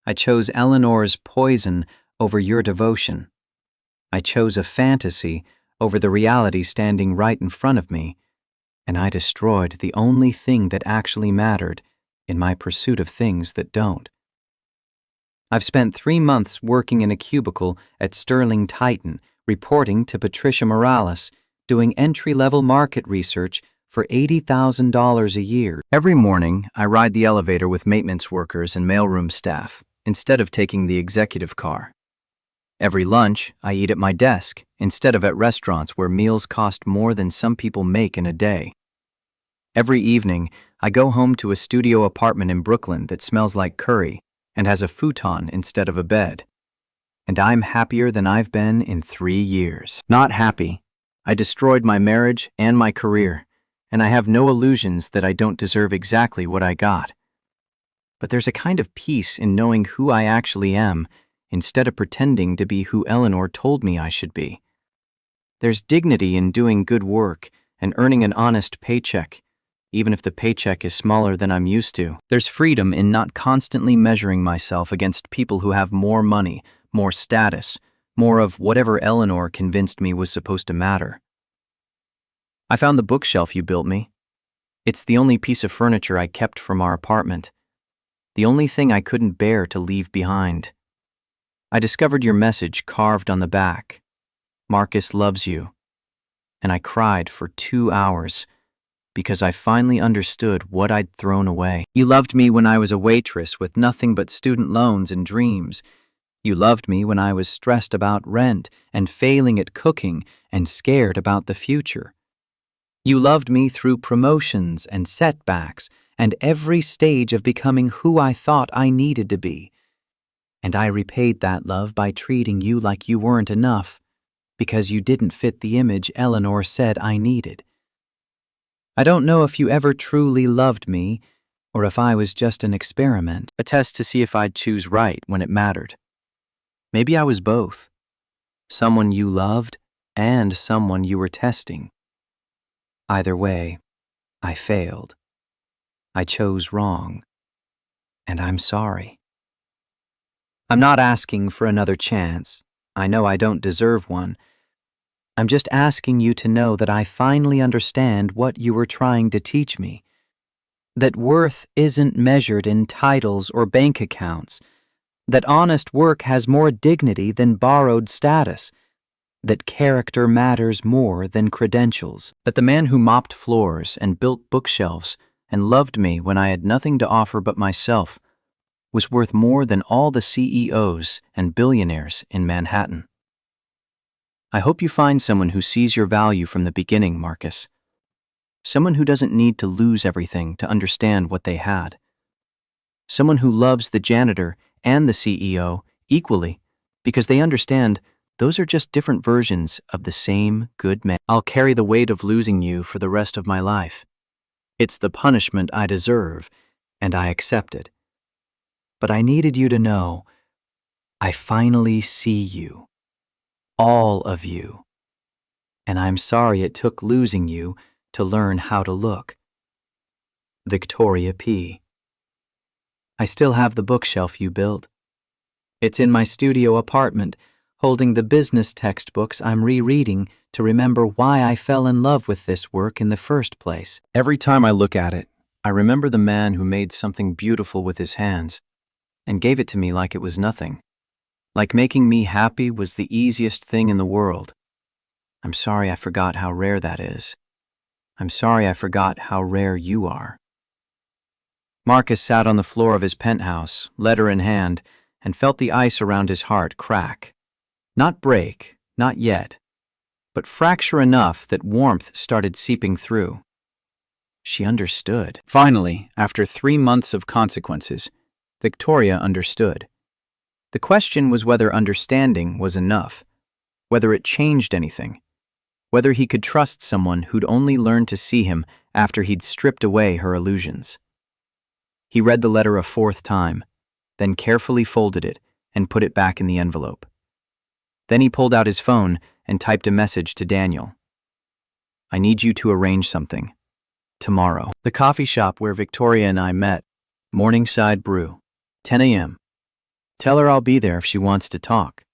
[SPEAKER 1] I chose Eleanor's poison over your devotion. I chose a fantasy over the reality standing right in front of me, and I destroyed the only thing that actually mattered in my pursuit of things that don't. I've spent 3 months working in a cubicle at Sterling Titan, reporting to Patricia Morales, doing entry-level market research for $80,000 a year. Every morning, I ride the elevator with maintenance workers and mailroom staff, instead of taking the executive car. Every lunch, I eat at my desk, instead of at restaurants where meals cost more than some people make in a day. Every evening, I go home to a studio apartment in Brooklyn that smells like curry and has a futon instead of a bed. And I'm happier than I've been in 3 years. Not happy. I destroyed my marriage and my career, and I have no illusions that I don't deserve exactly what I got. But there's a kind of peace in knowing who I actually am instead of pretending to be who Eleanor told me I should be. There's dignity in doing good work and earning an honest paycheck, even if the paycheck is smaller than I'm used to. There's freedom in not constantly measuring myself against people who have more money, more status, more of whatever Eleanor convinced me was supposed to matter. I found the bookshelf you built me. It's the only piece of furniture I kept from our apartment. The only thing I couldn't bear to leave behind. I discovered your message carved on the back. Marcus loves you. And I cried for 2 hours because I finally understood what I'd thrown away. You loved me when I was a waitress with nothing but student loans and dreams. You loved me when I was stressed about rent and failing at cooking and scared about the future. You loved me through promotions and setbacks and every stage of becoming who I thought I needed to be. And I repaid that love by treating you like you weren't enough because you didn't fit the image Eleanor said I needed. I don't know if you ever truly loved me or if I was just an experiment, a test to see if I'd choose right when it mattered. Maybe I was both. Someone you loved and someone you were testing. Either way, I failed. I chose wrong. And I'm sorry. I'm not asking for another chance. I know I don't deserve one. I'm just asking you to know that I finally understand what you were trying to teach me. That worth isn't measured in titles or bank accounts. That honest work has more dignity than borrowed status. That character matters more than credentials. That the man who mopped floors and built bookshelves and loved me when I had nothing to offer but myself was worth more than all the CEOs and billionaires in Manhattan. I hope you find someone who sees your value from the beginning, Marcus. Someone who doesn't need to lose everything to understand what they had. Someone who loves the janitor and the CEO equally because they understand those are just different versions of the same good man. I'll carry the weight of losing you for the rest of my life. It's the punishment I deserve, and I accept it. But I needed you to know I finally see you. All of you. And I'm sorry it took losing you to learn how to look. Victoria P. I still have the bookshelf you built. It's in my studio apartment, holding the business textbooks I'm rereading to remember why I fell in love with this work in the first place. Every time I look at it, I remember the man who made something beautiful with his hands and gave it to me like it was nothing. Like making me happy was the easiest thing in the world. I'm sorry I forgot how rare that is. I'm sorry I forgot how rare you are. Marcus sat on the floor of his penthouse, letter in hand, and felt the ice around his heart crack. Not break, not yet, but fracture enough that warmth started seeping through. She understood. Finally, after 3 months of consequences, Victoria understood. The question was whether understanding was enough, whether it changed anything, whether he could trust someone who'd only learned to see him after he'd stripped away her illusions. He read the letter a 4th time, then carefully folded it and put it back in the envelope. Then he pulled out his phone and typed a message to Daniel. I need you to arrange something. Tomorrow. The coffee shop where Victoria and I met. Morningside Brew. 10 a.m. Tell her I'll be there if she wants to talk.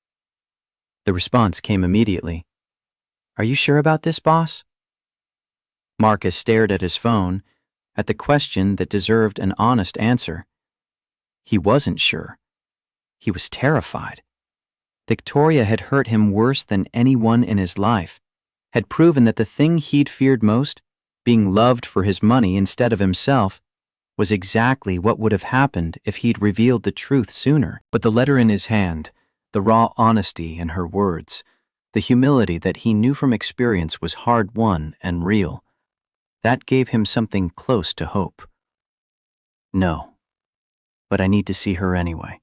[SPEAKER 1] The response came immediately. Are you sure about this, boss? Marcus stared at his phone, at the question that deserved an honest answer. He wasn't sure. He was terrified. Victoria had hurt him worse than anyone in his life, had proven that the thing he'd feared most, being loved for his money instead of himself, was exactly what would have happened if he'd revealed the truth sooner. But the letter in his hand, the raw honesty in her words, the humility that he knew from experience was hard-won and real, that gave him something close to hope. No, but I need to see her anyway.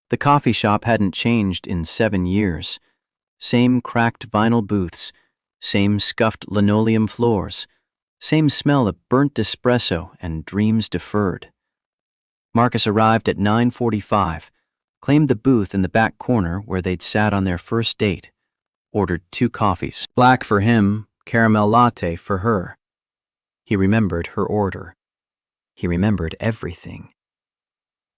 [SPEAKER 1] The coffee shop hadn't changed in 7 years. Same cracked vinyl booths, same scuffed linoleum floors, same smell of burnt espresso and dreams deferred. Marcus arrived at 9:45, claimed the booth in the back corner where they'd sat on their first date, ordered 2 coffees, black for him, caramel latte for her. He remembered her order. He remembered everything.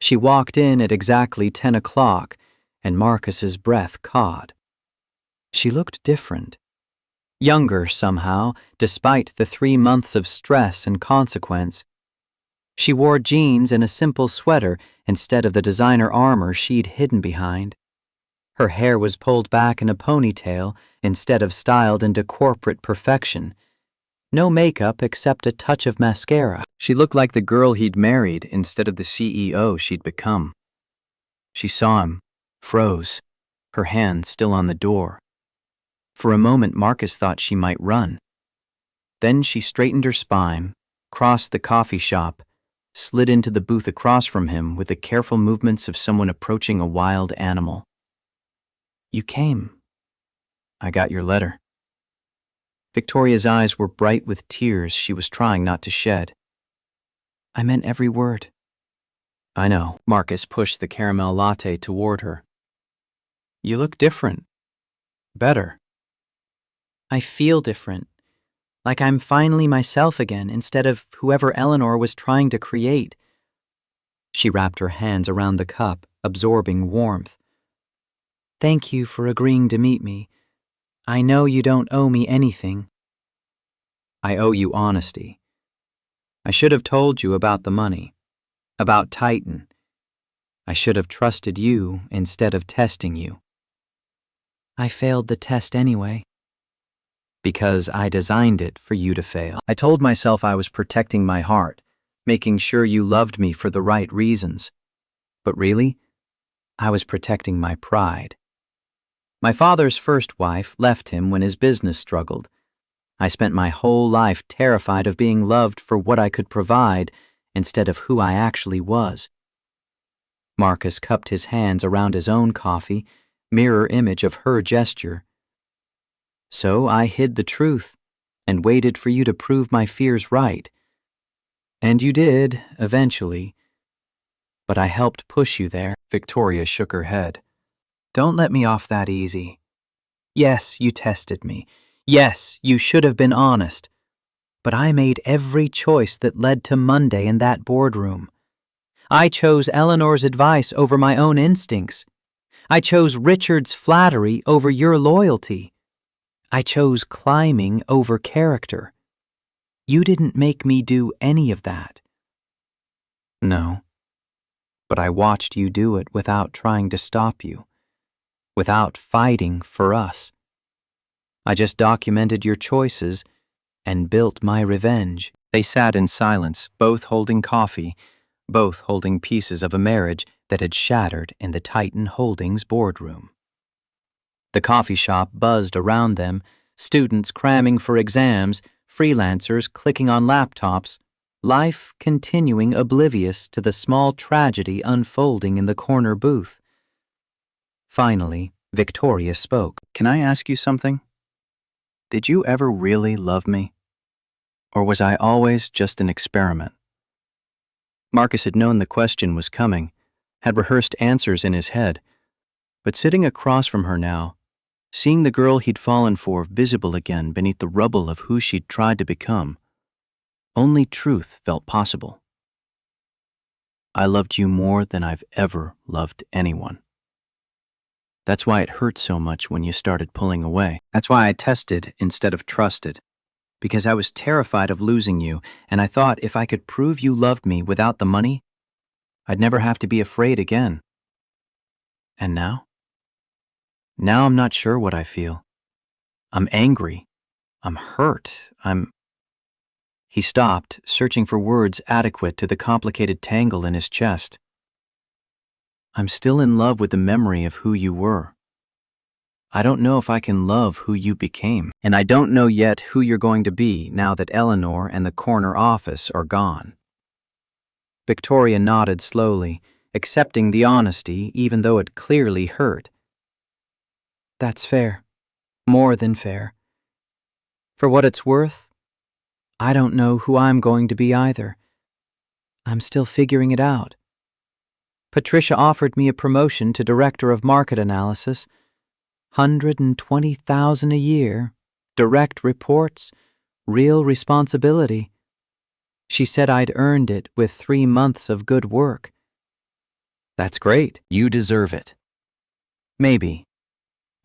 [SPEAKER 1] She walked in at exactly 10 o'clock, and Marcus's breath caught. She looked different. Younger somehow, despite the 3 months of stress and consequence. She wore jeans and a simple sweater instead of the designer armor she'd hidden behind. Her hair was pulled back in a ponytail instead of styled into corporate perfection. No makeup except a touch of mascara. She looked like the girl he'd married instead of the CEO she'd become. She saw him, froze, her hand still on the door. For a moment, Marcus thought she might run. Then she straightened her spine, crossed the coffee shop, slid into the booth across from him with the careful movements of someone approaching a wild animal. You came. I got your letter. Victoria's eyes were bright with tears she was trying not to shed. I meant every word. I know. Marcus pushed the caramel latte toward her. You look different. Better. I feel different. Like I'm finally myself again instead of whoever Eleanor was trying to create. She wrapped her hands around the cup, absorbing warmth. Thank you for agreeing to meet me. I know you don't owe me anything. I owe you honesty. I should have told you about the money, about Titan. I should have trusted you instead of testing you. I failed the test anyway. Because I designed it for you to fail. I told myself I was protecting my heart, making sure you loved me for the right reasons. But really, I was protecting my pride. My father's first wife left him when his business struggled. I spent my whole life terrified of being loved for what I could provide instead of who I actually was. Marcus cupped his hands around his own coffee, mirror image of her gesture. So I hid the truth and waited for you to prove my fears right. And you did, eventually. But I helped push you there. Victoria shook her head. Don't let me off that easy. Yes, you tested me. Yes, you should have been honest. But I made every choice that led to Monday in that boardroom. I chose Eleanor's advice over my own instincts. I chose Richard's flattery over your loyalty. I chose climbing over character. You didn't make me do any of that. No, but I watched you do it without trying to stop you, without fighting for us. I just documented your choices and built my revenge. They sat in silence, both holding coffee, both holding pieces of a marriage that had shattered in the Titan Holdings boardroom. The coffee shop buzzed around them, students cramming for exams, freelancers clicking on laptops, life continuing oblivious to the small tragedy unfolding in the corner booth. Finally, Victoria spoke. Can I ask you something? Did you ever really love me? Or was I always just an experiment? Marcus had known the question was coming, had rehearsed answers in his head, but sitting across from her now, seeing the girl he'd fallen for visible again beneath the rubble of who she'd tried to become, only truth felt possible. I loved you more than I've ever loved anyone. That's why it hurt so much when you started pulling away. That's why I tested instead of trusted. Because I was terrified of losing you, and I thought if I could prove you loved me without the money, I'd never have to be afraid again. And now? Now I'm not sure what I feel. I'm angry. I'm hurt. He stopped, searching for words adequate to the complicated tangle in his chest. I'm still in love with the memory of who you were. I don't know if I can love who you became, and I don't know yet who you're going to be now that Eleanor and the corner office are gone. Victoria nodded slowly, accepting the honesty even though it clearly hurt. That's fair. More than fair. For what it's worth, I don't know who I'm going to be either. I'm still figuring it out. Patricia offered me a promotion to Director of Market Analysis, $120,000 a year, direct reports, real responsibility. She said I'd earned it with 3 months of good work. That's great. You deserve it. Maybe.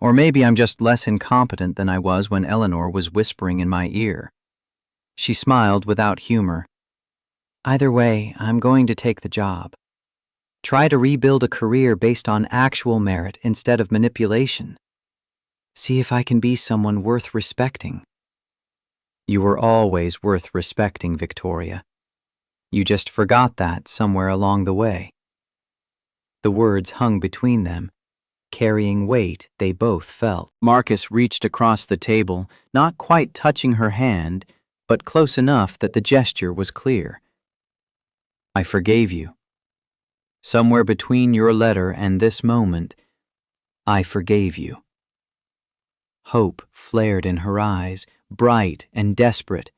[SPEAKER 1] Or maybe I'm just less incompetent than I was when Eleanor was whispering in my ear. She smiled without humor. Either way, I'm going to take the job. Try to rebuild a career based on actual merit instead of manipulation. See if I can be someone worth respecting. You were always worth respecting, Victoria. You just forgot that somewhere along the way. The words hung between them, carrying weight they both felt. Marcus reached across the table, not quite touching her hand, but close enough that the gesture was clear. I forgave you. Somewhere between your letter and this moment, I forgave you. Hope flared in her eyes, bright and desperate.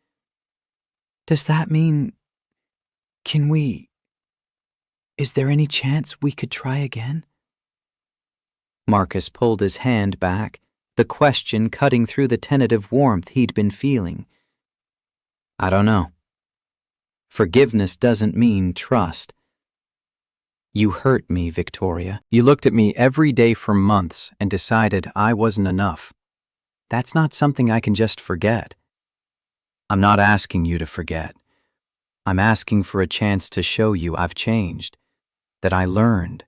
[SPEAKER 1] Does that mean... Is there any chance we could try again? Marcus pulled his hand back, the question cutting through the tentative warmth he'd been feeling. I don't know. Forgiveness doesn't mean trust. You hurt me, Victoria. You looked at me every day for months and decided I wasn't enough. That's not something I can just forget. I'm not asking you to forget. I'm asking for a chance to show you I've changed, that I learned,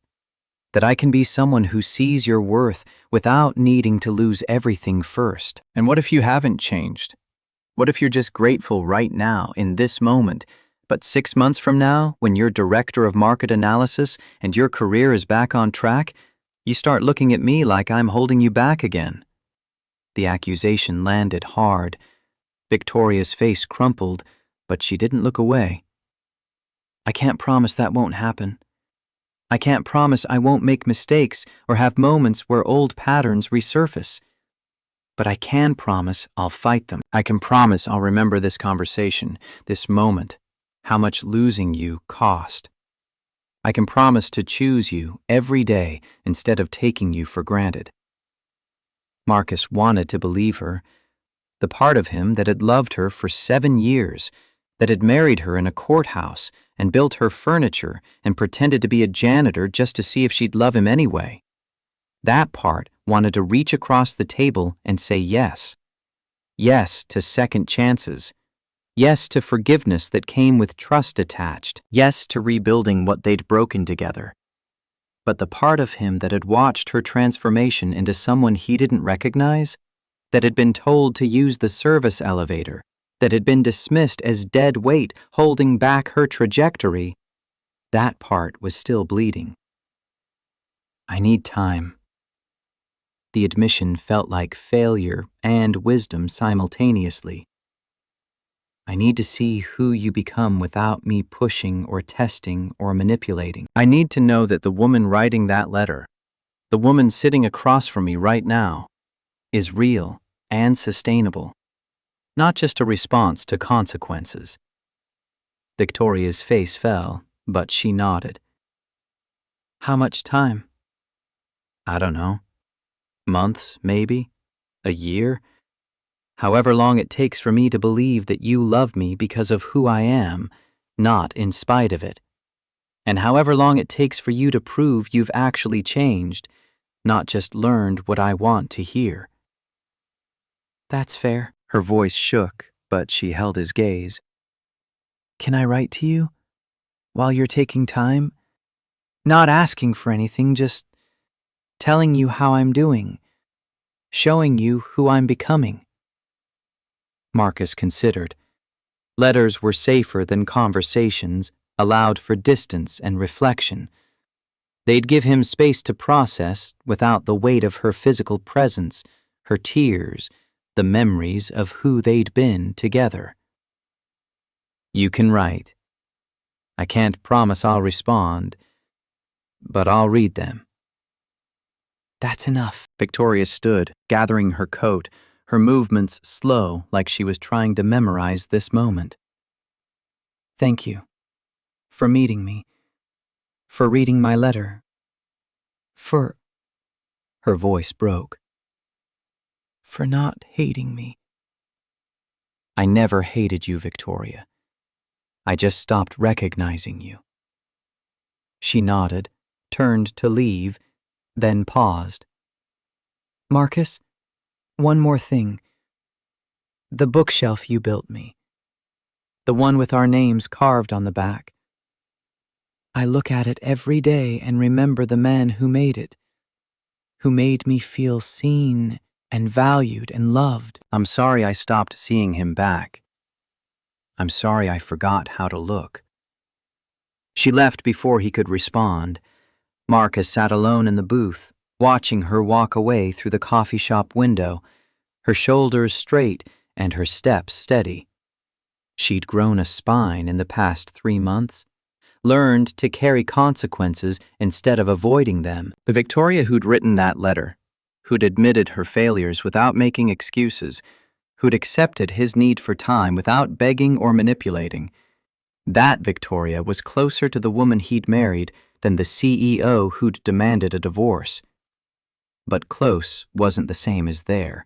[SPEAKER 1] that I can be someone who sees your worth without needing to lose everything first. And what if you haven't changed? What if you're just grateful right now, in this moment, but 6 months from now, when you're Director of Market Analysis and your career is back on track, you start looking at me like I'm holding you back again? The accusation landed hard. Victoria's face crumpled, but she didn't look away. I can't promise that won't happen. I can't promise I won't make mistakes or have moments where old patterns resurface. But I can promise I'll fight them. I can promise I'll remember this conversation, this moment, how much losing you cost. I can promise to choose you every day instead of taking you for granted. Marcus wanted to believe her, the part of him that had loved her for 7 years, that had married her in a courthouse and built her furniture and pretended to be a janitor just to see if she'd love him anyway. That part wanted to reach across the table and say yes. Yes to second chances. Yes to forgiveness that came with trust attached. Yes to rebuilding what they'd broken together. But the part of him that had watched her transformation into someone he didn't recognize, that had been told to use the service elevator, that had been dismissed as dead weight holding back her trajectory, that part was still bleeding. I need time. The admission felt like failure and wisdom simultaneously. I need to see who you become without me pushing or testing or manipulating. I need to know that the woman writing that letter, the woman sitting across from me right now, is real and sustainable, not just a response to consequences. Victoria's face fell, but she nodded. How much time? I don't know. Months, maybe? A year? However long it takes for me to believe that you love me because of who I am, not in spite of it. And however long it takes for you to prove you've actually changed, not just learned what I want to hear. That's fair. Her voice shook, but she held his gaze. Can I write to you? While you're taking time? Not asking for anything, just telling you how I'm doing. Showing you who I'm becoming. Marcus considered. Letters were safer than conversations, allowed for distance and reflection. They'd give him space to process without the weight of her physical presence, her tears, the memories of who they'd been together. You can write. I can't promise I'll respond, but I'll read them. That's enough. Victoria stood, gathering her coat, her movements slow like she was trying to memorize this moment. Thank you for meeting me, for reading my letter, for... Her voice broke. For not hating me. I never hated you, Victoria. I just stopped recognizing you. She nodded, turned to leave, then paused. Marcus, one more thing. The bookshelf you built me. The one with our names carved on the back. I look at it every day and remember the man who made it, who made me feel seen and valued and loved. I'm sorry I stopped seeing him back. I'm sorry I forgot how to look. She left before he could respond. Marcus sat alone in the booth, watching her walk away through the coffee shop window, her shoulders straight and her steps steady. She'd grown a spine in the past 3 months, learned to carry consequences instead of avoiding them. The Victoria who'd written that letter, who'd admitted her failures without making excuses, who'd accepted his need for time without begging or manipulating, that Victoria was closer to the woman he'd married than the CEO who'd demanded a divorce. But close wasn't the same as there,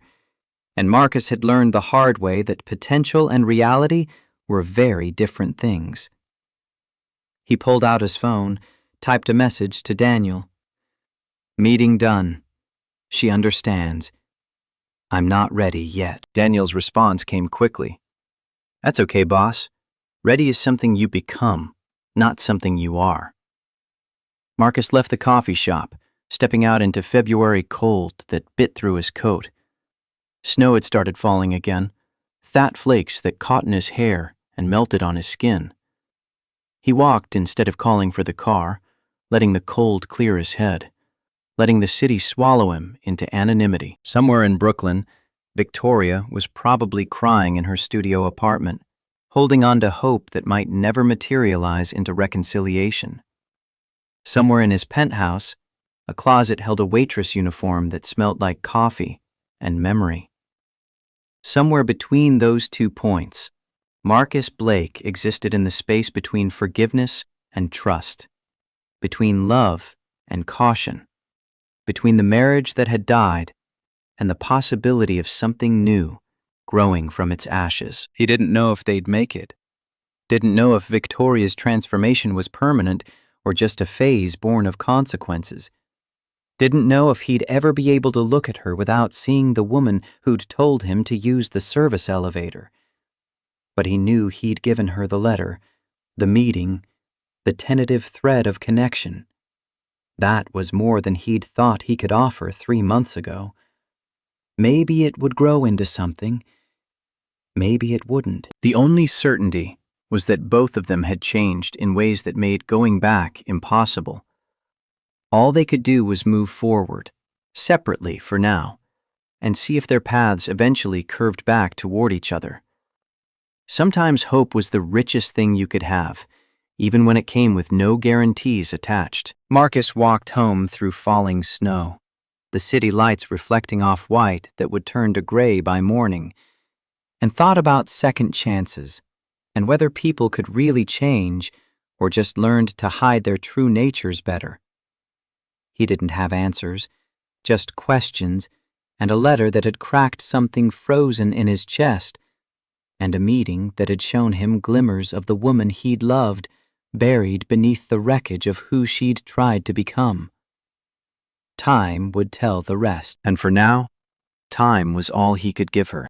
[SPEAKER 1] and Marcus had learned the hard way that potential and reality were very different things. He pulled out his phone, typed a message to Daniel. Meeting done. She understands. I'm not ready yet. Daniel's response came quickly. That's okay, boss. Ready is something you become, not something you are. Marcus left the coffee shop, stepping out into February cold that bit through his coat. Snow had started falling again, fat flakes that caught in his hair and melted on his skin. He walked instead of calling for the car, letting the cold clear his head, letting the city swallow him into anonymity. Somewhere in Brooklyn, Victoria was probably crying in her studio apartment, holding on to hope that might never materialize into reconciliation. Somewhere in his penthouse, a closet held a waitress uniform that smelled like coffee and memory. Somewhere between those 2 points, Marcus Blake existed in the space between forgiveness and trust, between love and caution, between the marriage that had died and the possibility of something new growing from its ashes. He didn't know if they'd make it, Didn't know if Victoria's transformation was permanent or just a phase born of consequences. Didn't know if he'd ever be able to look at her without seeing the woman who'd told him to use the service elevator. But he knew he'd given her the letter, the meeting, the tentative thread of connection. That was more than he'd thought he could offer 3 months ago. Maybe it would grow into something. Maybe it wouldn't. The only certainty was that both of them had changed in ways that made going back impossible. All they could do was move forward, separately for now, and see if their paths eventually curved back toward each other. Sometimes hope was the richest thing you could have, even when it came with no guarantees attached. Marcus walked home through falling snow, the city lights reflecting off white that would turn to gray by morning, and thought about second chances and whether people could really change or just learned to hide their true natures better. He didn't have answers, just questions and a letter that had cracked something frozen in his chest, and a meeting that had shown him glimmers of the woman he'd loved buried beneath the wreckage of who she'd tried to become. Time would tell the rest, and for now, time was all he could give her.